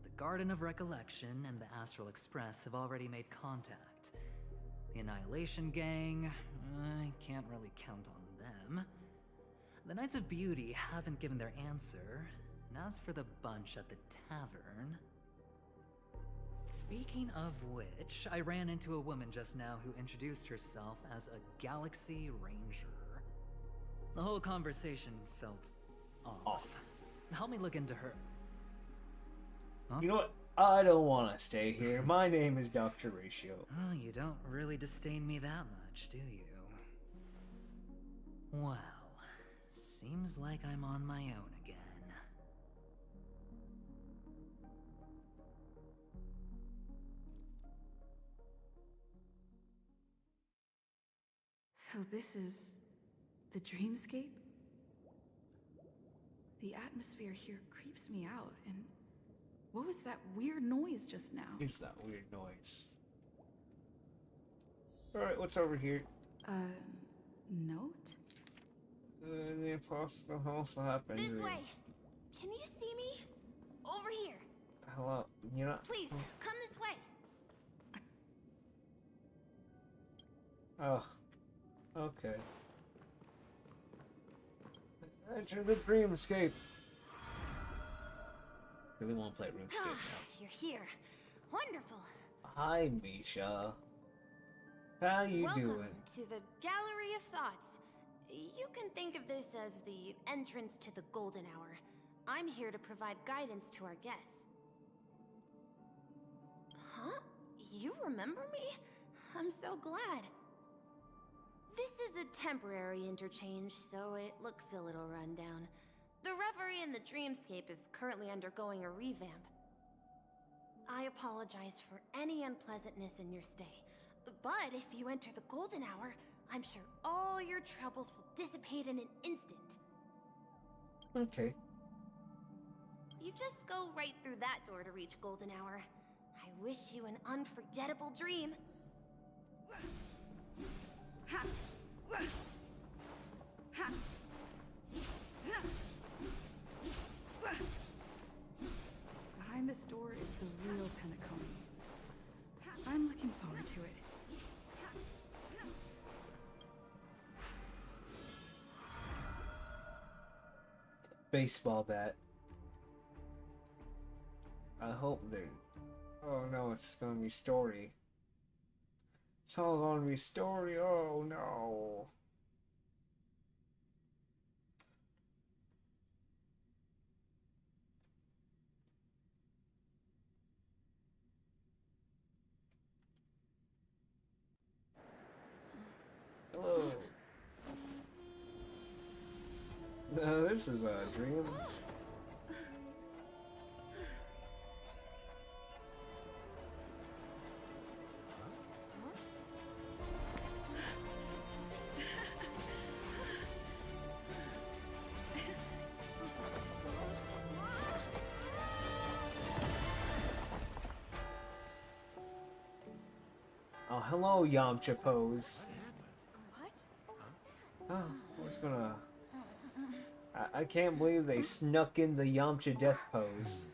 The Garden of Recollection and the Astral Express have already made contact. The Annihilation Gang, I can't really count on them. The Knights of Beauty haven't given their answer, and as for the bunch at the tavern... Speaking of which, I ran into a woman just now who introduced herself as a Galaxy Ranger. The whole conversation felt off. Help me look into her. Huh? You know what? I don't want to stay here. My name is Dr. Ratio. Oh, you don't really disdain me that much, do you? Well, seems like I'm on my own again. So this is the dreamscape? The atmosphere here creeps me out, and what was that weird noise just now? It's that weird noise. Alright, what's over here? Note? The Apostle also happened. This way! Can you see me? Over here! Hello, you're not. Please, come this way! Oh. Okay. Enter the dreamscape. Really want to play RuneScape now. You're here. Wonderful. Hi, Misha. How you Welcome doing? to the Gallery of Thoughts. You can think of this as the entrance to the Golden Hour. I'm here to provide guidance to our guests. Huh? You remember me? I'm so glad. This is a temporary interchange, so it looks a little rundown. The Reverie in the Dreamscape is currently undergoing a revamp. I apologize for any unpleasantness in your stay, but if you enter the Golden Hour, I'm sure all your troubles will dissipate in an instant. Okay. You just go right through that door to reach Golden Hour. I wish you an unforgettable dream. Behind this door is the real Penacony. I'm looking forward to it. Baseball bat. I hope they're... Oh no, it's gonna be story. It's all gonna be story, oh no. Hello. No, this is a dream. Oh, hello, Yamcha pose. Oh, what's gonna... I can't believe they snuck in the Yamcha death pose.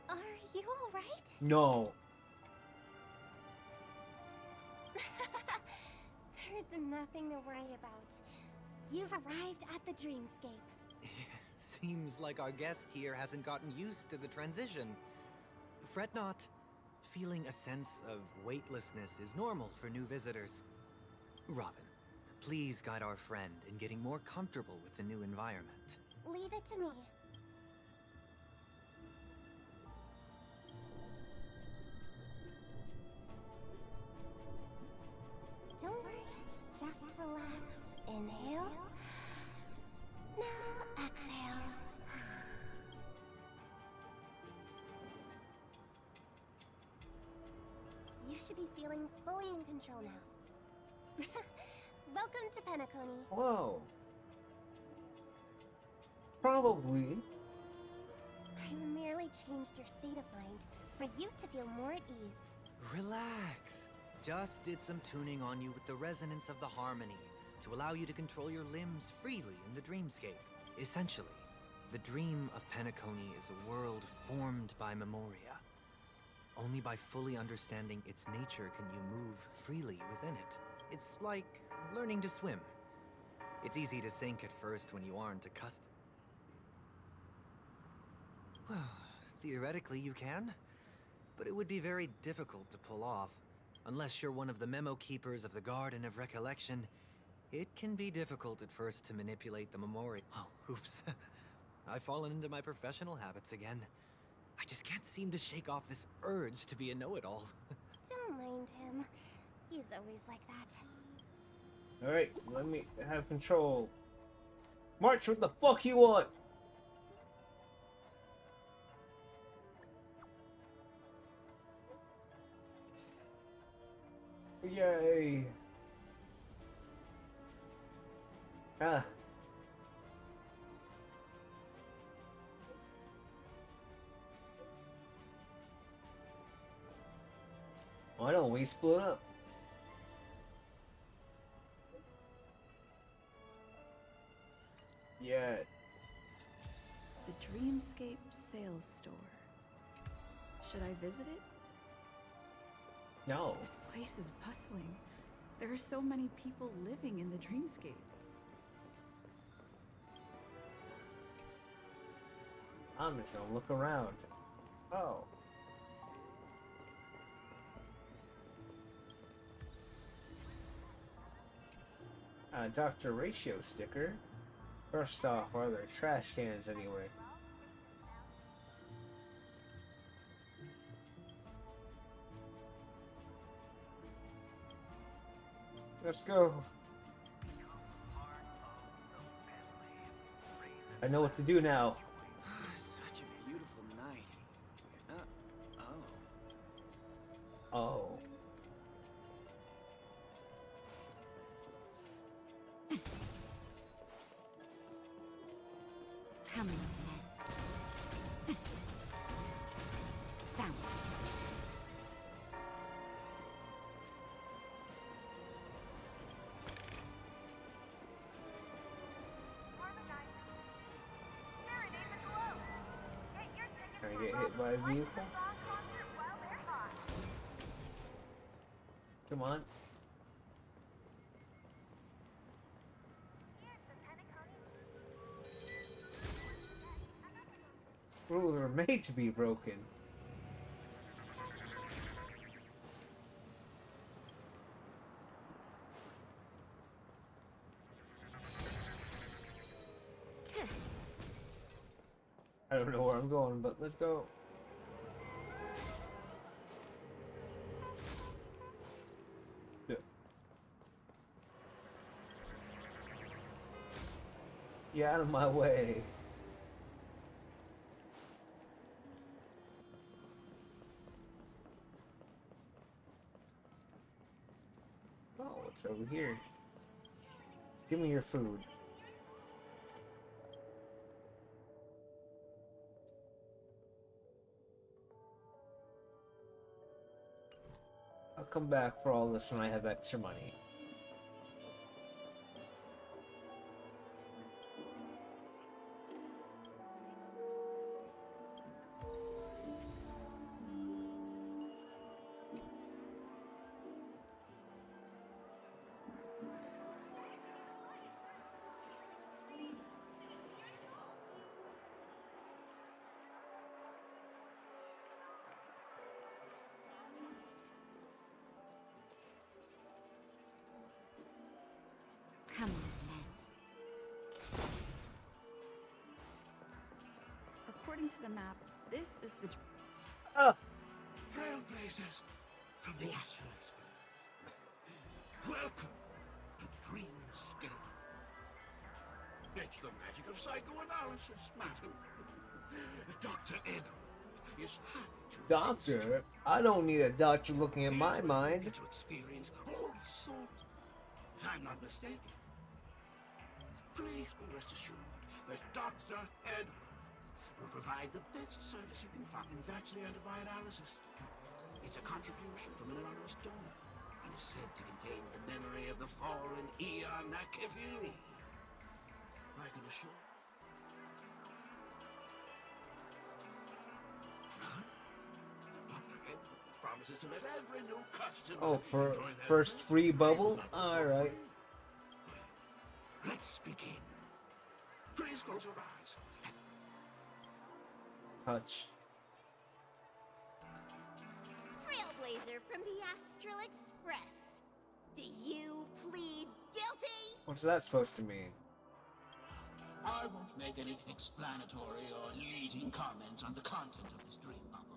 Are you alright? No. There's nothing to worry about. You've arrived at the dreamscape. Seems like our guest here hasn't gotten used to the transition. Fret not. Feeling a sense of weightlessness is normal for new visitors. Robin, please guide our friend in getting more comfortable with the new environment. Leave it to me. Don't worry. Just relax. Inhale. Now exhale. You should be feeling fully in control now. Welcome to Penacony. Whoa. Probably. I merely changed your state of mind for you to feel more at ease. Relax. Just did some tuning on you with the resonance of the harmony to allow you to control your limbs freely in the dreamscape. Essentially, the dream of Penacony is a world formed by Memoria. Only by fully understanding its nature can you move freely within it. It's like learning to swim. It's easy to sink at first when you aren't accustomed. Well, theoretically you can, but it would be very difficult to pull off. Unless you're one of the memo keepers of the Garden of Recollection, it can be difficult at first to manipulate the Memoria. Oh, oops. I've fallen into my professional habits again. I just can't seem to shake off this urge to be a know-it-all. Don't mind him. He's always like that. Alright, let me have control. March, what the fuck you want? Yay. Ah. Why don't we split up? Yeah. The Dreamscape Sales Store. Should I visit it? No. This place is bustling. There are so many people living in the Dreamscape. I'm just gonna look around. Oh. Dr. Ratio sticker. First off, are there trash cans anywhere? Let's go. I know what to do now. Such a beautiful night. Oh. Come on, then. Found it. hit by a vehicle? Come on. Rules are made to be broken. I don't know where I'm going, but let's go. Yeah. Get out of my way. Oh, what's over here? Give me your food. I'll come back for all this when I have extra money. Come on, then. According to the map, this is the... Trailblazers from the Astral Express. Welcome to Dreamscape. It's the magic of psychoanalysis, madam. Dr. Edward is happy to Doctor? I don't need a doctor looking at my mind. to experience all sorts. I'm not mistaken. Please be rest assured that Dr. Edward will provide the best service you can find. And that's the antibody analysis. It's a contribution from an anonymous donor and is said to contain the memory of the fallen Eon Nakivili. I can assure Dr. Edward promises to let every new customer Oh, for enjoy their first free bubble? Alright. Let's begin. Please close your eyes. Touch. Trailblazer from the Astral Express. Do you plead guilty? What's that supposed to mean? I won't make any explanatory or leading comments on the content of this dream bubble.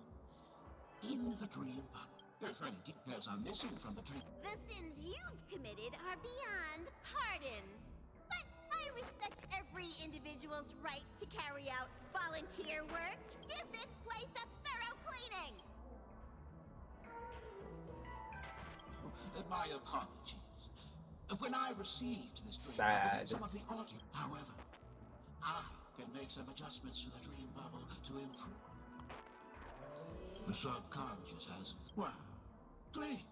In the dream bubble, if any details are missing from the dream, The sins you've committed are beyond pardon. But I respect every individual's right to carry out volunteer work. Give this place a thorough cleaning. my apologies. When I received this dream Sad. bubble, some of the audio, however, I can make some adjustments to the dream bubble to improve. The subconscious has, well, please.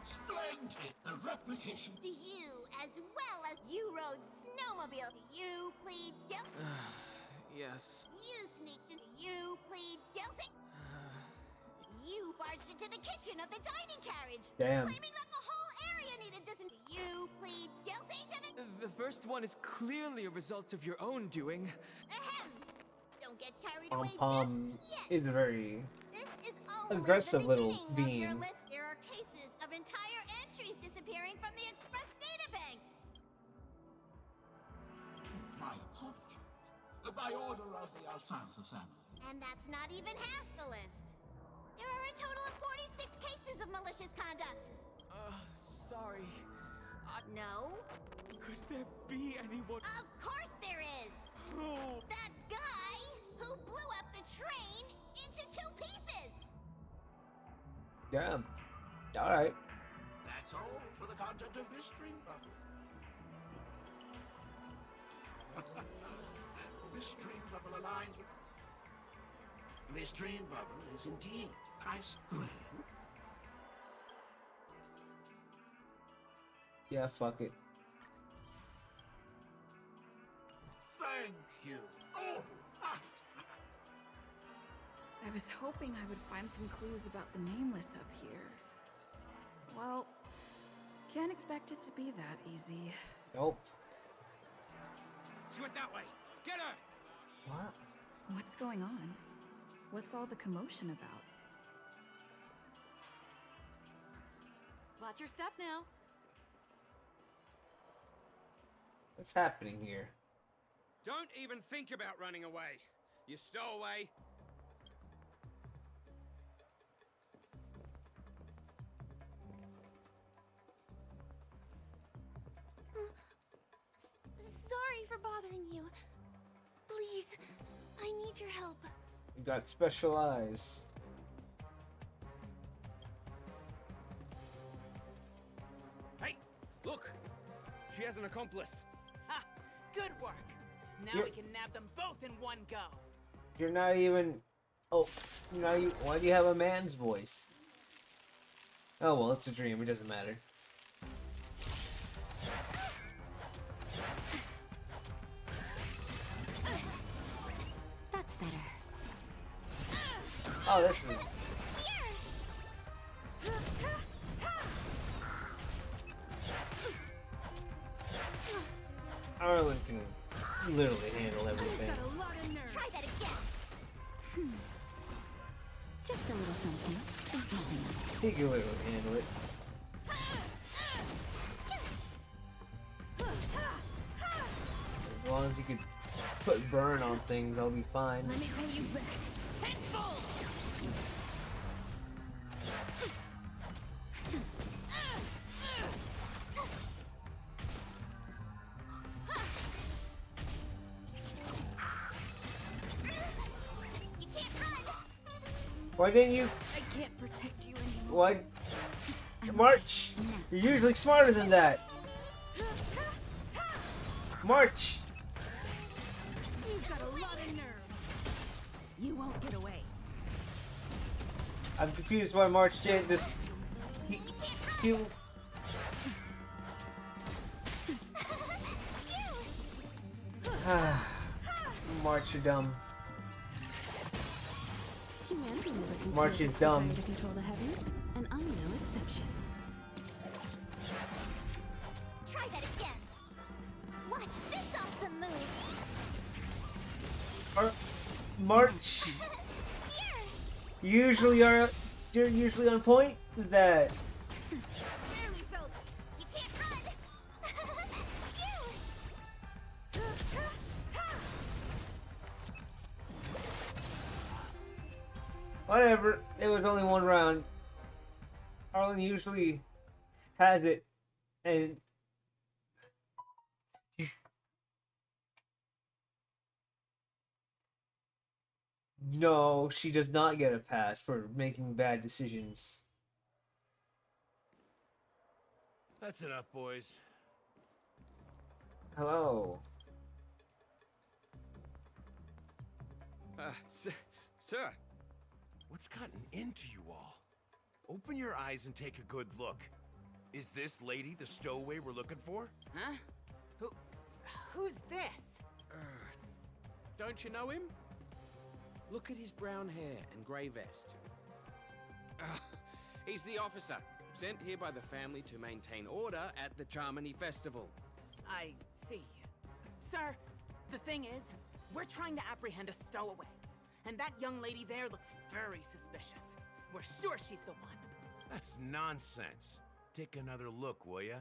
Splendid! The replication. Do you, as well as you rode snowmobile, do you plead guilty? Yes. You sneaked in, do you plead guilty? You barged into the kitchen of the dining carriage, Damn. claiming that the whole area needed disinfection. Do you plead guilty to the... The first one is clearly a result of your own doing. Ahem! Don't get carried away Pom-Pom just yet. is a very This is only aggressive the little beginning of your being. list. There are cases of entire entries disappearing from the Express data bank. My apologies. By order of the Alfalfa family. And that's not even half the list. There are a total of 46 cases of malicious conduct. Sorry. No? Could there be anyone? Of course there is! Who? That guy who blew up the train into 2 pieces! Damn. Alright. That's all for the content of this dream bubble. This dream bubble aligns with... This dream bubble is indeed price. Yeah, fuck it. Thank you. Oh, I was hoping I would find some clues about the Nameless up here. Well, can't expect it to be that easy. Nope. She went that way. Get her! What? What's going on? What's all the commotion about? Watch your step now. What's happening here? Don't even think about running away. You stowaway. Sorry for bothering you. Please, I need your help. You got special eyes. Hey, look! She has an accomplice. Ha! Good work. Now You're- we can nab them both in one go. You're not even. Oh, now you. Why do you have a man's voice? Oh well, it's a dream. It doesn't matter. That's better. Oh, this is. Arlen can literally handle everything. Try that again. Just a little something. Nothing. He can literally handle it. As long as you can put burn on things, I'll be fine. Let me pay you back tenfold. Why didn't you? I can't protect you anymore. Why? March! You're usually smarter than that. March! You've got a lot of nerve. You won't get away. I'm confused why March did this. He March, you're dumb. Humanity never conceals March is its dumb. desire to control the heavens, and I'm no exception. Try that again. Watch this awesome move. March. Usually are. You're usually on point with that. There we go. You can't run. Whatever. It was only one round. Arlen usually has it, and no, she does not get a pass for making bad decisions. That's enough, boys. Hello. Sir, what's gotten into you all? Open your eyes and take a good look. Is this lady the stowaway we're looking for? Huh? Who's this? Don't you know him? Look at his brown hair and grey vest. He's the officer, sent here by the family to maintain order at the Charmony Festival. I see. Sir, the thing is, we're trying to apprehend a stowaway. And that young lady there looks very suspicious. We're sure she's the one. That's nonsense. Take another look, will ya?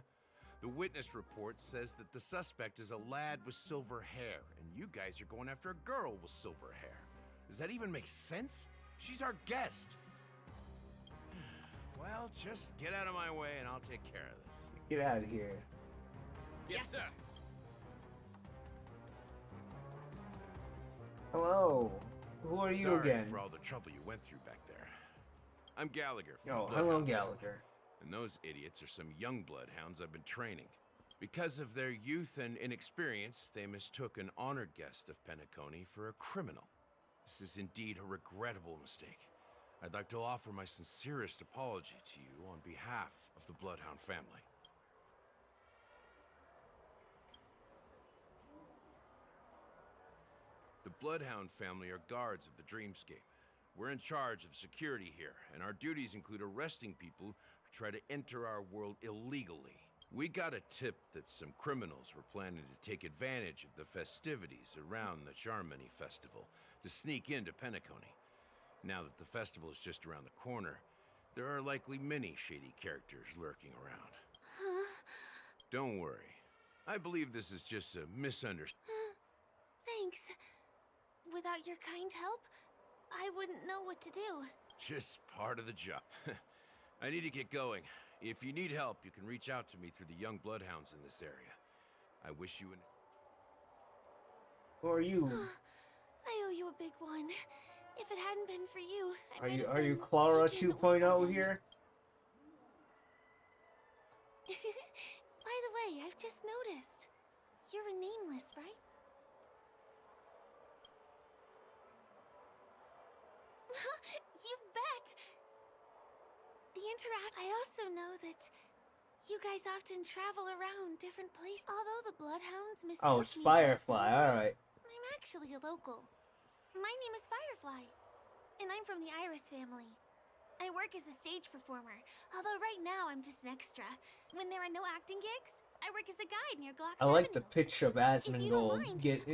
The witness report says that the suspect is a lad with silver hair, and you guys are going after a girl with silver hair. Does that even make sense? She's our guest. Well, just get out of my way and I'll take care of this. Get out of here. Yes, sir. Hello. Who are you Sorry again? for all the trouble you went through back there. I'm Gallagher from Oh, the hello, Bloodhound Gallagher. Family, and those idiots are some young bloodhounds I've been training. Because of their youth and inexperience, they mistook an honored guest of Penacony for a criminal. This is indeed a regrettable mistake. I'd like to offer my sincerest apology to you on behalf of the Bloodhound family. Bloodhound family are guards of the Dreamscape. We're in charge of security here, and our duties include arresting people who try to enter our world illegally. We got a tip that some criminals were planning to take advantage of the festivities around the Charmony Festival to sneak into Penacony. Now that the festival is just around the corner, there are likely many shady characters lurking around. Huh? Don't worry. I believe this is just a misunderstanding. Thanks. Without your kind help, I wouldn't know what to do. Just part of the job. I need to get going. If you need help, you can reach out to me through the young bloodhounds in this area. I wish you an... Who are you? I owe you a big one. If it hadn't been for you, Are you Clara 2.0 here? By the way, I've just noticed. You're a nameless, right? You bet! I also know that you guys often travel around different places. Although the Bloodhounds mistook Oh, it's me for a Firefly, stoner, alright. I'm actually a local. My name is Firefly, and I'm from the Iris family. I work as a stage performer, although right now I'm just an extra. When there are no acting gigs, I work as a guide near Glock I like the picture of Asmongold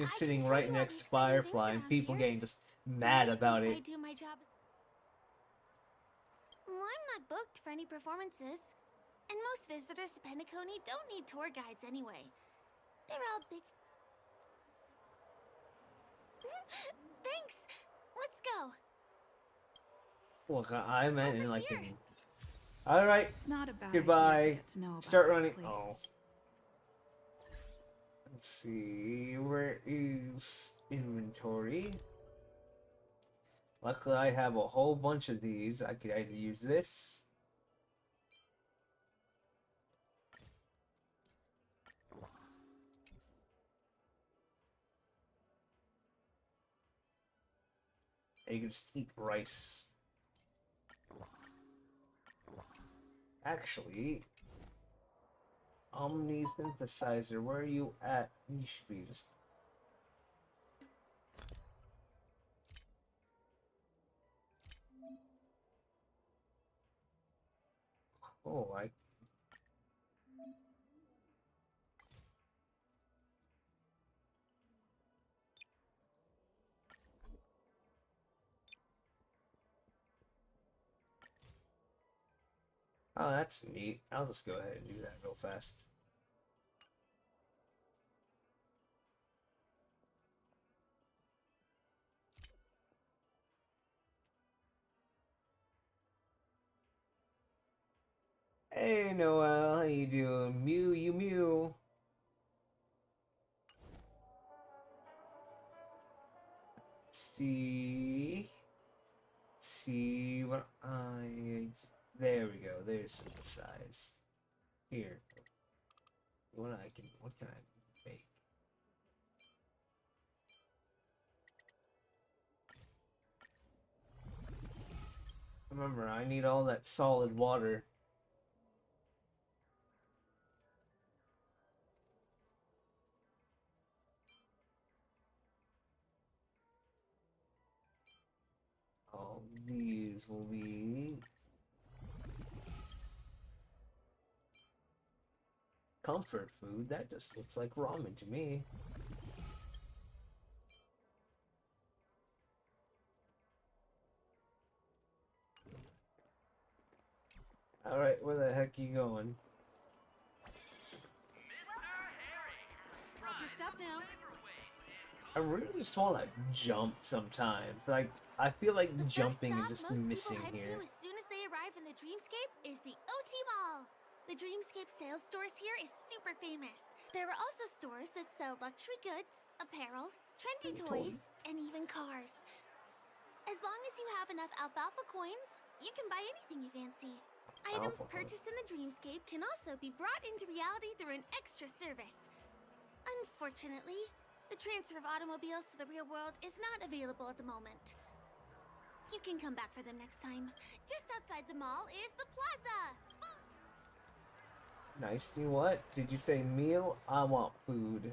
sitting right next to Firefly and people getting just mad about I it. do my job. Well, I'm not booked for any performances, and most visitors to Penacony don't need tour guides anyway. They're all big. Thanks. Let's go. Look, I meant in like the... Alright, It's not a bad idea goodbye. to get to know about Start this running. place. Oh. Let's see, where is inventory? Luckily, I have a whole bunch of these. I could either use this. And you can just eat rice. Actually, Omni Synthesizer, where are you at? You should be just... Oh, I... Oh, that's neat. I'll just go ahead and do that real fast. Hey Noel, how you doing? Mew, you mew. See what I... There we go. There's synthesize. Here. What can I make? Remember, I need all that solid water. All these will be comfort food. That just looks like ramen to me. Alright, where the heck are you going? Watch your step now. I really just want to jump sometimes. Like, I feel like jumping is just missing Head here. to as soon as they arrive in the Dreamscape is the OT Mall. The Dreamscape sales stores here is super famous. There are also stores that sell luxury goods, apparel, trendy toys, and even cars. As long as you have enough alfalfa coins, you can buy anything you fancy. Items Alfalfa. purchased in the Dreamscape can also be brought into reality through an extra service. Unfortunately, the transfer of automobiles to the real world is not available at the moment. You can come back for them next time. Just outside the mall is the plaza. Nice. You know what? Did you say meal? I want food.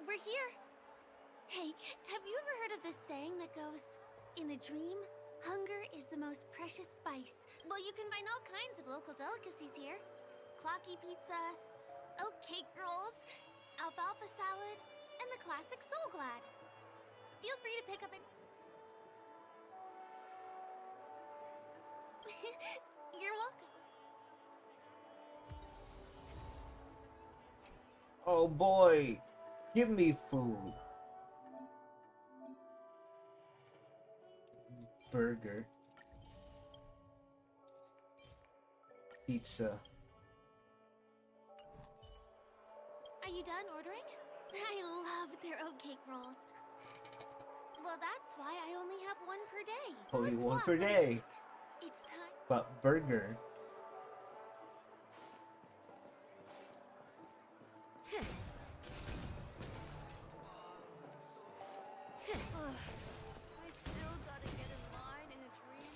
We're here. Hey, have you ever heard of this saying that goes, in a dream, hunger is the most precious spice? Well, you can find all kinds of local delicacies here. Clocky pizza, oat cake rolls, alfalfa salad, and the classic Soul Glad. Feel free to pick up an... You're welcome. Oh boy, give me food. Burger. Pizza. Are you done ordering? I love their oat cake rolls. Well, that's why I only have one per day. Only Let's one walk per a day. bit. It's time. But burger. I still gotta get in line in a dream.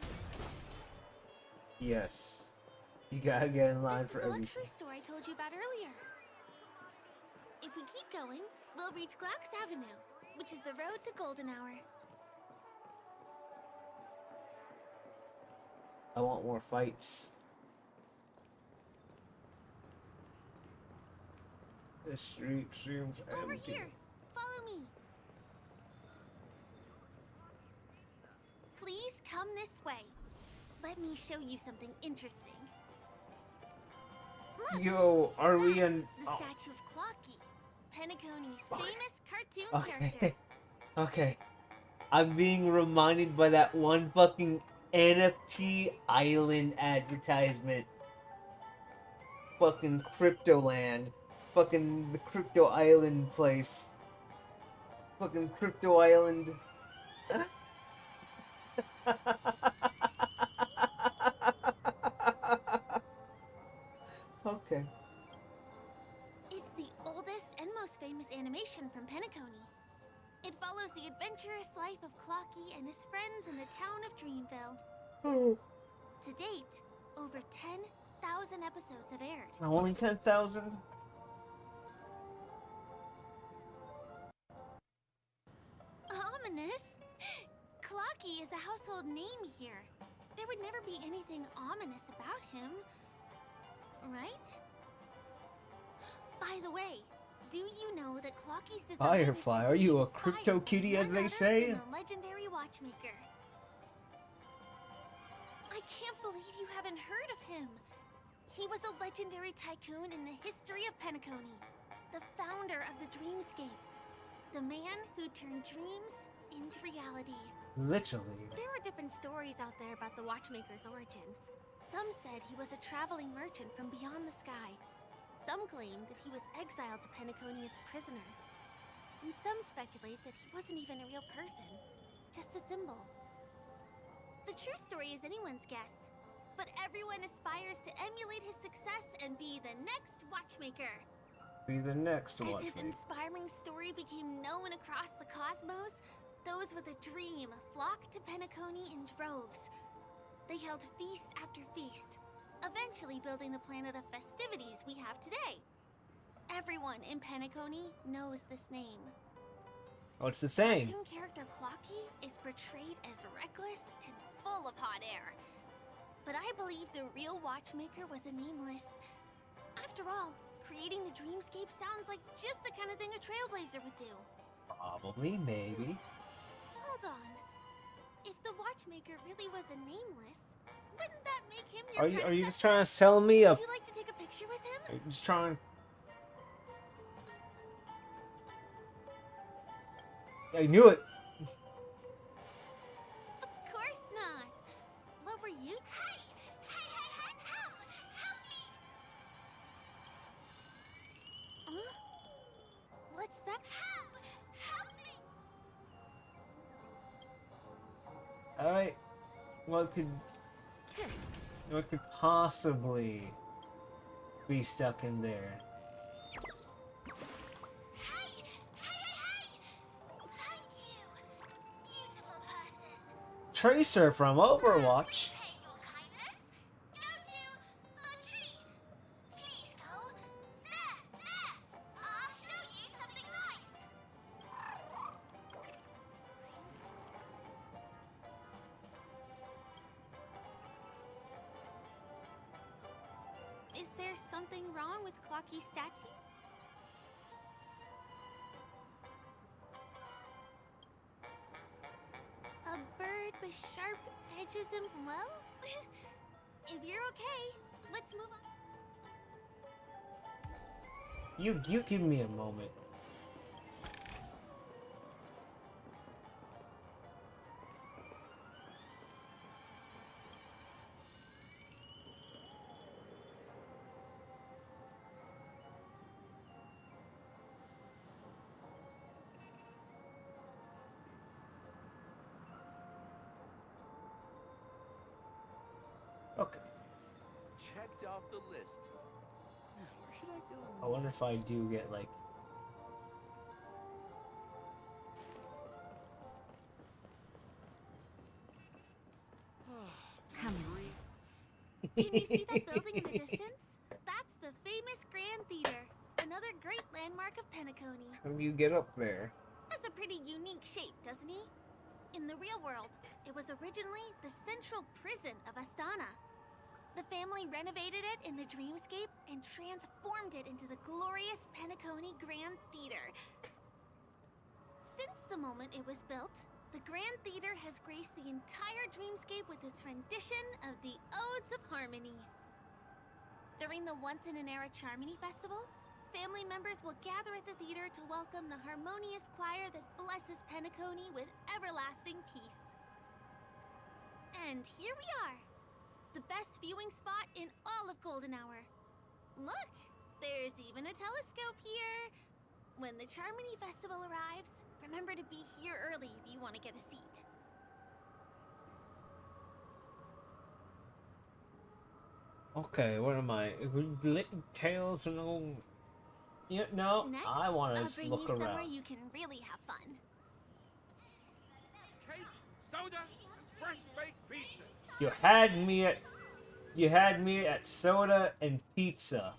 Yes. You gotta get in line This for is the everything. luxury store I told you about earlier. If we keep going, we'll reach Glax Avenue, which is the road to Golden Hour. I want more fights. The street seems Over empty. here! Follow me! Please come this way. Let me show you something interesting. Look! Yo, are we in? The Oh, statue of Clocky, Penacony's famous cartoon okay. character. Okay. I'm being reminded by that one fucking NFT Island advertisement. Fucking Cryptoland. Fucking the Crypto Island place. Fucking Crypto Island. Okay. It's the oldest and most famous animation from Penacony. It follows the adventurous life of Clocky and his friends in the town of Dreamville. To date, over 10,000 episodes have aired. Only 10,000? Ominous? Clocky is a household name here. There would never be anything ominous about him. Right? By the way, do you know that Clocky's design is Firefly, said are to be you a inspired crypto kitty as none they other say? than the legendary watchmaker. I can't believe you haven't heard of him. He was a legendary tycoon in the history of Penacony, the founder of the Dreamscape, the man who turned dreams into reality. Literally. There are different stories out there about the watchmaker's origin. Some said he was a traveling merchant from beyond the sky. Some claim that he was exiled to Penacony as a prisoner. And some speculate that he wasn't even a real person, just a symbol. The true story is anyone's guess, but everyone aspires to emulate his success and be the next watchmaker. Be the next As one. his inspiring story became known across the cosmos, those with a dream flocked to Penacony in droves. They held feast after feast, eventually building the planet of festivities we have today. Everyone in Penacony knows this name. What's the saying? Cartoon character Clocky is portrayed as reckless and full of hot air. But I believe the real watchmaker was a nameless. After all, creating the dreamscape sounds like just the kind of thing a trailblazer would do. Probably, maybe. Hold on. If the watchmaker really was a nameless, wouldn't that make him your Are you just trying to sell me a? Would you like to take a picture with him? Are you just trying? I knew it. Of course not. What were you? Hey! Help me! Huh? What's that? Help me! All right. What could possibly be stuck in there? Tracer from Overwatch. Is there something wrong with Clocky's statue? A bird with sharp edges and well? If you're okay, let's move on. You give me a moment. Okay. Checked off the list. Where should I go? I wonder if I do get like. Can you see that building in the distance? That's the famous Grand Theater, another great landmark of Penacony. How do you get up there? Has a pretty unique shape, doesn't he? In the real world, it was originally the central prison of Astana. The family renovated it in the dreamscape and transformed it into the glorious Penacony Grand Theater. Since the moment it was built, the Grand Theater has graced the entire dreamscape with its rendition of the Odes of Harmony. During the Once-in-an-Era Charmony Festival, family members will gather at the theater to welcome the harmonious choir that blesses Penacony with everlasting peace. And here we are! The best viewing spot in all of Golden Hour. Look, there's even a telescope here. When the Charmony Festival arrives, remember to be here early if you want to get a seat. Okay, what am I? Licking tails or no? Yeah, no. Next, I want I'll to bring look you somewhere around. you can really have fun. Cake, soda, fresh baked pizzas. You had me at soda and pizza.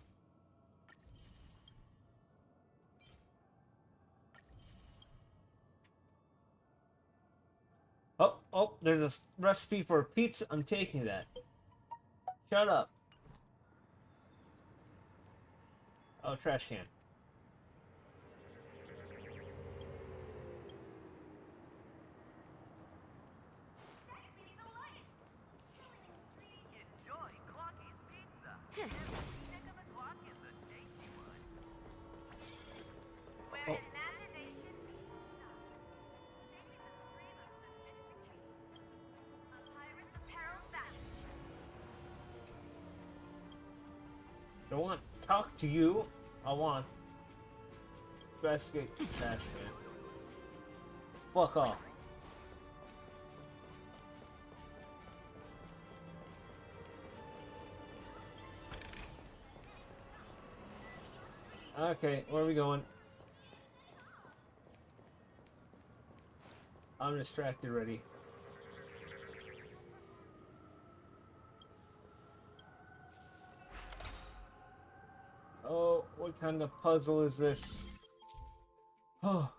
Oh, there's a recipe for a pizza. I'm taking that. Shut up. Oh, trash can. Oh. Don't want to talk to you. I want to investigate the trash can. Fuck off. Okay, where are we going? I'm distracted already. Oh, what kind of puzzle is this? Oh.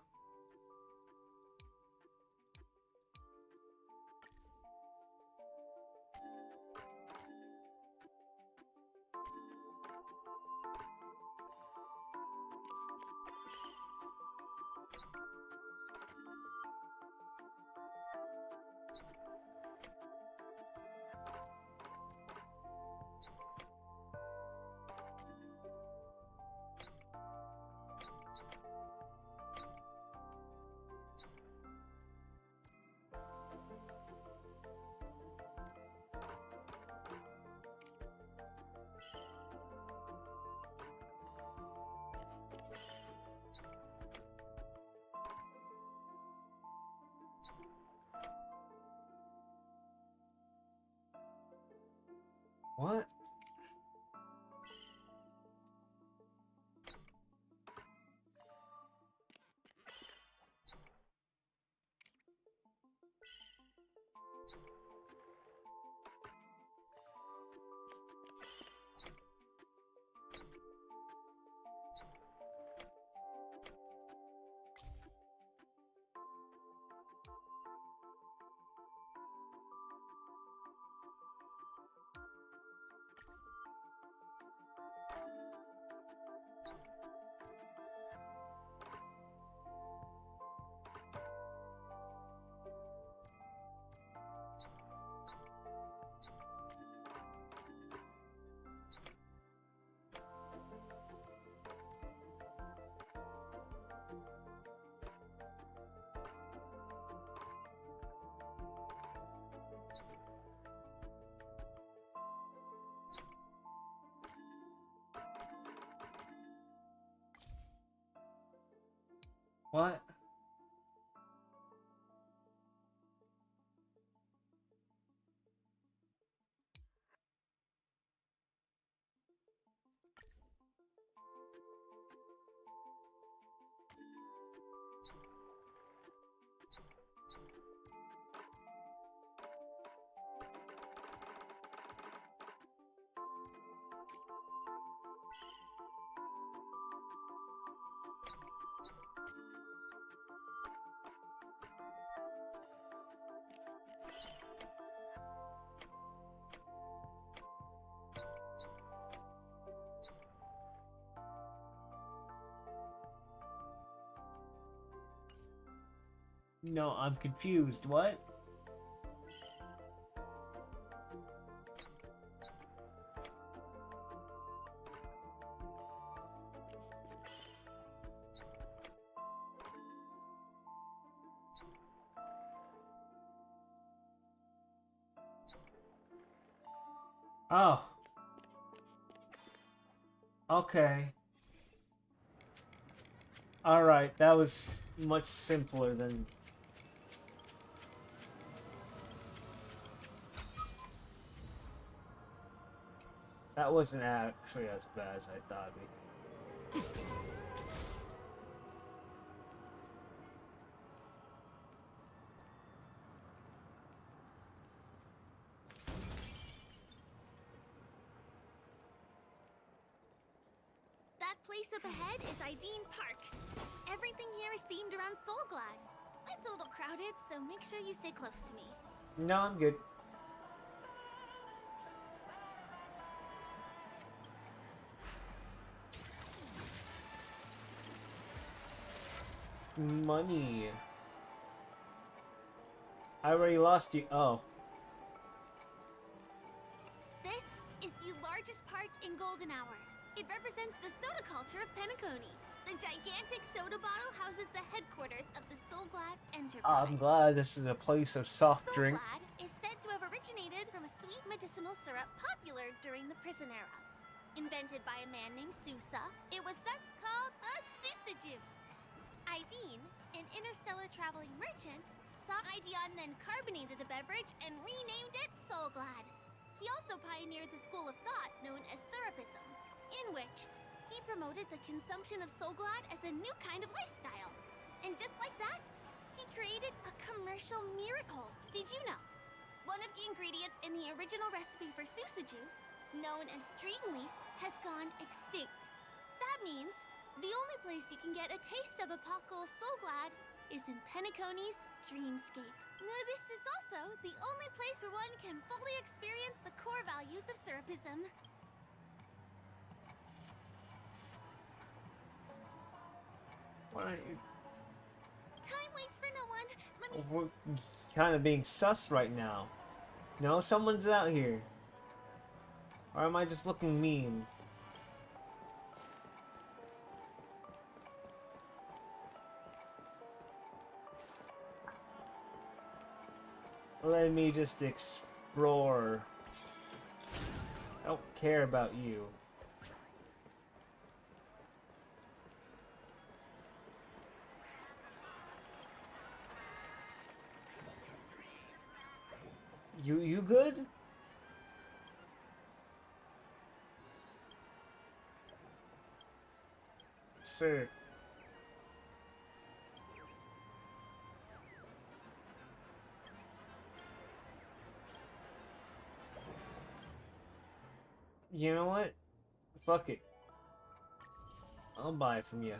What? No, I'm confused. What? Oh. Okay. Alright, that was much simpler than... That wasn't actually as bad as I thought it'd be. That place up ahead is Ideen Park. Everything here is themed around Soulglad. It's a little crowded, so make sure you stay close to me. No, I'm good. Money. I already lost you. Oh. This is the largest park in Golden Hour. It represents the soda culture of Penacony. The gigantic soda bottle houses the headquarters of the Soulglad Enterprise. I'm glad this is a place of soft drink. Soulglad is said to have originated from a sweet medicinal syrup popular during the prison era. Invented by a man named Sousa, it was thus called the Sousa Juice. Ideen, an interstellar traveling merchant, saw Ideon then carbonated the beverage and renamed it Soulglad. He also pioneered the school of thought known as Syrupism, in which he promoted the consumption of Soulglad as a new kind of lifestyle. And just like that, he created a commercial miracle. Did you know? One of the ingredients in the original recipe for Sousa Juice, known as Dreamleaf, has gone extinct. That means the only place you can get a taste of Apocal Soulglad is in Penacony's Dreamscape. This is also the only place where one can fully experience the core values of Syrupism. Why aren't you... Time waits for no one. Let me... We're kind of being sus right now. No, someone's out here. Or am I just looking mean? Let me just explore. I don't care about you. You good? Sir. You know what? Fuck it. I'll buy it from you.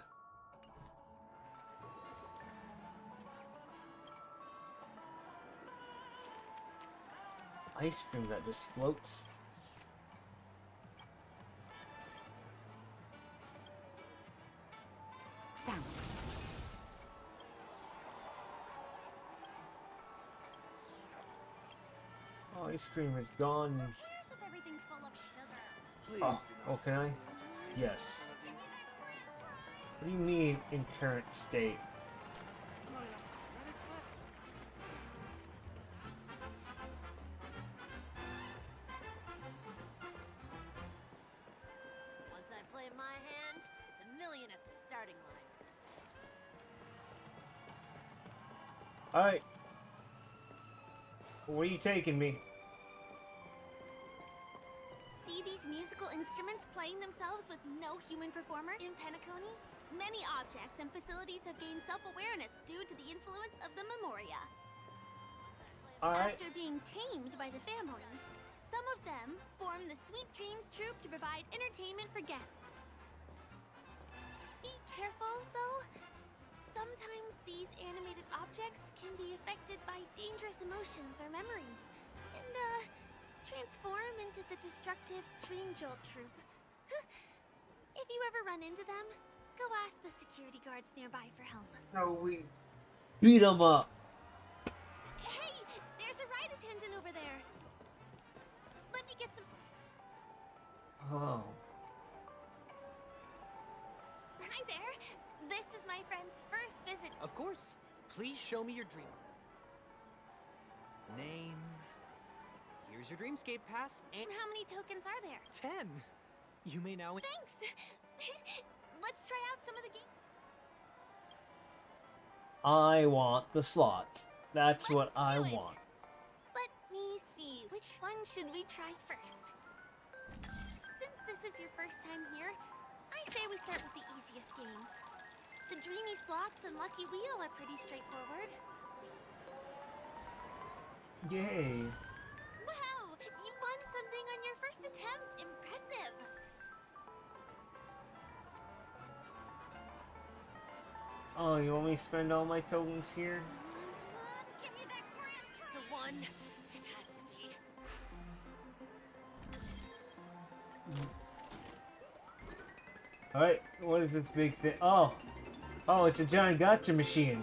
Ice cream that just floats. Found. Oh, ice cream is gone. Who cares if everything's full of sugar? Oh, can I? Yes. What do you mean in current state? Once I play my hand, it's a million at the starting line. Alright. Where are you taking me? See these musical instruments playing themselves with no human performer in Penacony? Many objects and facilities have gained self-awareness due to the influence of the Memoria. Alright. After being tamed by the family, some of them form the Sweet Dreams Troupe to provide entertainment for guests. Be careful, though. Sometimes these animated objects can be affected by dangerous emotions or memories, and, transform into the destructive Dream Jolt Troupe. If you ever run into them, go ask the security guards nearby for help. No, we beat them up. Hey, there's a ride attendant over there. Let me get some... Oh. Hi there. This is my friend's first visit. Of course. Please show me your dream. Name. Here's your Dreamscape pass and... How many tokens are there? 10. You may now... Thanks. Let's try out some of the games. I want the slots. That's what I do it. want. Let me see. Which one should we try first? Since this is your first time here, I say we start with the easiest games. The Dreamy Slots and Lucky Wheel are pretty straightforward. Yay. Wow! You won something on your first attempt! Impressive! Oh, you want me to spend all my tokens here? Give me that cramp! The one! It has to be. Alright, what is this big thing? Oh! Oh, it's a giant gotcha machine.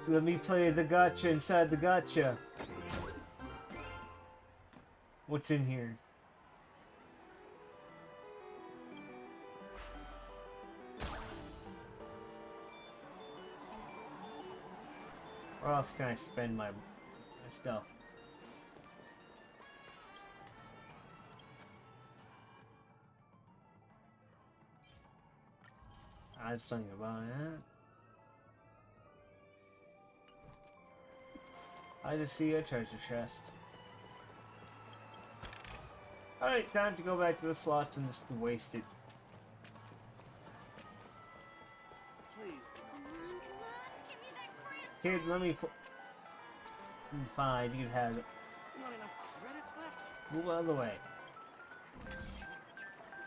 Let me play the gotcha inside the gotcha. What's in here? Where else can I spend my stuff? I just don't even buy that. I just see a treasure chest. Alright, time to go back to the slots and just waste it. Please. Kid, let me fine, you can have it. Not enough credits left? Move out of the way.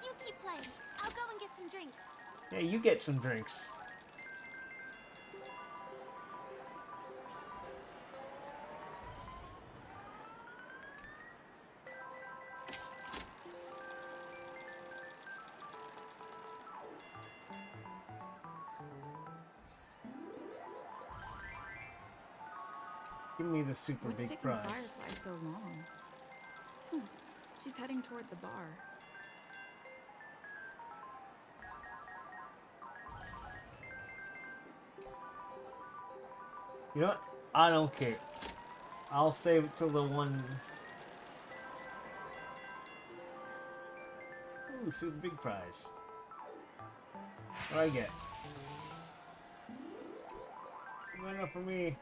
You keep playing. I'll go and get some drinks. Yeah, you get some drinks. Give me the super What's big taking prize. Firefly so long? She's heading toward the bar. You know what? I don't care. I'll save it till the one. Ooh, super big prize. What do I get? Not enough for me.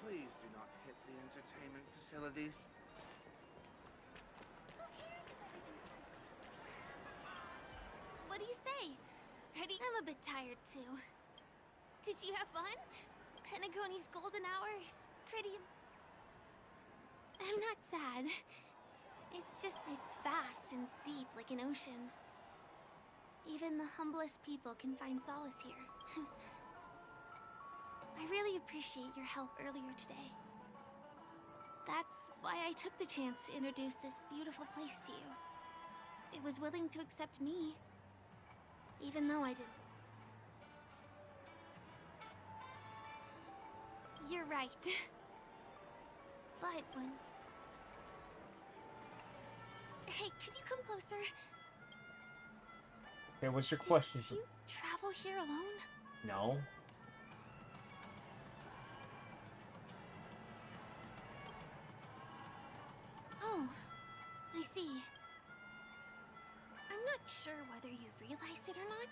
Please do not hit the entertainment facilities. What do you say? Ready? I'm a bit tired too. Did you have fun? Penacony's golden hour is pretty... I'm not sad. It's vast and deep like an ocean. Even the humblest people can find solace here. I really appreciate your help earlier today. That's why I took the chance to introduce this beautiful place to you. It was willing to accept me, even though I didn't. You're right. But when... Hey, could you come closer? Okay, what's your question? Did you travel here alone? No. Oh, I see. I'm not sure whether you realize it or not,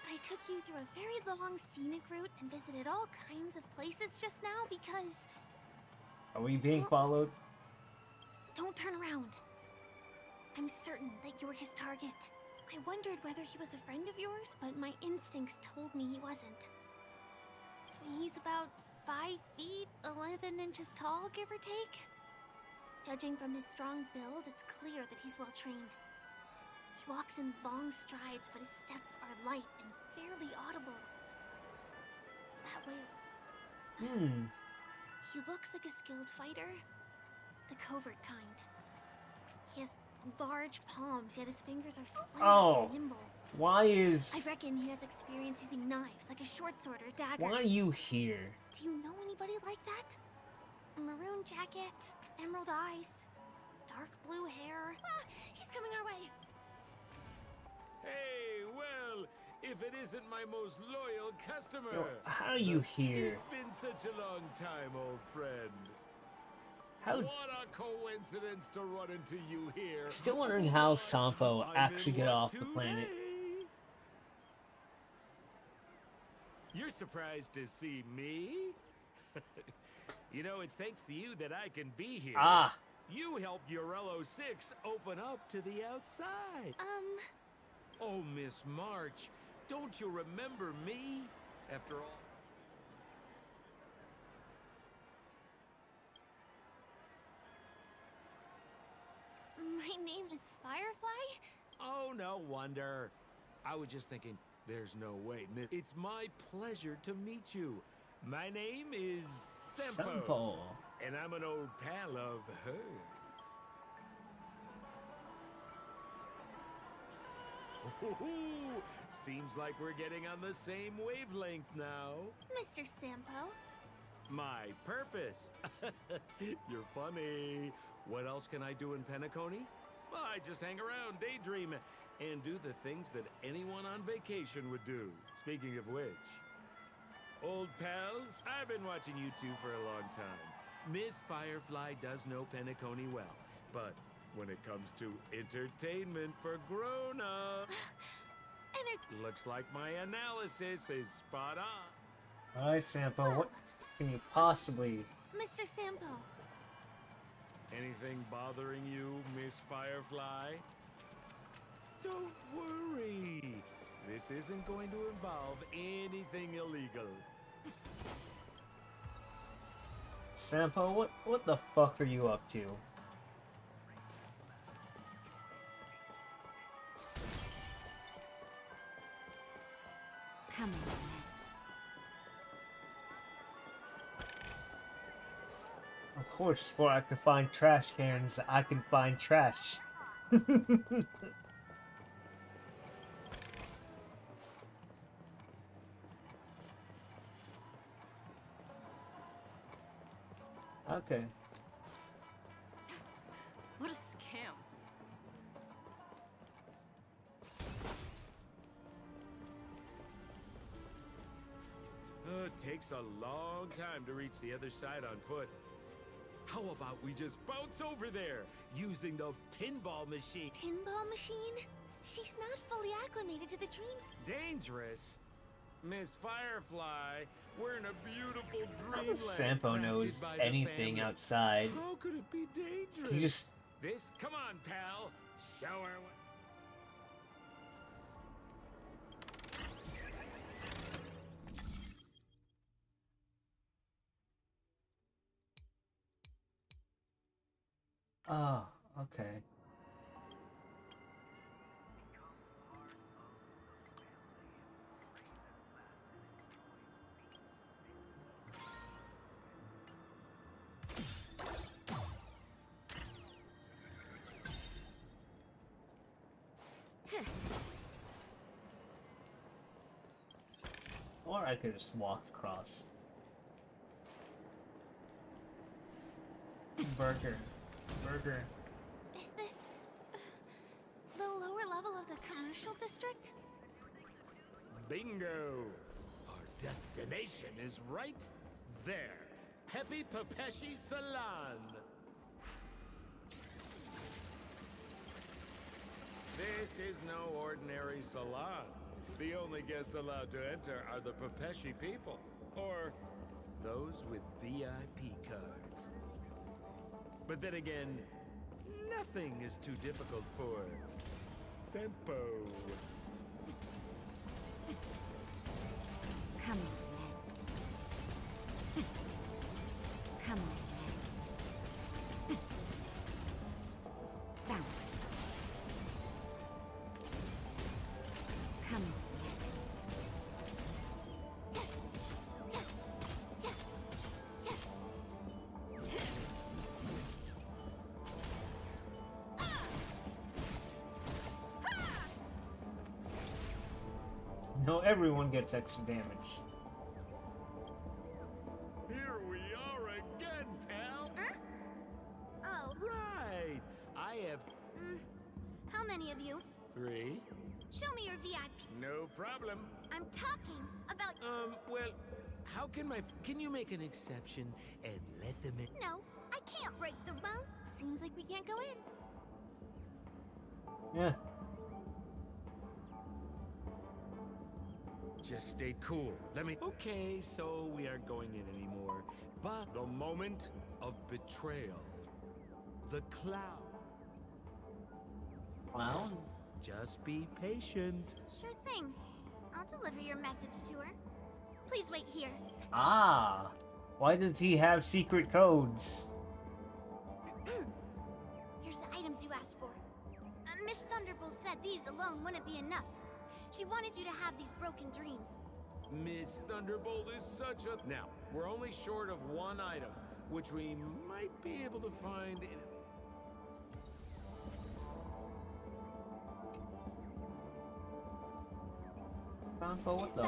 But I took you through a very long scenic route and visited all kinds of places just now because... Are we being followed? Don't turn around. I'm certain that you're his target. I wondered whether he was a friend of yours, but my instincts told me he wasn't. He's about 5 feet, 11 inches tall, give or take. Judging from his strong build, it's clear that he's well trained. He walks in long strides, but his steps are light and barely audible. That way... He looks like a skilled fighter. The covert kind. He has large palms, yet his fingers are slender and nimble. Why is... I reckon he has experience using knives, like a short sword or a dagger. Why are you here? Do you know anybody like that? A maroon jacket, emerald eyes, dark blue hair. Ah, he's coming our way. Hey, well, if it isn't my most loyal customer. Yo, how are you here? It's been such a long time, old friend. How... What a coincidence to run into you here. Still wondering how Sampo actually got off the planet. You're surprised to see me? You know, it's thanks to you that I can be here. Ah. You helped Urello 6 open up to the outside. Oh, Miss March, don't you remember me? After all... My name is Firefly? Oh, no wonder. I was just thinking, there's no way. It's my pleasure to meet you. My name is Sempo. And I'm an old pal of hers. Ooh, seems like we're getting on the same wavelength now. Mr. Sampo. My purpose. You're funny. What else can I do in Penacony? Well, I just hang around, daydream, and do the things that anyone on vacation would do. Speaking of which, old pals, I've been watching you two for a long time. Miss Firefly does know Penacony well, but when it comes to entertainment for grown-ups, looks like my analysis is spot on. Alright, Sampo, what can you possibly... Mr. Sampo. Anything bothering you, Miss Firefly? Don't worry. This isn't going to involve anything illegal. Sampo, what the fuck are you up to? Come on. Of course, before I can find trash cans, I can find trash. Okay. What a scam. It takes a long time to reach the other side on foot. How about we just bounce over there, using the pinball machine? Pinball machine? She's not fully acclimated to the dreams. Dangerous? Miss Firefly, we're in a beautiful How dreamland. does Sampo knows crafted by the anything family. outside? How could it be dangerous? He just... This, come on, pal. Show her what... Oh, okay. Or I could just walk across. Burger. Burger. Is this the lower level of the commercial district? Bingo! Our destination is right there. Pepe Pepeshi Salon. This is no ordinary salon. The only guests allowed to enter are the Pepeshi people, or those with VIP cards. But then again, nothing is too difficult for Senpo. Come on, then. Come on, then. Found it. Come on, No, everyone gets extra damage. Here we are again, pal. Oh. Right. I have How many of you? 3. Show me your VIP. No problem. I'm talking about. Well, how can can you make an exception and let them in? No, I can't break the. Well, seems like we can't go in. Yeah. Just stay cool. Let me. Okay, so we aren't going in anymore. But the moment of betrayal. The clown. Clown? Just be patient. Sure thing. I'll deliver your message to her. Please wait here. Ah. Why does he have secret codes? Here's the items you asked for. Miss Thunderbolt said these alone wouldn't be enough. She wanted you to have these broken dreams. Miss Thunderbolt is such a... Now, we're only short of one item, which we might be able to find in... What the?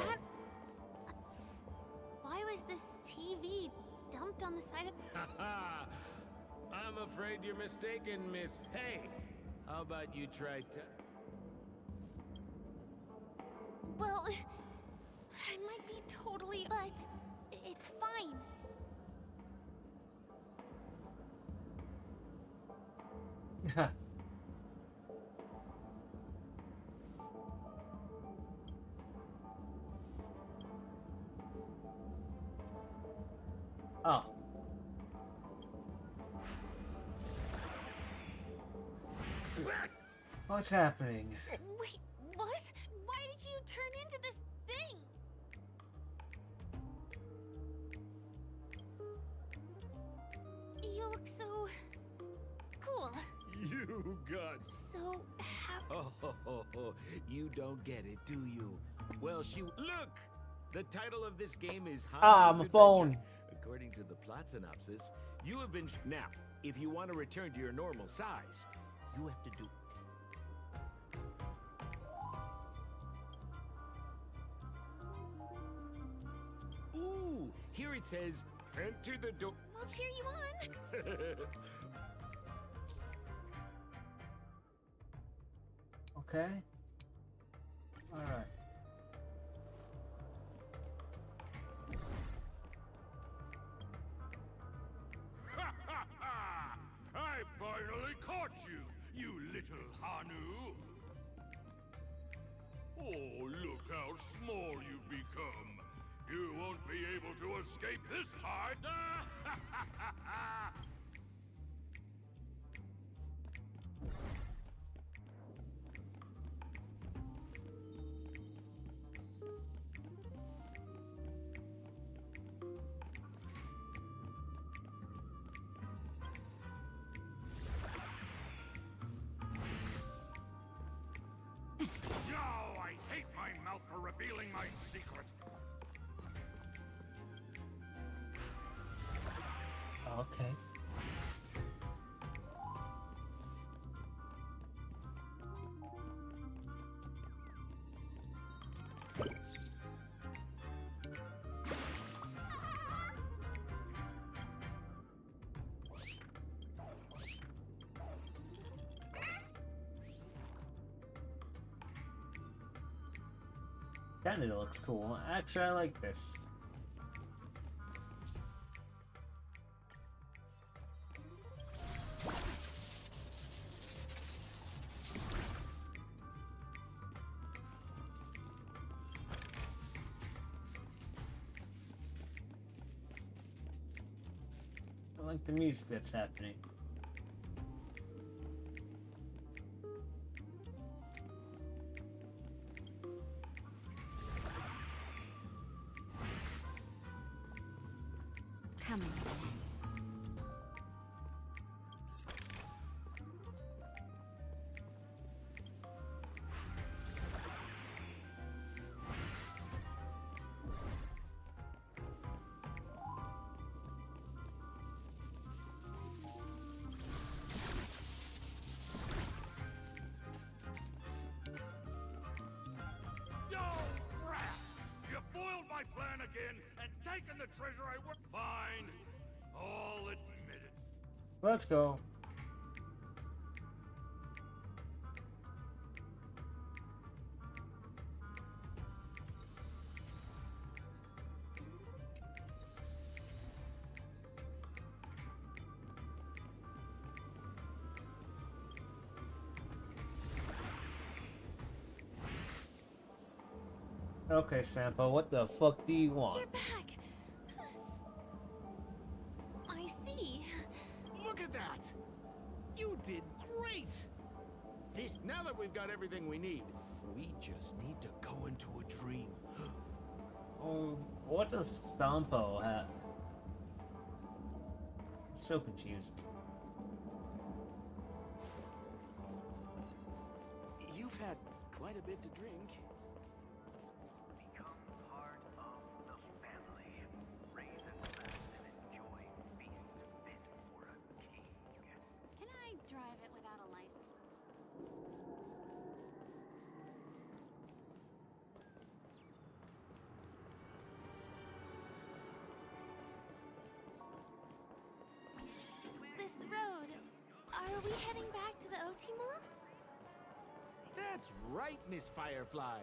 Why was this TV dumped on the side of... I'm afraid you're mistaken, Miss... Hey, how about you try to... Well, I might be totally... But it's fine. Oh. What's happening? Wait, what? Why did you turn into this thing? You look so... cool. You got... So how... Oh, you don't get it, do you? Well, Look! The title of this game is Hanu's my Adventure. phone. According to the plot synopsis, you have been... Now, if you want to return to your normal size, you have to do... Ooh! Here it says, enter the door... We'll cheer you on. Okay. Alright. I finally caught you, you little Hanu! Oh, look how small you've become. You won't be able to escape this time! No, I hate my mouth for revealing my secret. Okay. Kinda looks cool. Actually, I like this. like the music that's happening. Come on. Yo, rat! You foiled my plan again and taken the treasure I worked. Fine. All admitted. Let's go. Okay, Sampo, what the fuck do you want? You're back. I see. Look at that! You did great! Now that we've got everything we need, we just need to go into a dream. Oh, what does Sampo have? I'm so confused. You've had quite a bit to drink. Can I drive it without a license? This road, are we heading back to the OT Mall? That's right, Miss Firefly.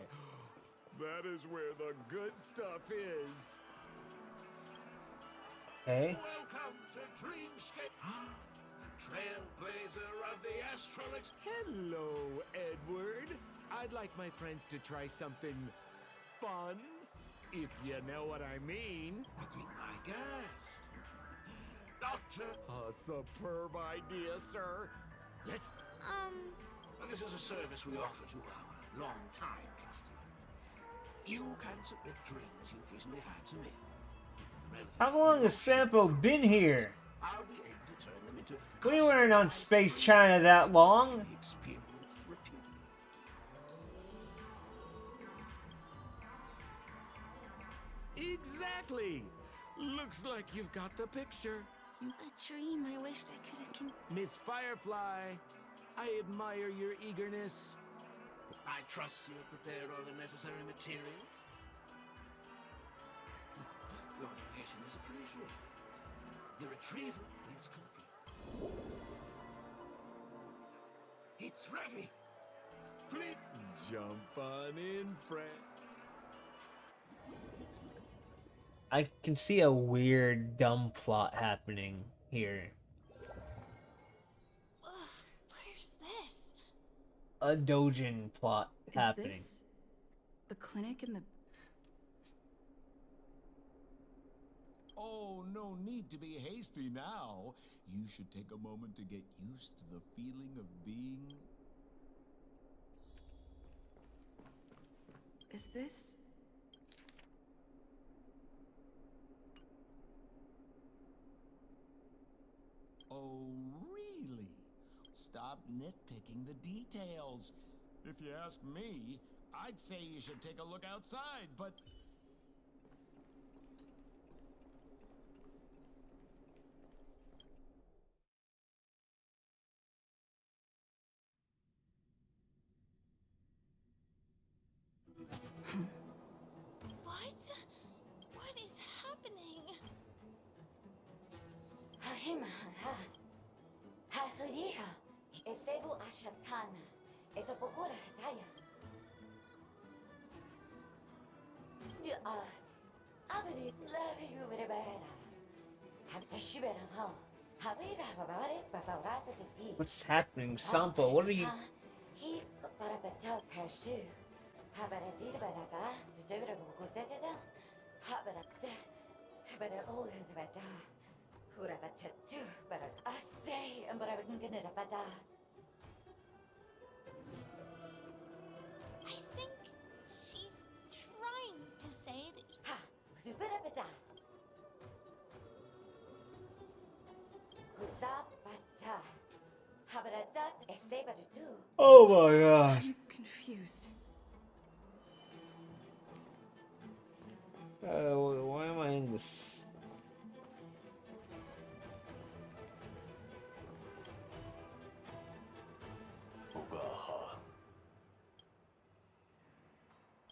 That is where the good stuff is. Hey? Welcome to Dreamscape, trailblazer of the Astrolix. Hello, Edward. I'd like my friends to try something fun, if you know what I mean. My guest, Doctor. A superb idea, sir. Let's... Well, this is a service we offer to our long-time customers. You can submit dreams you've recently had to me. How long has Sampo been here? I'll be able to turn them into We weren't on Space China that long. experienced repeatedly. Exactly. Looks like you've got the picture. A dream I wished I could have Miss Firefly, I admire your eagerness. I trust you have prepared all the necessary materials. Your donation is appreciated. The retrieval is complete. It's ready. Please Jump on in, friend. I can see a weird, dumb plot happening here. Where's this? A Dojin plot Is happening. this the clinic in the... Oh, no need to be hasty now. You should take a moment to get used to the feeling of being... Is this... Oh, really? Stop nitpicking the details. If you ask me, I'd say you should take a look outside, but... What? What is happening? What's happening, Sampo? What are you? I think she's trying to say that. Oh my god. I'm confused. Why am I in this? Ugaha.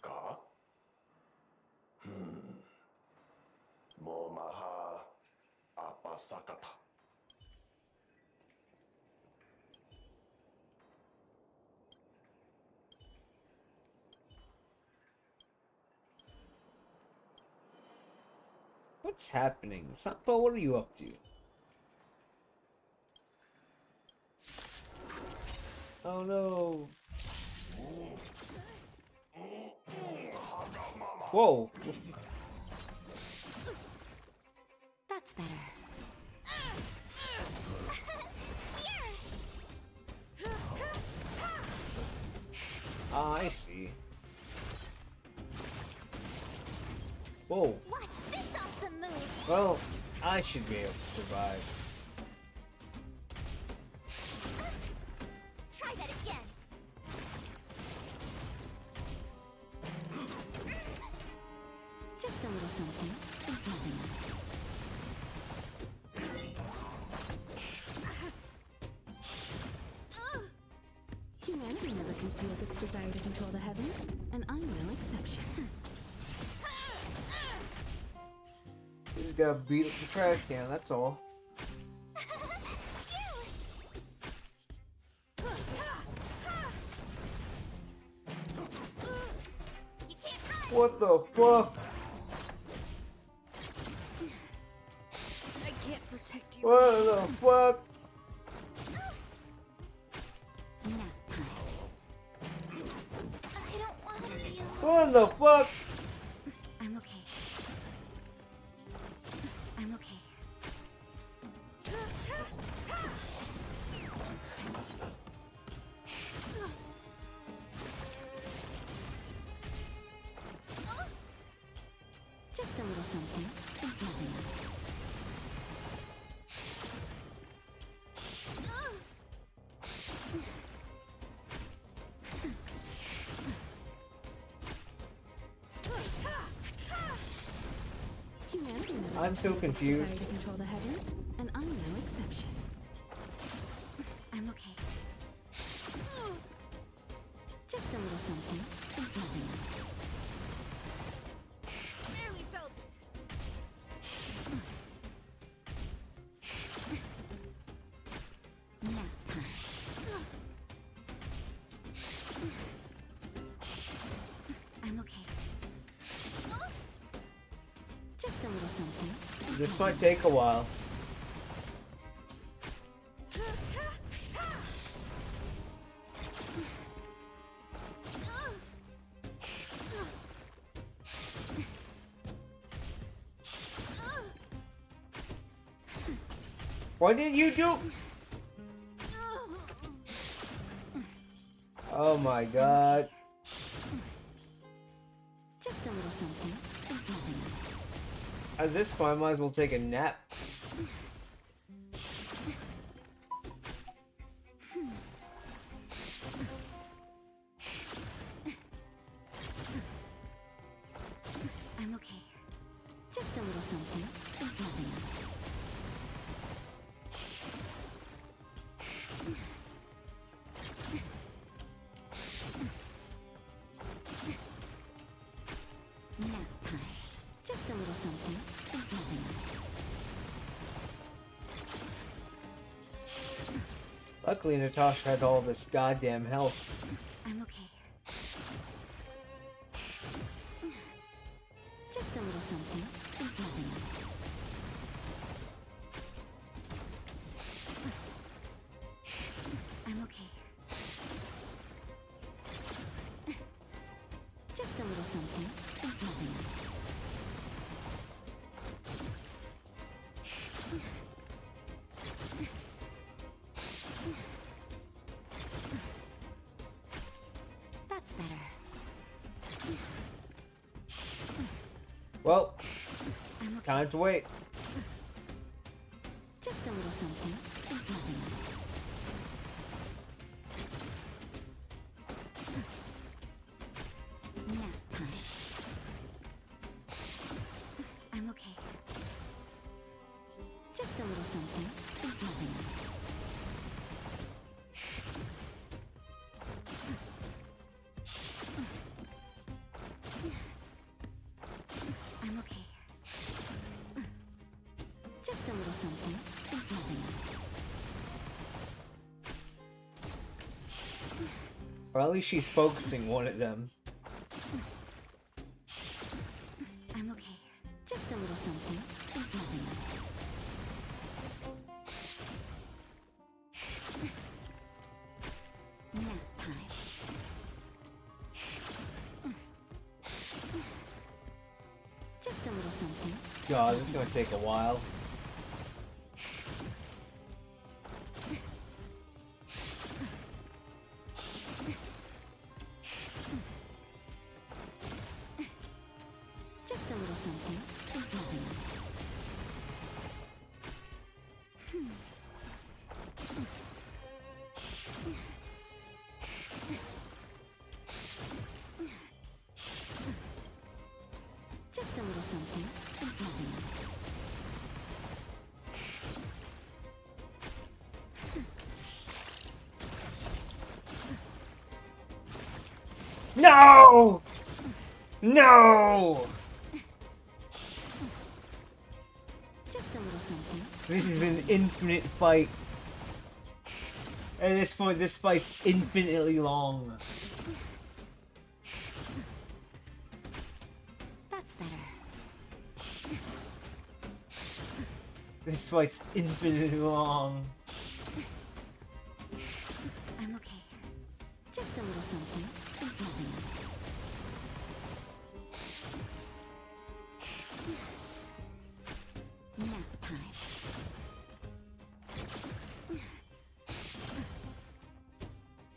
Ka? Momaha apasakata. What's happening? Sampa, what are you up to? Oh no. Whoa. That's better. Ah, I see. Whoa. Watch this awesome move. Well, I should be able to survive. Try that again. Just a little something. Nothing. Humanity never conceals its desire to control the heavens, and I'm no exception. You just gotta beat up the trash can, that's all. What the fuck? I can't protect you. What the fuck? I don't want to be alone. What the fuck? I'm okay. I'm okay. Just a little something. Nothing. Humanity never I'm so conceals its confused. desire to control the heavens, and I'm no exception. I'm okay. Just a little something. Nothing. Barely felt it. Nap time. I'm okay. Just a little something. This might take a while. What did you do? Oh my god. Just a little something. Nothing. At this point, I might as well take a nap. I'm okay. Just a little something. Nothing. Nap time. Just a little something. Nothing. Luckily, Natasha had all this goddamn health. I'm okay. Just a little something. Nothing. I'm okay. Just a little something. Nothing. Well, time to wait. Just a little something. Nothing. Nap time. I'm okay. Just a little something. Nothing. I'm okay. Just a little something. Nothing. Or at least she's focusing one of them. I'm okay. Just a little something. Nothing. Nap time. Just a little something. God, this is gonna take a while. Just a little something. Nothing. Just a little something. Nothing. No! No! Just a little something. This is an infinite fight. At this point, this fight's infinitely long. That's better. This fight's infinitely long. I'm okay. Just a little something. Nothing. Nap time.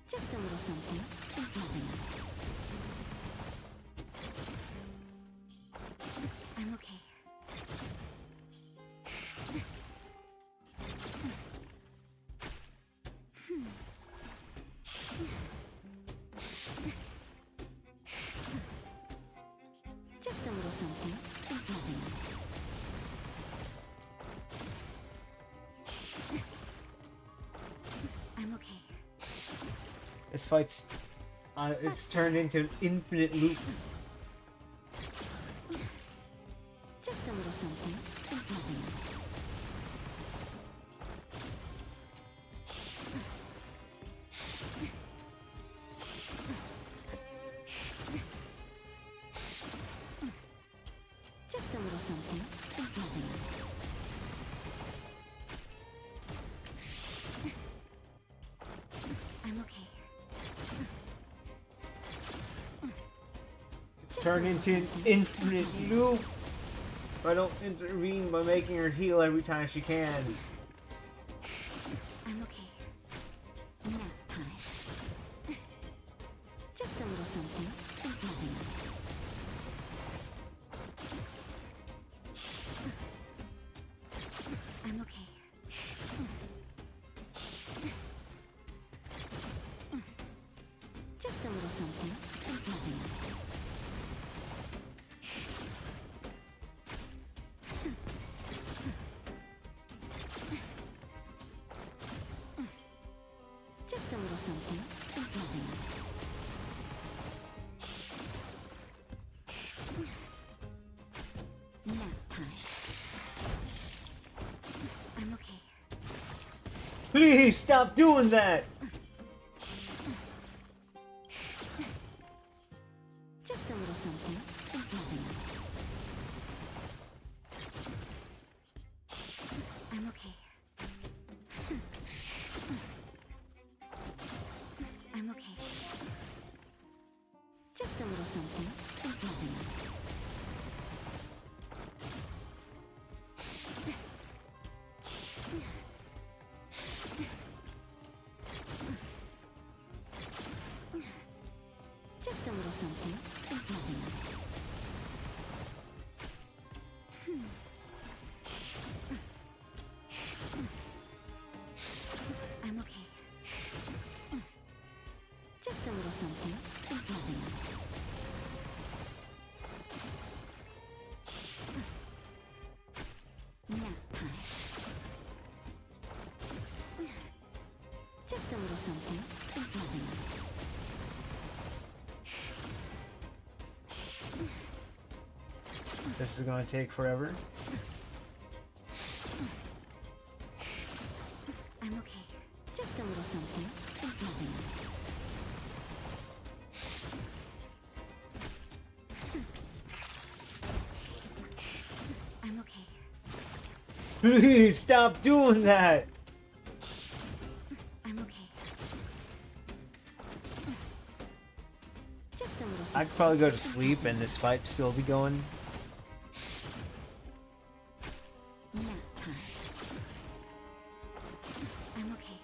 Just a little something. Nothing. I'm okay. Just a little something. Nothing. I'm okay. This fight's it's turned into an infinite loop. Just a little something. Nothing. Just a little something. Nothing. I'm okay. It's turned into an infinite loop. If I don't intervene by making her heal every time she can. I'm okay. Nap time. Just a little something. Nothing. I'm okay. Just a little something. Nothing. Just a little something. Nothing. Nap time. I'm okay. Please stop doing that! Just a little something. Nothing. I'm okay. I'm okay. Just a little something. Nothing. Just a little something. Nothing. Nap time. Just a little something. Nothing. This is gonna take forever. I'm okay. Just a little something. Nothing. I'm okay. Please stop doing that. I'm okay. Just a little I could probably go to sleep and this fight still be going. nap time. I'm okay.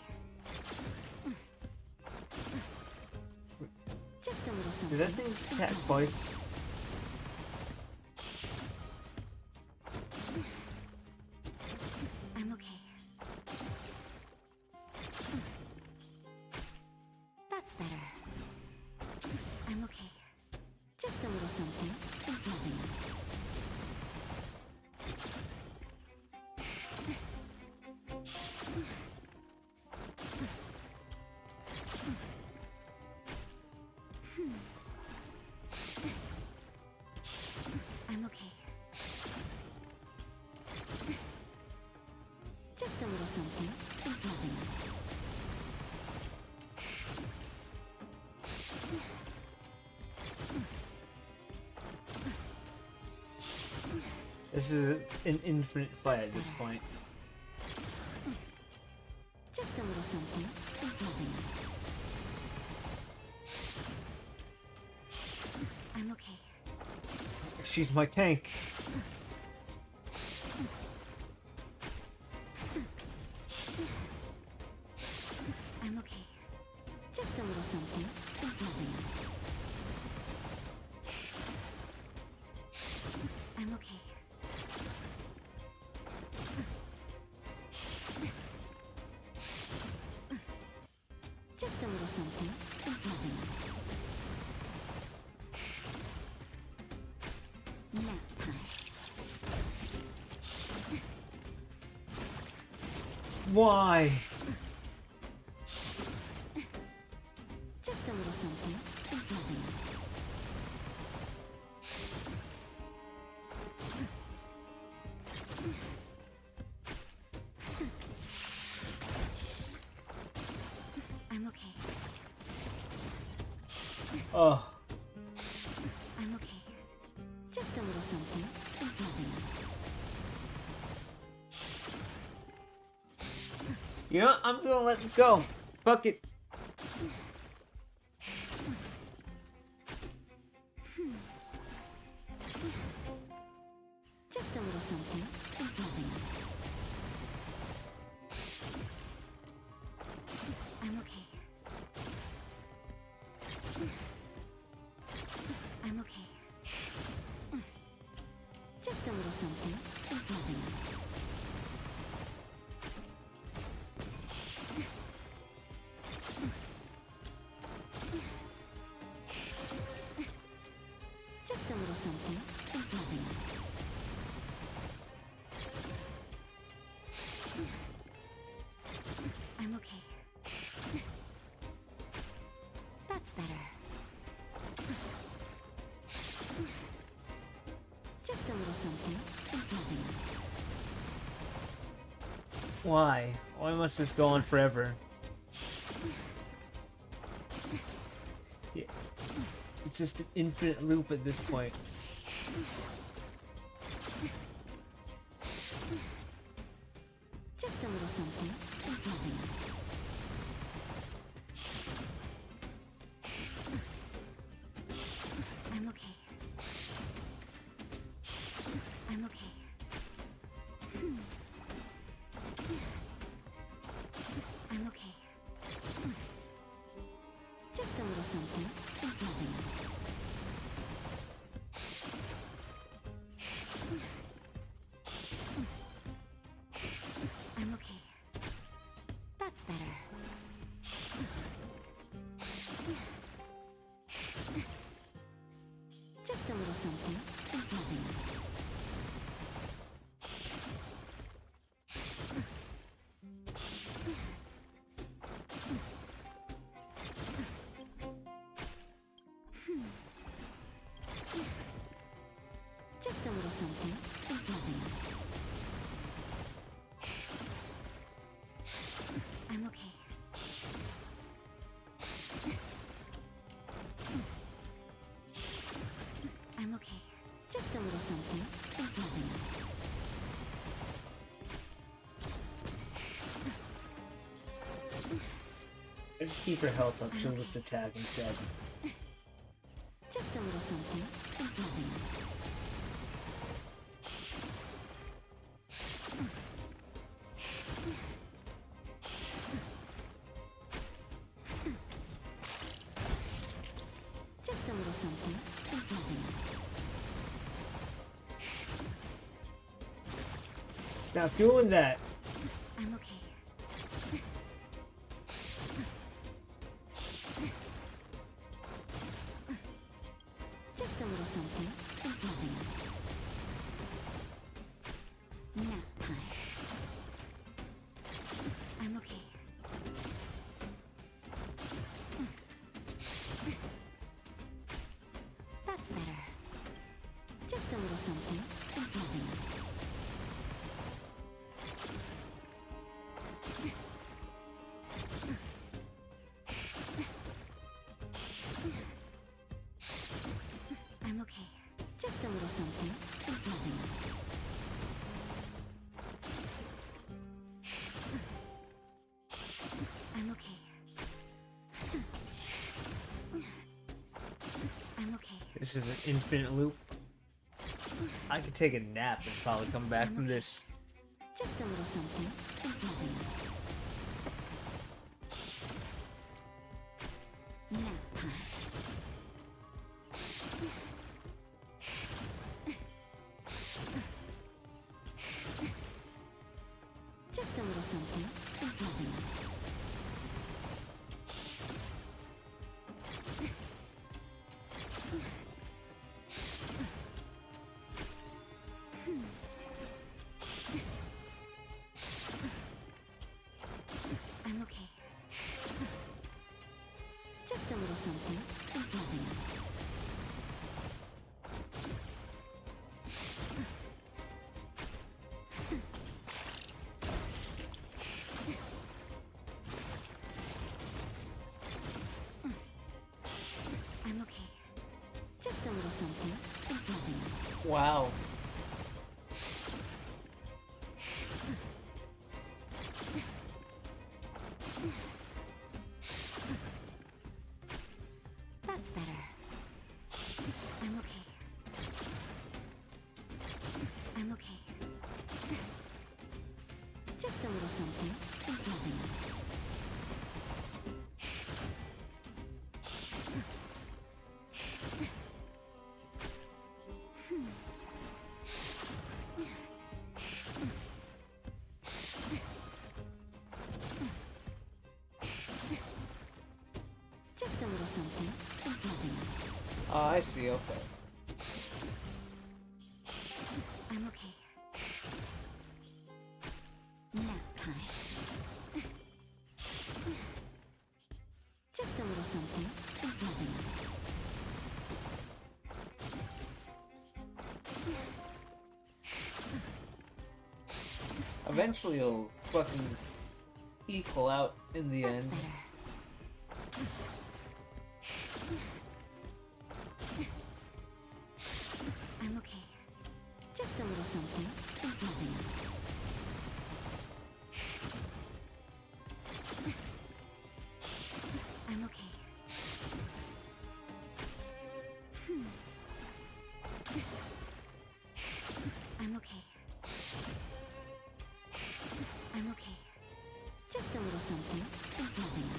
Just a little something. Did that thing attack twice? I'm okay. That's better. I'm okay. Just a little something. Nothing. I'm okay. Just a little something. Nothing. This is an infinite fight at this point. Just a little something. Nothing. I'm okay. She's my tank. I'm okay. Just a little something. Nothing. I'm okay. Just a little something. Nothing. Nap time. Why? Just a little something. Nothing. I'm okay. Oh. I'm okay. Just a little something. Nothing. You know what? I'm just gonna let this go. Fuck it. Just a little something. Nothing. I'm okay. I'm okay. Just a little something. Nothing. Just a little something. Nothing. I'm okay. That's better. Just a little something. Nothing. Why? Why must this go on forever? Yeah. It's just an infinite loop at this point. Just a little something. Nothing. I'm okay. I'm okay. I'm okay. Just a little something. Nothing. Just a little something. Nothing. I'm okay. I'm okay. Just a little something. Nothing. I just keep her health up, she'll just attack instead. Just a little something. Nothing. Just a little something. Nothing. Stop doing that! I'm okay. Just a little something. Nothing. Nap time. I'm okay. That's better. Just a little something. Nothing. I'm okay. Just a little something. Nothing. I'm okay. I'm okay. This is an infinite loop. I could take a nap and probably come back from this. Just a little something. Nothing. Nap time. Just a little something. Nothing. I'm okay. Just a little something. Nothing. I'm okay. Just a little something. Nothing. Wow. That's better. I'm okay. I'm okay. Just a little something. Nothing. Just a little something. Nothing. Oh, I see, okay. I'm okay. Nap time. Just a little something. Nothing. Eventually it'll fucking equal out in the end. I'm okay. Just a little something. Nothing. I'm okay. I'm okay. I'm okay. Just a little something. Nothing.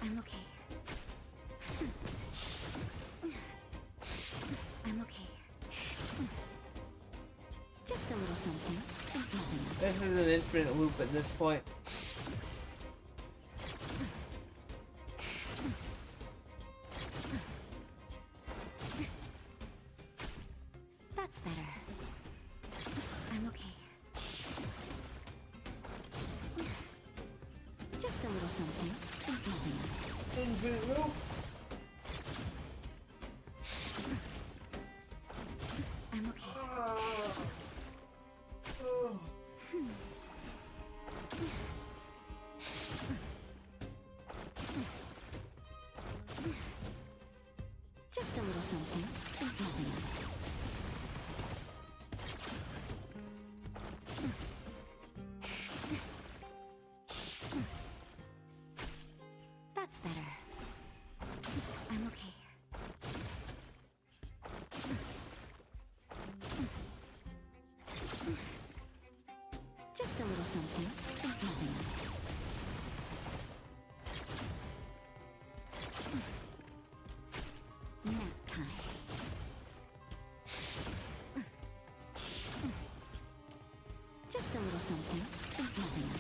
I'm okay. I'm okay. Just a little something. Nothing. This is an infinite loop at this point. That's better. I'm okay. Just a little something. Nothing. infinite loop. I'm okay. Just a little something. Nothing. That's better. I'm okay. Just a little something. Nothing. Nap time. Just a little something. Nothing.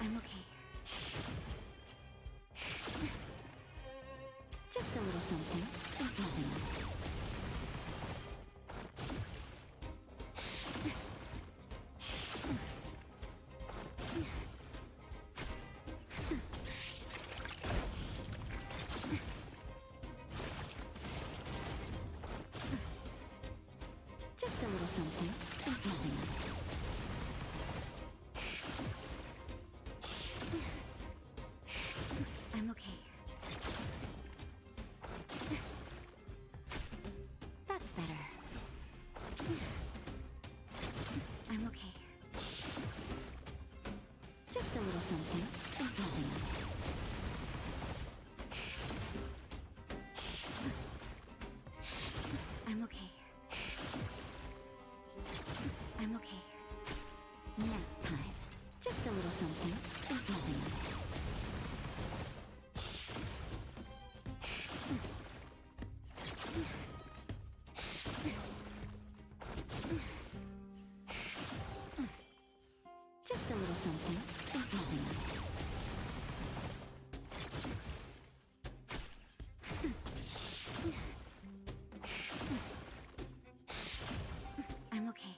I'm okay. Just a little something. Nothing. Just a little something. Nothing. I'm okay. That's better. I'm okay. Just a little something. Nothing. I'm okay. I'm okay. Nap time. Just a little something. Nothing. Just a little something. Nothing. I'm okay.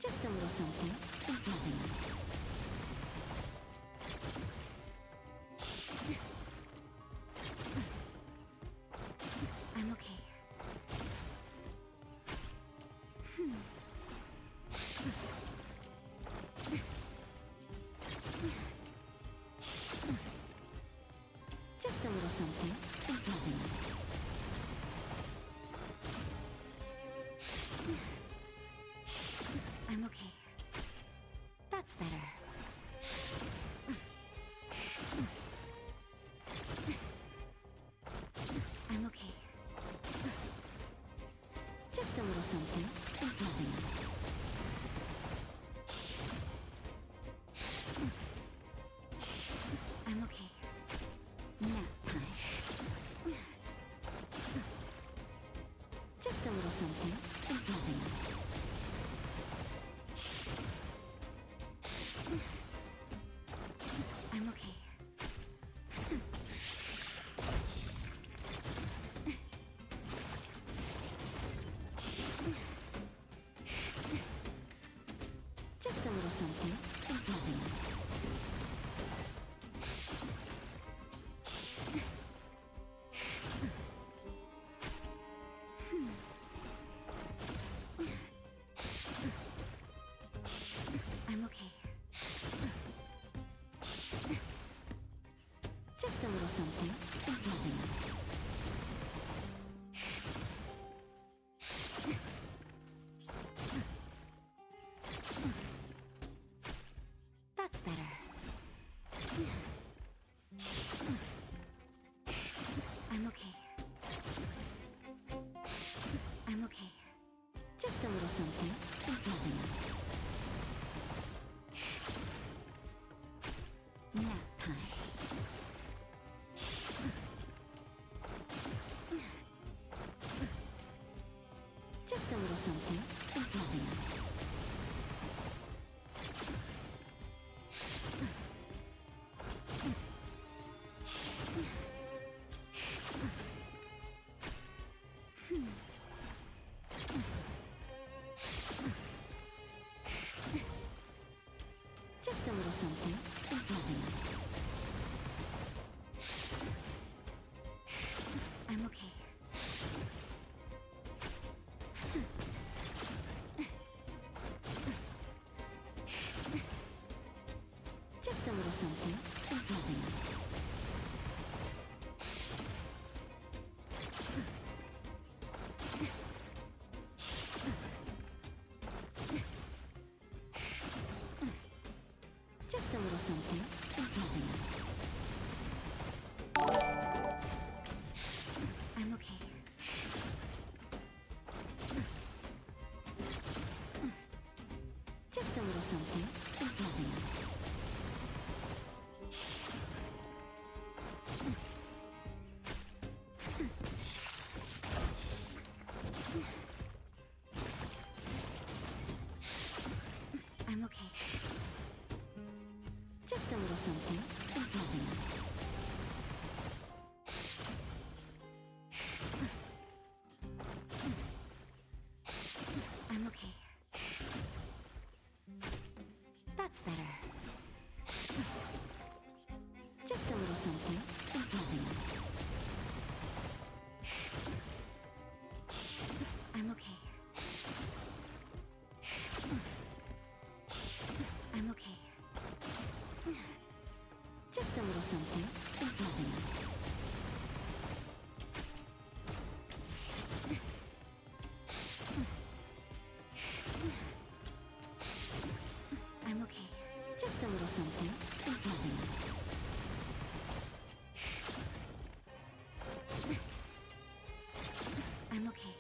Just a little something. Nothing. I'm okay. Just a little something. Nothing. I'm okay. That's better. I'm okay. Just a little something. Nothing. I'm okay. Nap time. Just a little something. Nothing. I'm okay. Just a little something. Nothing. I'm okay. Just a little something. Nothing. That's better. I'm okay. I'm okay. Just a little something. Nothing. Nap time. Just a little something. Nothing. I'm okay. Just a little something. Nothing. I'm okay. That's better. Just a little something. Nothing. I'm okay. I'm okay. Just a little something. Nothing. I'm okay. Just a little something. Nothing. I'm okay.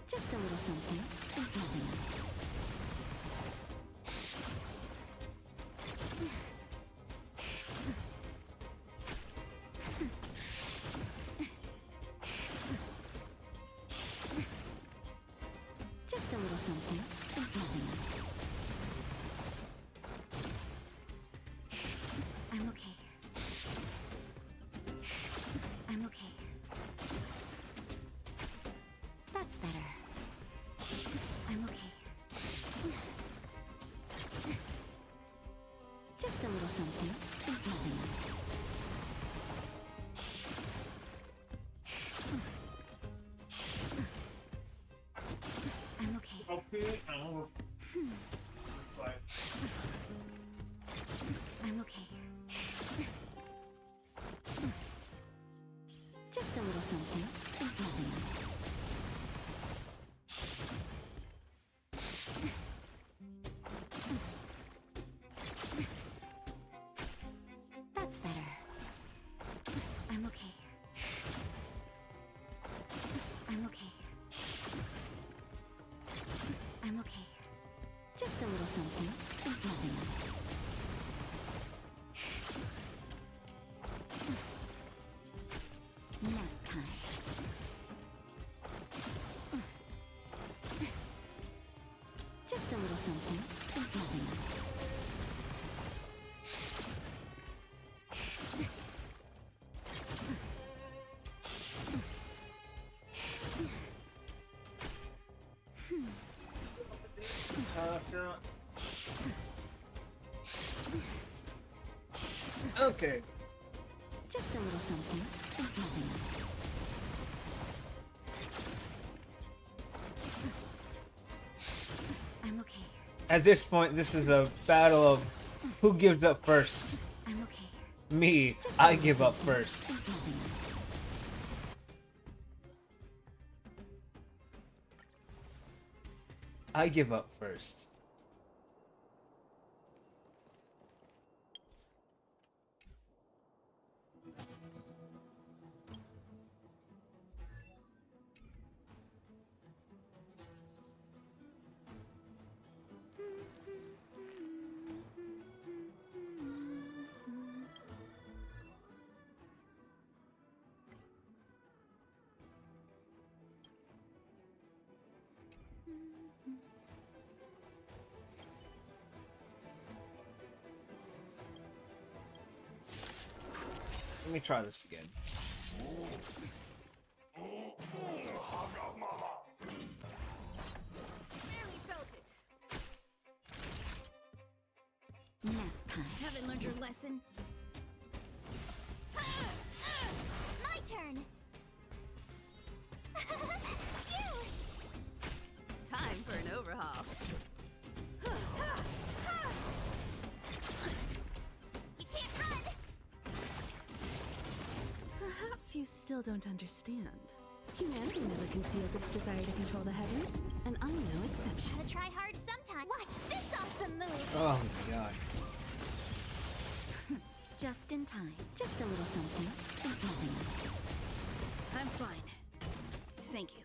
Just a little something. Nothing. Just a little something. Nothing. I'm okay. I'm okay. That's better. I'm okay. Just a little something. Nothing. I'm okay. I'm okay. Just a little something. Nothing. That's better. I'm okay. I'm okay. I'm okay. Just a little something. Nothing. Nap time. Just a little something. Nothing. Okay. Just a little something. Nothing. I'm okay. At this point, this is a battle of who gives up first. I'm okay. Me. I give up first. I give up first. Let me try this again. Barely felt it. Nap time. Haven't learned your lesson. My turn. Phew! Time for an overhaul. You can't run. Perhaps you still don't understand. Humanity never conceals its desire to control the heavens, and I'm no exception. Gotta try hard sometime. Watch this awesome move. Oh my god. Just in time. Just a little something. Nothing. I'm fine. Thank you.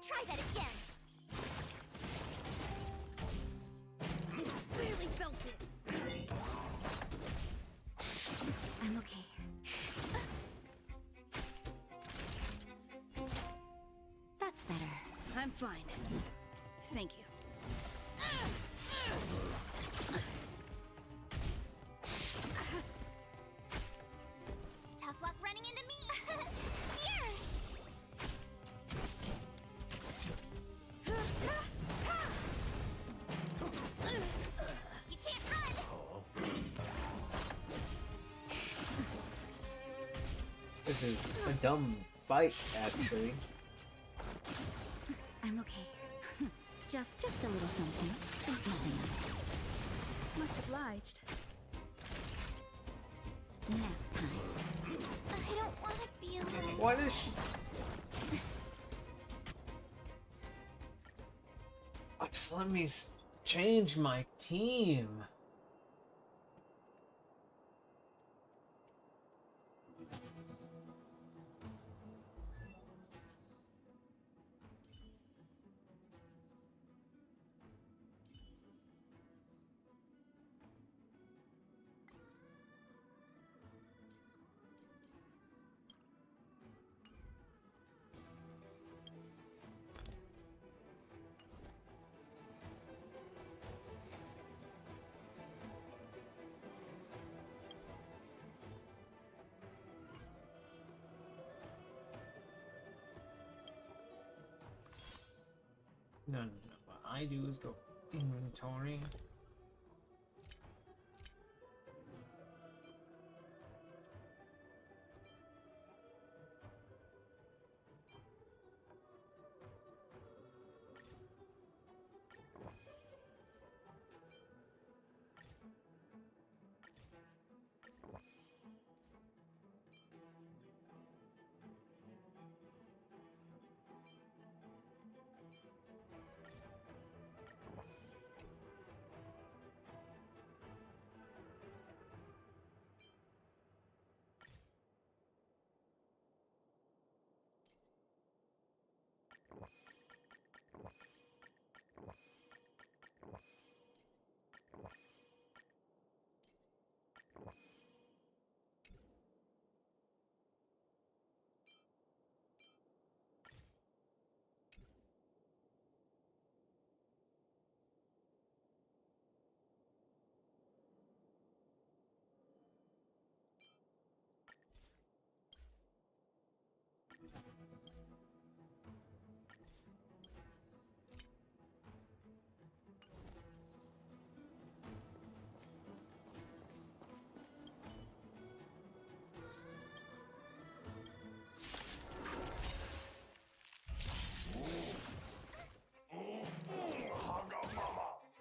Try that again. Barely felt it. I'm fine. Thank you. Tough luck running into me. Here. You can't run. This is a dumb fight, actually. I'm okay. Just a little something. Nothing else. Much obliged. Nap time. I don't want to be alone. Why does she... Just let me change my team. No. What I do is go inventory.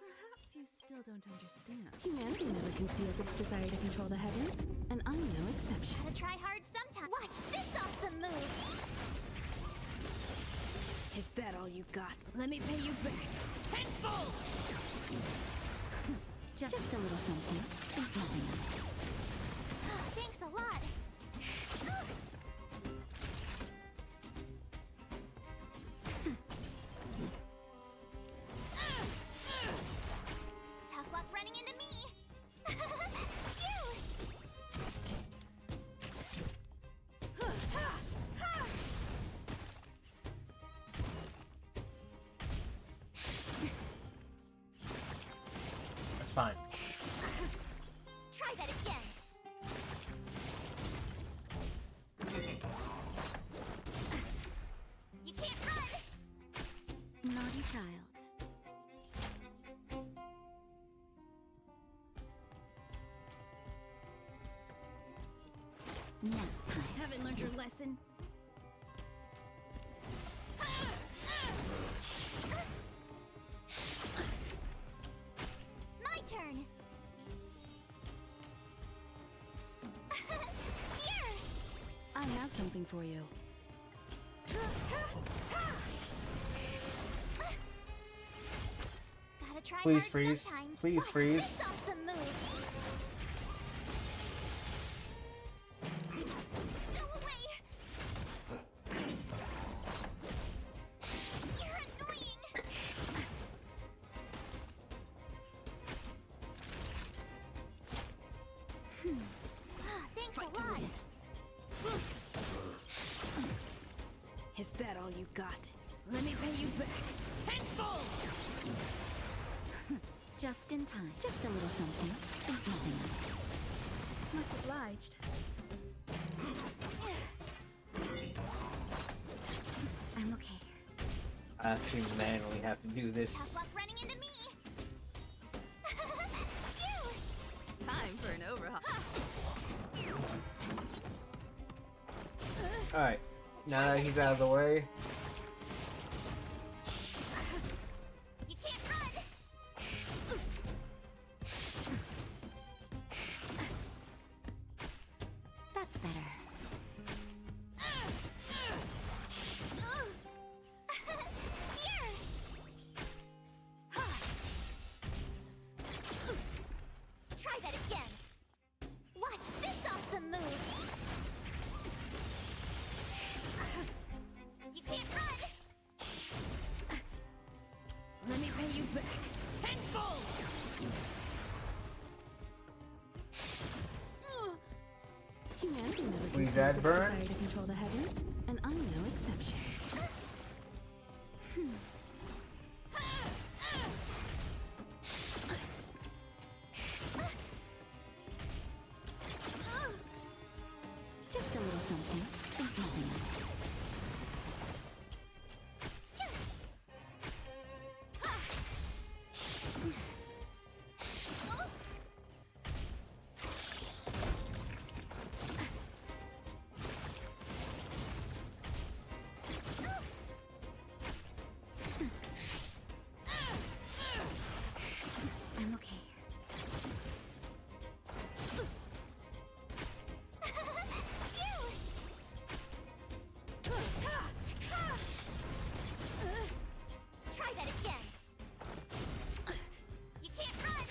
Perhaps you still don't understand. Humanity never conceals its desire to control the heavens, and I'm no exception. Gotta try hard sometime. Watch this awesome move. Is that all you got? Let me pay you back. Tenfold! Just a little something. Nothing else. Thanks a lot. Tough luck running into me. That's fine. Try that again. You can't run. Naughty child. Nap time. Haven't learned your lesson? My turn. Here. I have something for you. Gotta try Please hard freeze. sometimes. Please Watch freeze. This awesome move. Go away. You're annoying. Thanks a lot. Is that all you got? Let me pay you back. Tenfold! Just in time. Just a little something. Nothing else. Much obliged. I'm okay. I actually manually have to do this. Tough luck running into me. Time for an overhaul. Alright, now that he's out of the way. You can't run. That's better. Here. Try that again. Watch this awesome move. You can't run. Let me pay you back. Tenfold! Humanity never Please conceals add its burn. desire to control the heavens, and I'm no exception. Just a little something. Nothing else. I'm okay. Try that again. You can't run.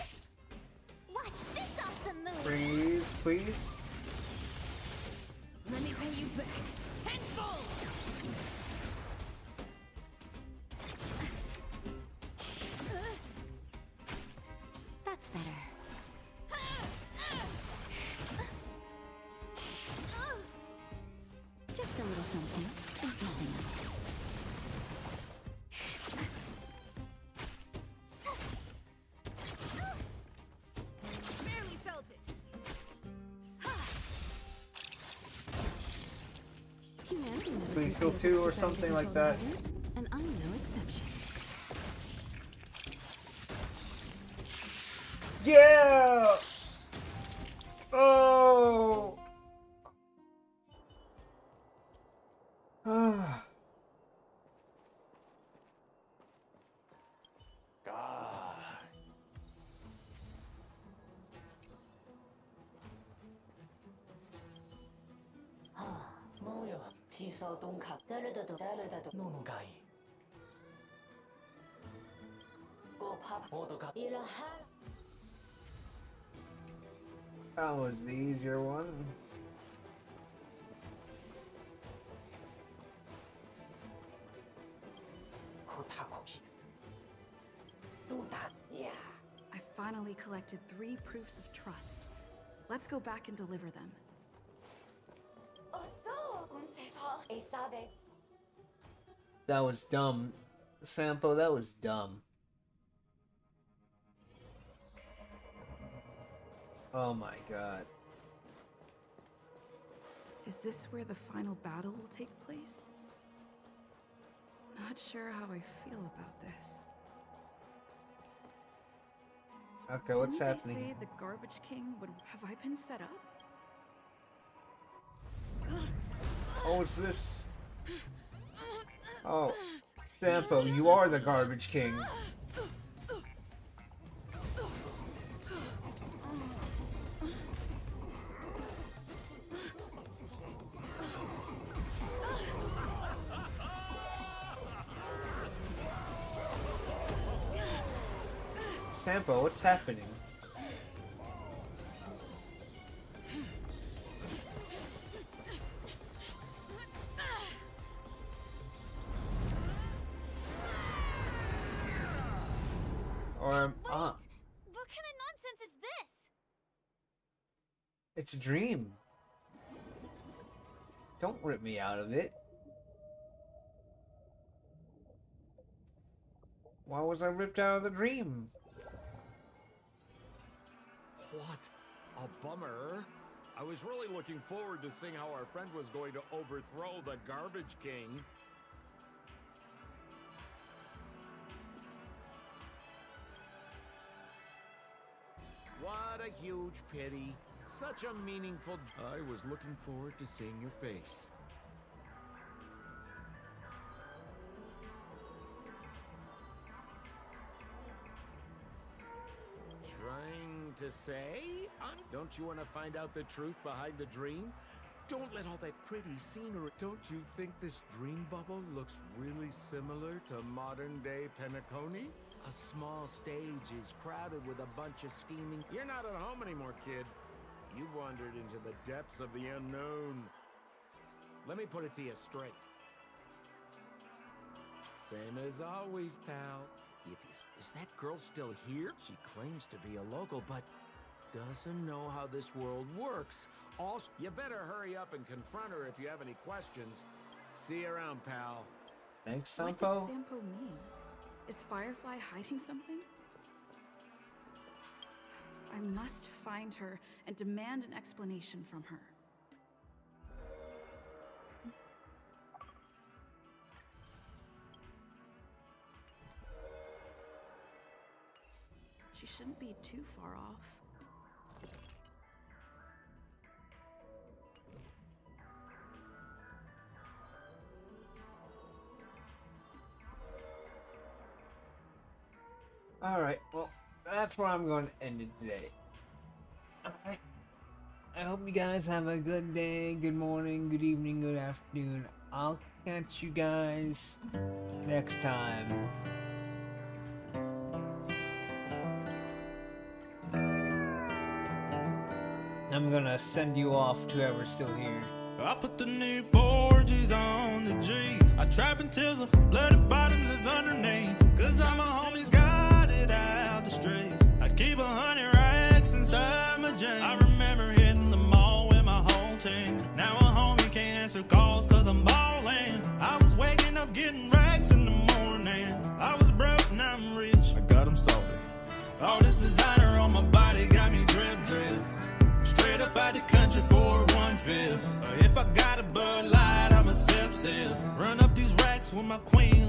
Watch this awesome move. Freeze, please. Let me pay you back. Tenfold! That's better. Just a little something. Nothing else. Barely felt it. Humanity never Please conceals go its two or desire to something like control the that. heavens, and I'm no exception. Yeah! Oh! Ah. 뭐요? 비서동 각 따르다도 노노가이 꼬파 모두가 이러하 That was the easier one. 고타코키 또다 야 I finally collected 3 proofs of trust. Let's go back and deliver them. 어서 운세파 에사베 That was dumb. Sampo, that was dumb. Oh my god. Is this where the final battle will take place? Not sure how I feel about this. Okay, what's Didn't happening? They say the Garbage King would. Have I been set up? Oh, it's this. Oh, Sampo, you are the Garbage King. Sampo, what's happening? Or What kind of nonsense is this? it's a dream. Don't rip me out of it. Why was I ripped out of the dream? What a bummer. I was really looking forward to seeing how our friend was going to overthrow the Garbage King. What a huge pity. Such a meaningful... I was looking forward to seeing your face. Trying to say? Don't you want to find out the truth behind the dream? Don't let all that pretty scenery... Don't you think this dream bubble looks really similar to modern-day Penacony? A small stage is crowded with a bunch of scheming... You're not at home anymore, kid. You've wandered into the depths of the unknown. Let me put it to you straight. Same as always, pal. Is that girl still here? She claims to be a local, but doesn't know how this world works. Also, you better hurry up and confront her if you have any questions. See you around, pal. Thanks, What Sampo. did Sampo mean? Is Firefly hiding something? I must find her and demand an explanation from her. She shouldn't be too far off. Alright, well, that's where I'm going to end it today. Alright. I hope you guys have a good day, good morning, good evening, good afternoon. I'll catch you guys next time. I'm gonna send you off to whoever's still here. I put the new 4Gs on the G. I trap until the bloody bottoms is underneath. Cause all my homies got it out the street. I keep 100 racks inside my jeans. I remember hitting the mall with my whole team. Now a homie can't answer calls cause I'm ballin'. I was waking up getting racks in the morning. I was broke, now I'm rich. I got 'em salty. All this designer on my body got me drip drip. Straight up out the country for 1/5. If I got a Bud Light, I'm a sip. Run up these racks with my queen